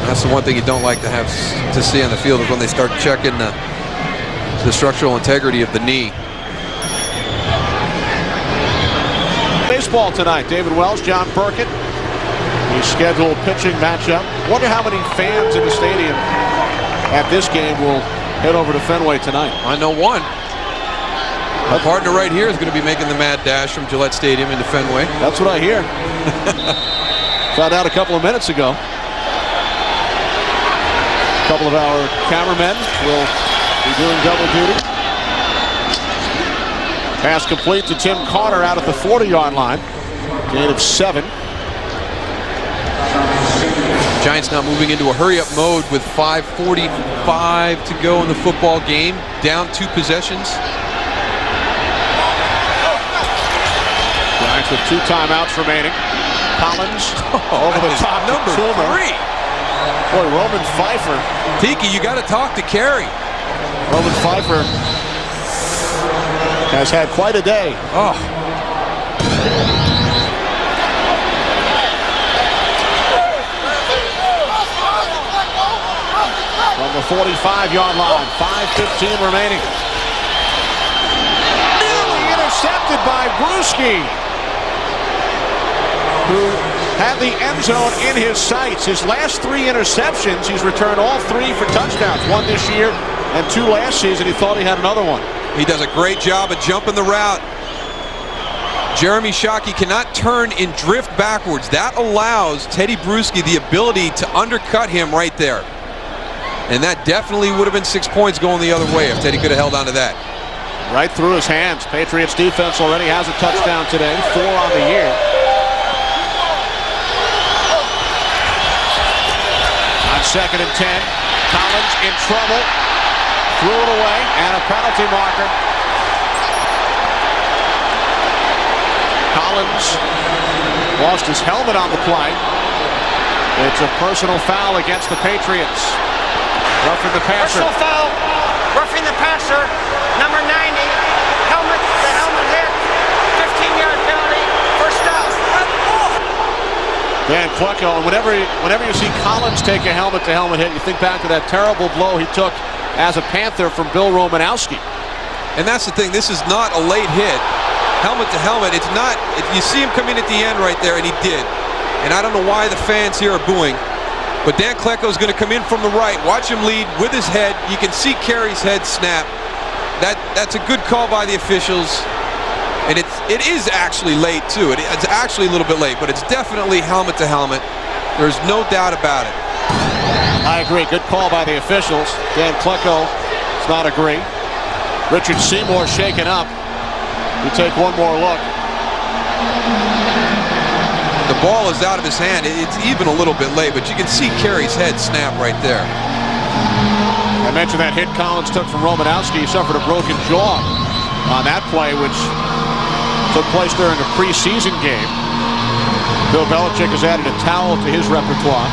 That's the one thing you don't like to see on the field is when they start checking the structural integrity of the knee. Baseball tonight. David Wells, John Burkett. The scheduled pitching matchup. Wonder how many fans in the stadium at this game will head over to Fenway tonight. I know one. My partner right here is going to be making the mad dash from Gillette Stadium into Fenway. That's what I hear. Found out a couple of minutes ago. A couple of our cameramen will be doing double duty. Pass complete to Tim Carter out at the 40-yard line. Gain of 7. Giants now moving into a hurry-up mode with 5:45 to go in the football game. Down 2 possessions. Giants with 2 timeouts remaining. Collins over the top. Number 3. Boy, Roman Pfeiffer. Tiki, you got to talk to Kerry. Roman Pfeiffer has had quite a day. Oh. From the 45-yard line, 5:15 remaining. Nearly intercepted by Bruschi, who had the end zone in his sights. His last 3 interceptions, he's returned all 3 for touchdowns. 1 this year and 2 last season. He thought he had another one. He does a great job of jumping the route. Jeremy Shockey cannot turn and drift backwards. That allows Teddy Bruschi the ability to undercut him right there. And that definitely would have been 6 points going the other way if Teddy could have held on to that. Right through his hands. Patriots defense already has a touchdown today, 4 on the year. On 2nd and 10, Collins in trouble. Threw it away, and a penalty marker. Collins lost his helmet on the play. It's a personal foul against the Patriots. Roughing the passer. Personal foul, roughing the passer, number 90, helmet, the helmet hit, 15-yard penalty, first down. Dan Klecko, and whenever you see Collins take a helmet-to-helmet hit, you think back to that terrible blow he took as a Panther from Bill Romanowski. And that's the thing, this is not a late hit. Helmet to helmet, it's not, you see him come in at the end right there, and he did. And I don't know why the fans here are booing, but Dan Klecko is going to come in from the right. Watch him lead with his head. You can see Kerry's head snap. That's a good call by the officials. And it is actually late, too. It's actually a little bit late, but it's definitely helmet to helmet. There's no doubt about it. I agree. Good call by the officials. Dan Klecko does not agree. Richard Seymour shaken up. We take one more look. The ball is out of his hand. It's even a little bit late, but you can see Kerry's head snap right there. And mentioned that hit Collins took from Romanowski. He suffered a broken jaw on that play, which took place during a preseason game. Bill Belichick has added a towel to his repertoire.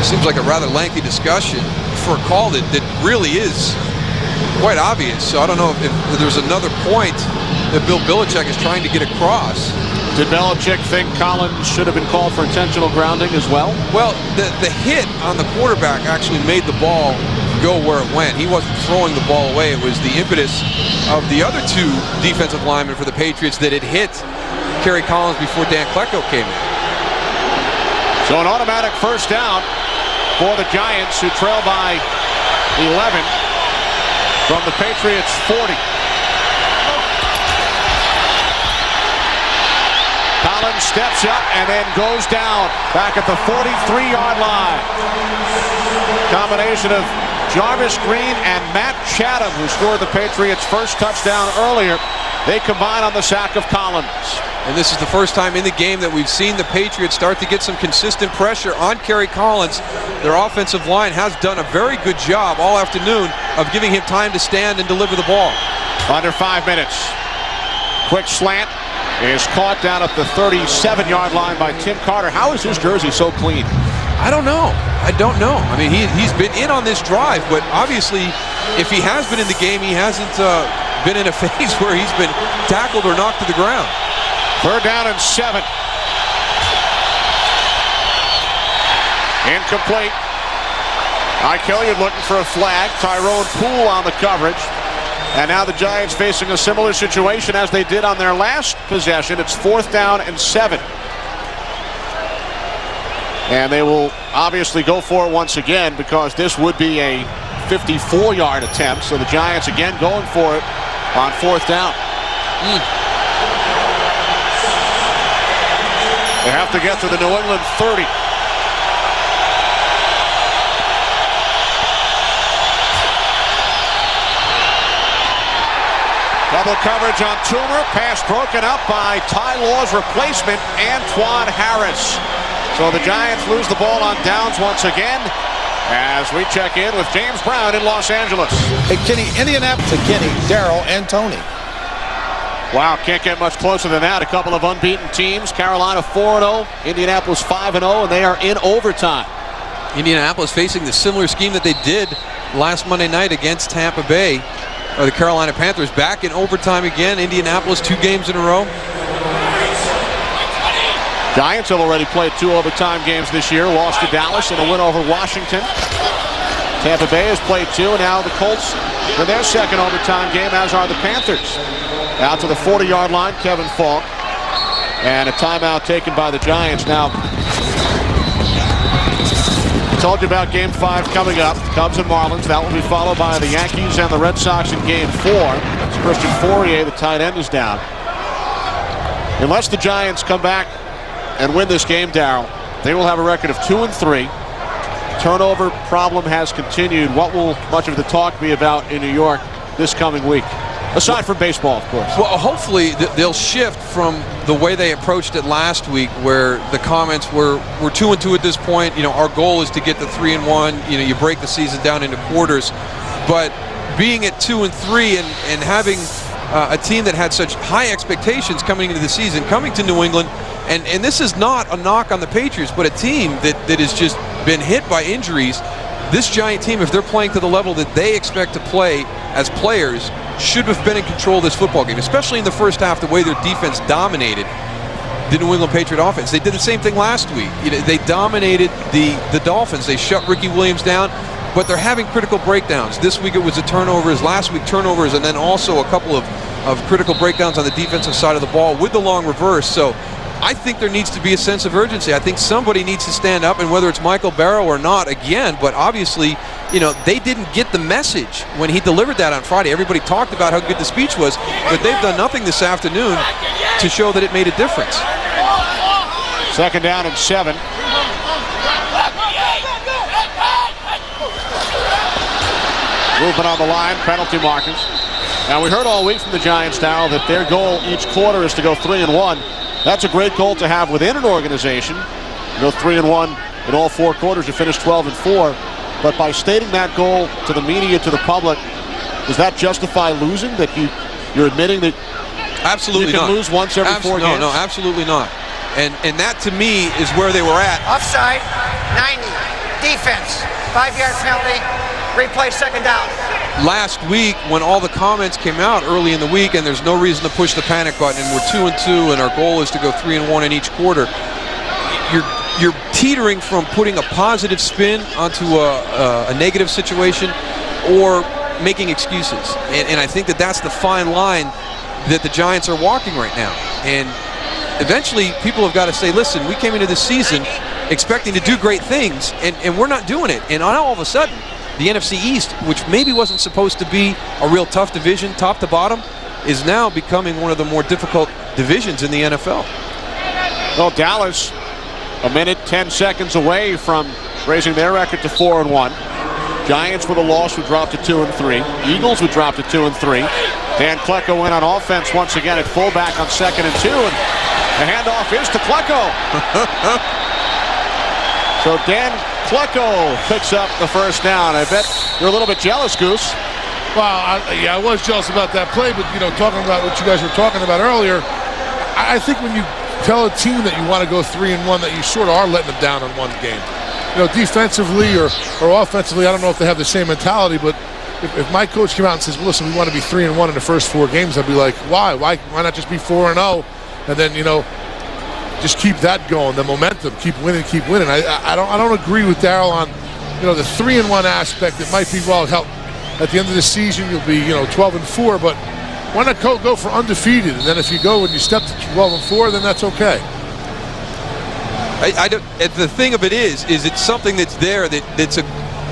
Seems like a rather lengthy discussion for a call that really is quite obvious. So I don't know if there's another point that Bill Belichick is trying to get across. Did Belichick think Collins should have been called for intentional grounding as well? Well, the hit on the quarterback actually made the ball go where it went. He wasn't throwing the ball away. It was the impetus of the other two defensive linemen for the Patriots that had hit Kerry Collins before Dan Klecko came in. So an automatic first down for the Giants, who trail by 11 from the Patriots 40. Collins steps up and then goes down back at the 43-yard line. Combination of Jarvis Green and Matt Chatham, who scored the Patriots' first touchdown earlier. They combine on the sack of Collins. And this is the first time in the game that we've seen the Patriots start to get some consistent pressure on Kerry Collins. Their offensive line has done a very good job all afternoon of giving him time to stand and deliver the ball. Under 5 minutes. Quick slant is caught down at the 37-yard line by Tim Carter. How is his jersey so clean? I don't know. I don't know. I mean, he's been in on this drive, but obviously, if he has been in the game, he hasn't been in a phase where he's been tackled or knocked to the ground. 3rd down and 7. Incomplete. Hilliard looking for a flag. Tyrone Poole on the coverage. And now the Giants facing a similar situation as they did on their last possession. It's 4th down and 7. And they will obviously go for it once again, because this would be a 54-yard attempt. So the Giants again going for it on 4th down. They have to get to the New England 30. Double coverage on Toomer. Pass broken up by Ty Law's replacement, Antoine Harris. So the Giants lose the ball on downs once again as we check in with James Brown in Los Angeles. Hey, Kenny, Indianapolis to Kenny, Darryl, and Tony. Wow, can't get much closer than that. A couple of unbeaten teams. Carolina 4-0, Indianapolis 5-0, and they are in overtime. Indianapolis facing the similar scheme that they did last Monday night against Tampa Bay, or the Carolina Panthers, back in overtime again. Indianapolis 2 games in a row. Giants have already played 2 overtime games this year. Lost to Dallas and a win over Washington. Tampa Bay has played 2, and now the Colts in their 2nd overtime game, as are the Panthers. Out to the 40-yard line, Kevin Falk. And a timeout taken by the Giants. Now, I told you about Game 5 coming up. Cubs and Marlins. That will be followed by the Yankees and the Red Sox in Game 4. It's Christian Fourier, the tight end, is down. Unless the Giants come back and win this game, Darryl, they will have a record of 2-3. Turnover problem has continued. What will much of the talk be about in New York this coming week? Aside from baseball, of course. Well, hopefully they'll shift from the way they approached it last week, where the comments were, we're 2-2 at this point. You know, our goal is to get to 3-1. You know, you break the season down into quarters. But being at 2-3 and having a team that had such high expectations coming into the season, coming to New England, and this is not a knock on the Patriots, but a team that has just been hit by injuries. This Giant team, if they're playing to the level that they expect to play as players, should have been in control of this football game, especially in the first half, the way their defense dominated the New England Patriot offense. They did the same thing last week. You know, they dominated the Dolphins. They shut Ricky Williams down, but they're having critical breakdowns. This week it was the turnovers, last week turnovers, and then also a couple of critical breakdowns on the defensive side of the ball with the long reverse. So I think there needs to be a sense of urgency. I think somebody needs to stand up, and whether it's Michael Barrow or not, again, but obviously, you know, they didn't get the message when he delivered that on Friday. Everybody talked about how good the speech was, but they've done nothing this afternoon to show that it made a difference. 2nd down and 7. Movement on the line, penalty markers. Now, we heard all week from the Giants, Darryl, that their goal each quarter is to go 3-1. That's a great goal to have within an organization. You go 3-1 in all 4 quarters, you finish 12-4. But by stating that goal to the media, to the public, does that justify losing? That you're admitting that absolutely you can lose once every 4 games? No, absolutely not. And that to me is where they were at. Offside, 90. Defense, 5-yard penalty. Replay, second down. Last week, when all the comments came out early in the week, and there's no reason to push the panic button, and we're 2-2, and our goal is to go 3-1 in each quarter, you're teetering from putting a positive spin onto a negative situation, or making excuses. And I think that's the fine line that the Giants are walking right now. And eventually, people have got to say, listen, we came into this season expecting to do great things, and we're not doing it. And all of a sudden, the NFC East, which maybe wasn't supposed to be a real tough division, top to bottom, is now becoming one of the more difficult divisions in the NFL. Well, Dallas, a minute, 10 seconds away from raising their record to 4-1. Giants with a loss would drop to 2-3. Eagles would drop to 2-3. Dan Klecko in on offense once again at fullback on 2nd and 2, and the handoff is to Klecko. So Dan Klecko picks up the first down. I bet you're a little bit jealous, Goose. Well, I was jealous about that play, but, talking about what you guys were talking about earlier, I think when you tell a team that you want to go 3-1, that you sort of are letting them down in one game. Defensively or offensively, I don't know if they have the same mentality, but if my coach came out and says, well, listen, we want to be 3-1 in the first 4 games, I'd be like, why? Why not just be 4-0? And then, just keep that going, the momentum, keep winning. I don't agree with Darryl on, the 3-1 aspect. It might be, well, help at the end of the season you'll be, 12-4, but why not go for undefeated? And then if you go and you step to 12-4, then that's okay. The thing of it is it's something that's there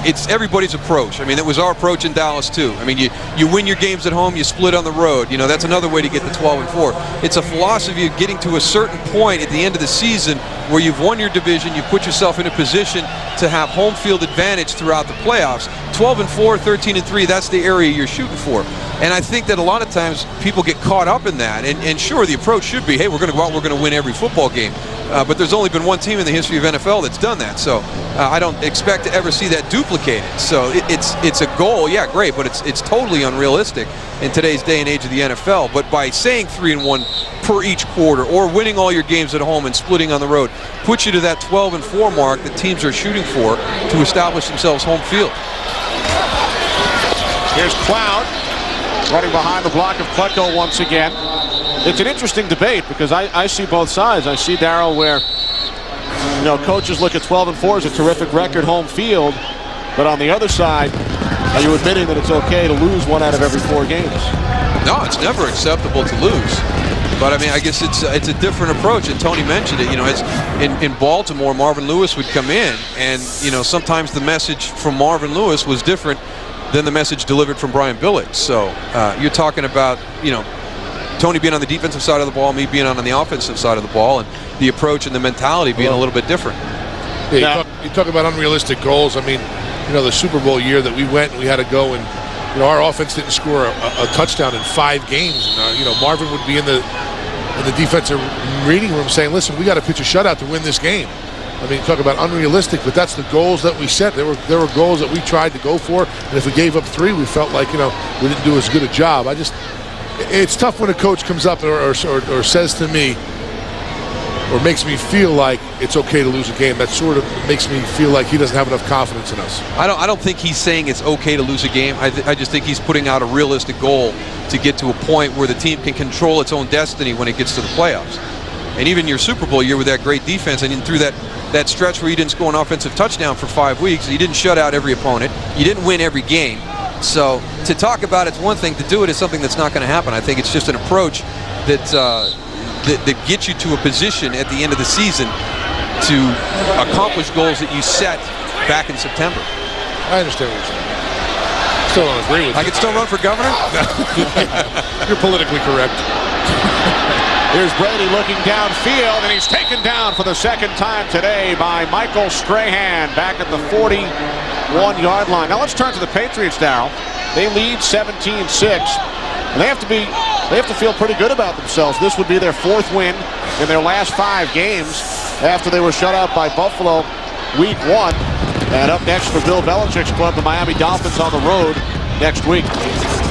it's everybody's approach. I mean, it was our approach in Dallas too. I mean, you win your games at home, you split on the road. That's another way to get the 12-4. It's a philosophy of getting to a certain point at the end of the season where you've won your division, you put yourself in a position to have home field advantage throughout the playoffs. 12-4, 13-3, that's the area you're shooting for. And I think that a lot of times people get caught up in that. And sure, the approach should be, hey, we're going to go out, we're going to win every football game. But there's only been one team in the history of NFL that's done that. So I don't expect to ever see that duplicated. So it's a goal, yeah, great, but it's totally unrealistic in today's day and age of the NFL. But by saying 3-1 per each quarter, or winning all your games at home and splitting on the road, puts you to that 12-4 mark that teams are shooting for to establish themselves home field. Here's Cloud running behind the block of Klecko once again. It's an interesting debate because I see both sides. I see, Darryl, where coaches look at 12-4 as a terrific record home field, but on the other side, are you admitting that it's okay to lose 1 out of every 4 games? No, it's never acceptable to lose. But I mean, I guess it's a different approach, and Tony mentioned it. It's in Baltimore, Marvin Lewis would come in, and sometimes the message from Marvin Lewis was different than the message delivered from Brian Billick. So you're talking about Tony being on the defensive side of the ball, me being on the offensive side of the ball, and the approach and the mentality being a little bit different. Yeah, you talk about unrealistic goals. I mean, the Super Bowl year that we went and we had to go and, our offense didn't score a touchdown in 5 games. And, Marvin would be in the defensive reading room saying, listen, we got to pitch a shutout to win this game. I mean, talk about unrealistic, but that's the goals that we set. There were goals that we tried to go for, and if we gave up 3, we felt like, we didn't do as good a job. It's tough when a coach comes up or says to me, or makes me feel like it's okay to lose a game. That sort of makes me feel like he doesn't have enough confidence in us. I don't think he's saying it's okay to lose a game. I just think he's putting out a realistic goal to get to a point where the team can control its own destiny when it gets to the playoffs. And even your Super Bowl year with that great defense, and through that stretch where you didn't score an offensive touchdown for 5 weeks, you didn't shut out every opponent, you didn't win every game. So to talk about it's one thing, to do it is something that's not going to happen. I think it's just an approach that gets you to a position at the end of the season to accomplish goals that you set back in September. I understand what you're saying. Still don't agree with you. I can still run for governor? You're politically correct. Here's Brady looking downfield, and he's taken down for the 2nd time today by Michael Strahan back at the 41-yard line. Now let's turn to the Patriots, Darryl. They lead 17-6. And they have to feel pretty good about themselves. This would be their 4th win in their last 5 games after they were shut out by Buffalo week 1. And up next for Bill Belichick's club, the Miami Dolphins on the road next week.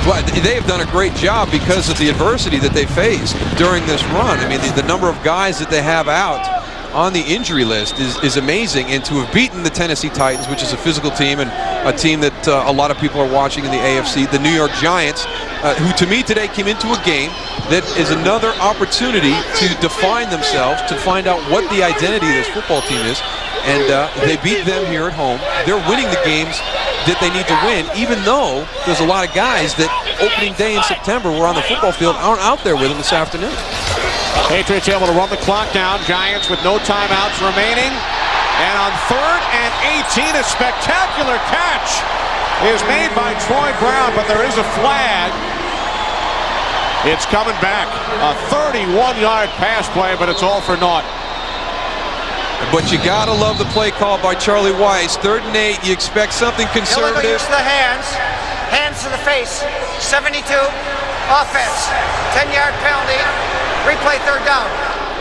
Well, they've done a great job because of the adversity that they faced during this run. I mean, the number of guys that they have out on the injury list is amazing. And to have beaten the Tennessee Titans, which is a physical team and a team that a lot of people are watching in the AFC, the New York Giants, who to me today came into a game that is another opportunity to define themselves, to find out what the identity of this football team is. And they beat them here at home. They're winning the games that they need to win, even though there's a lot of guys that opening day in September were on the football field aren't out there with them this afternoon. Patriots able to run the clock down. Giants with no timeouts remaining. And on 3rd and 18, a spectacular catch is made by Troy Brown, but there is a flag. It's coming back. A 31-yard pass play, but it's all for naught. But you gotta love the play call by Charlie Weiss. 3rd and 8, you expect something conservative. Use the hands. Hands to the face. 72. Offense. 10-yard penalty. Replay 3rd down.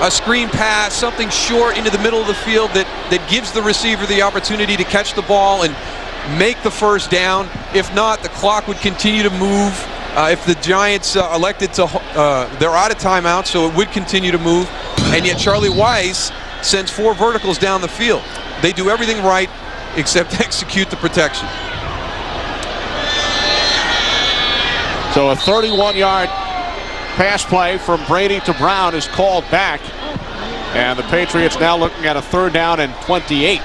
A screen pass, something short into the middle of the field that gives the receiver the opportunity to catch the ball and make the 1st down. If not, the clock would continue to move. If the Giants elected to, they're out of timeout, so it would continue to move. And yet Charlie Weiss sends 4 verticals down the field. They do everything right except execute the protection. So a 31-yard pass play from Brady to Brown is called back. And the Patriots now looking at a 3rd down and 28.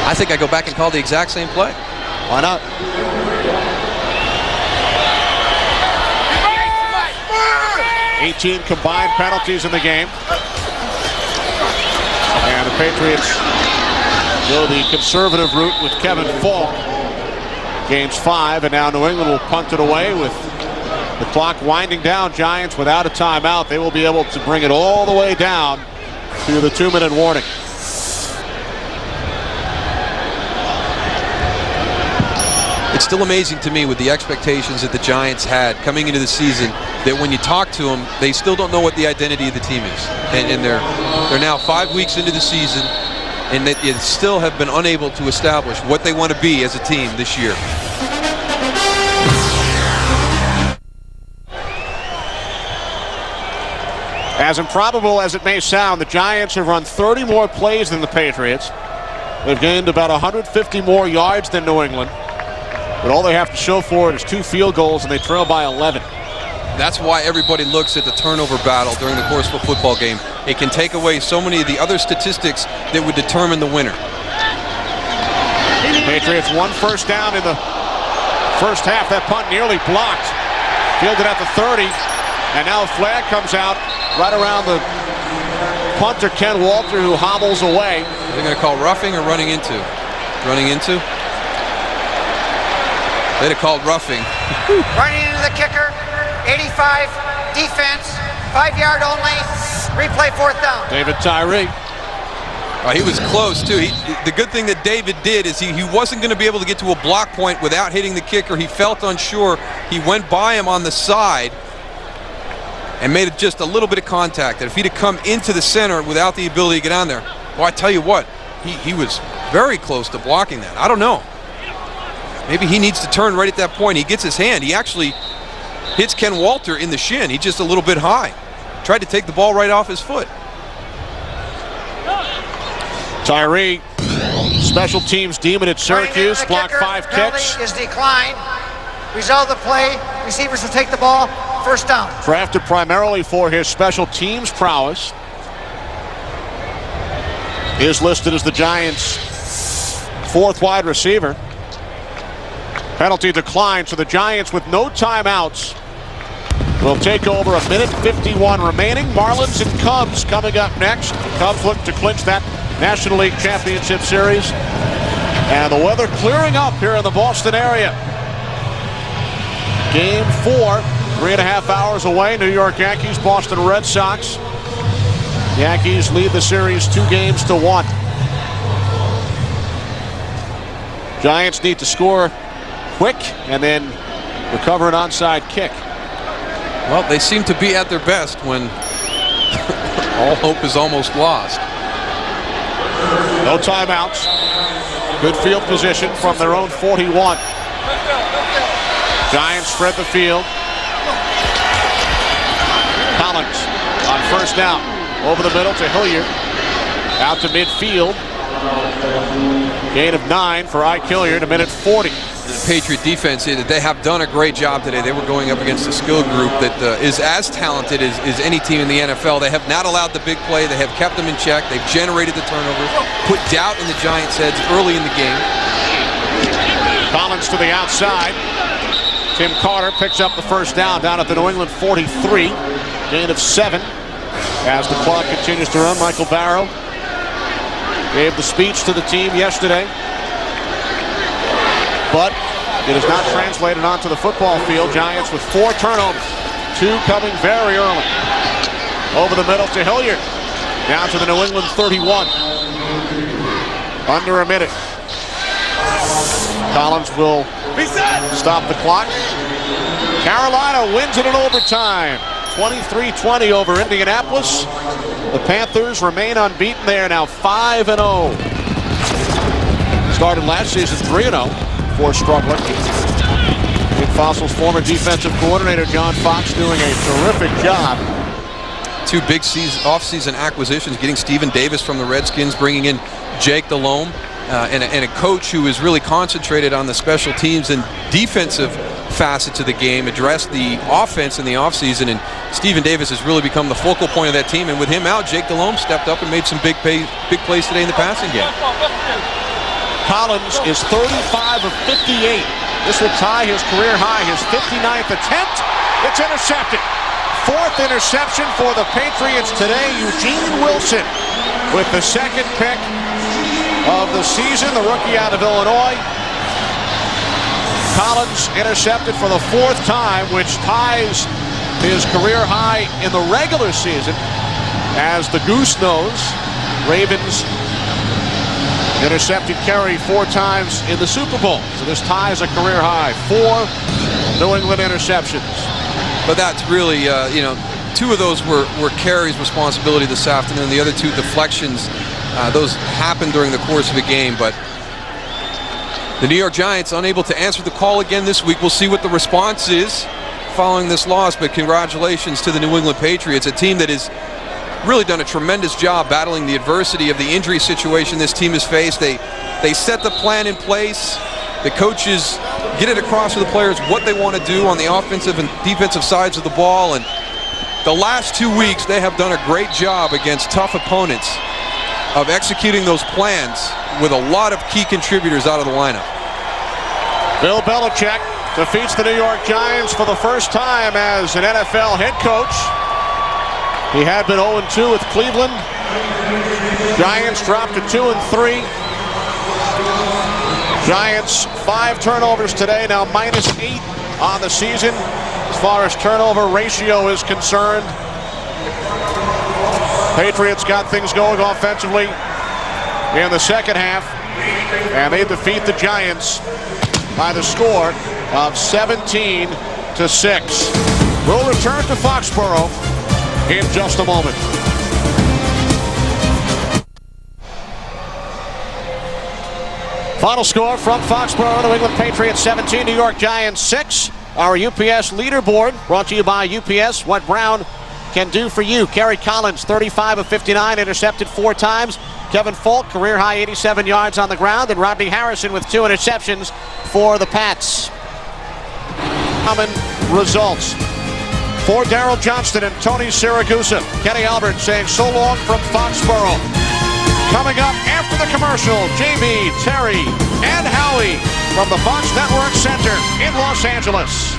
I think I go back and call the exact same play. Why not? $18 combined penalties in the game. And the Patriots go the conservative route with Kevin Falk. Gains 5, and now New England will punt it away with the clock winding down. Giants without a timeout. They will be able to bring it all the way down to the 2-minute warning. It's still amazing to me with the expectations that the Giants had coming into the season that when you talk to them, they still don't know what the identity of the team is. And they're now 5 weeks into the season, and they still have been unable to establish what they want to be as a team this year. As improbable as it may sound, the Giants have run 30 more plays than the Patriots. They've gained about 150 more yards than New England. But all they have to show for it is 2 field goals, and they trail by 11. That's why everybody looks at the turnover battle during the course of a football game. It can take away so many of the other statistics that would determine the winner. Patriots 1 first down in the first half. That punt nearly blocked. Fielded at the 30, and now a flag comes out right around the punter, Ken Walter, who hobbles away. Are they going to call roughing or running into? Running into? They'd have called roughing. Running into the kicker. 85. Defense. 5-yard only. Replay 4th down. David Tyree. He was close, too. The good thing that David did is he wasn't going to be able to get to a block point without hitting the kicker. He felt unsure. He went by him on the side and made just a little bit of contact. And if he'd have come into the center without the ability to get on there, well, I tell you what, he was very close to blocking that. I don't know. Maybe he needs to turn right at that point. He gets his hand. He actually hits Ken Walter in the shin. He's just a little bit high. Tried to take the ball right off his foot. Tyree, special teams demon at Syracuse, blocked 5 kicks. Is declined. Result of the play, receivers will take the ball, 1st down. Drafted primarily for his special teams prowess. Is listed as the Giants' 4th wide receiver. Penalty declined, so the Giants with no timeouts will take over. 1:51 remaining. Marlins and Cubs coming up next. Cubs look to clinch that National League Championship Series. And the weather clearing up here in the Boston area. Game 4, 3.5 hours away. New York Yankees, Boston Red Sox. Yankees lead the series 2-1. Giants need to score quick and then recover an onside kick. Well, they seem to be at their best when all hope is almost lost. No timeouts. Good field position from their own 41. Giants spread the field. Collins on first down. Over the middle to Hilliard. Out to midfield. Gain of 9 for Ike Hilliard, a minute 40. The Patriot defense, they have done a great job today. They were going up against a skill group that is as talented as any team in the NFL. They have not allowed the big play. They have kept them in check. They've generated the turnovers, put doubt in the Giants' heads early in the game. Collins to the outside. Tim Carter picks up the first down at the New England 43. Gain of 7. As the clock continues to run, Michael Barrow gave the speech to the team yesterday, but it is not translated onto the football field. Giants with 4 turnovers, 2 coming very early. Over the middle to Hilliard, down to the New England 31. Under a minute. Collins will stop the clock. Carolina wins it in overtime, 23-20 over Indianapolis. The Panthers remain unbeaten. They are now 5-0. Started last season 3-0 before struggling. Big Fossil's former defensive coordinator John Fox doing a terrific job. 2 big off-season acquisitions, getting Stephen Davis from the Redskins, bringing in Jake Delhomme, and a coach who is really concentrated on the special teams and defensive facets of the game, addressed the offense in the offseason, and Stephen Davis has really become the focal point of that team. And with him out, Jake Delhomme stepped up and made some big plays today in the passing game. Collins is 35 of 58. This will tie his career high, his 59th attempt. It's intercepted. 4th interception for the Patriots today. Eugene Wilson with the 2nd pick of the season, the rookie out of Illinois. Collins intercepted for the 4th time, which ties his career high in the regular season, as the Goose Nose Ravens intercepted Kerry 4 times in the Super Bowl. So this ties a career high, 4 New England interceptions. But that's really, 2 of those were Kerry's responsibility this afternoon. The other 2 deflections, those happened during the course of the game, but the New York Giants unable to answer the call again this week. We'll see what the response is following this loss, but congratulations to the New England Patriots, a team that has really done a tremendous job battling the adversity of the injury situation this team has faced. They set the plan in place. The coaches get it across to the players what they want to do on the offensive and defensive sides of the ball, and the last 2 weeks they have done a great job against tough opponents of executing those plans with a lot of key contributors out of the lineup. Bill Belichick defeats the New York Giants for the first time as an NFL head coach. He had been 0-2 with Cleveland. Giants dropped to 2-3. Giants 5 turnovers today, now -8 on the season as far as turnover ratio is concerned. Patriots got things going offensively in the second half, and they defeat the Giants by the score of 17-6. We'll return to Foxborough in just a moment. Final score from Foxborough: New England Patriots 17, New York Giants 6. Our UPS leaderboard brought to you by UPS. What Brown can do for you. Kerry Collins, 35 of 59, intercepted 4 times. Kevin Falk, career high 87 yards on the ground, and Rodney Harrison with 2 interceptions for the Pats. Common results. For Daryl Johnston and Tony Siragusa, Kenny Albert saying so long from Foxborough. Coming up after the commercial, JB, Terry, and Howie from the Fox Network Center in Los Angeles.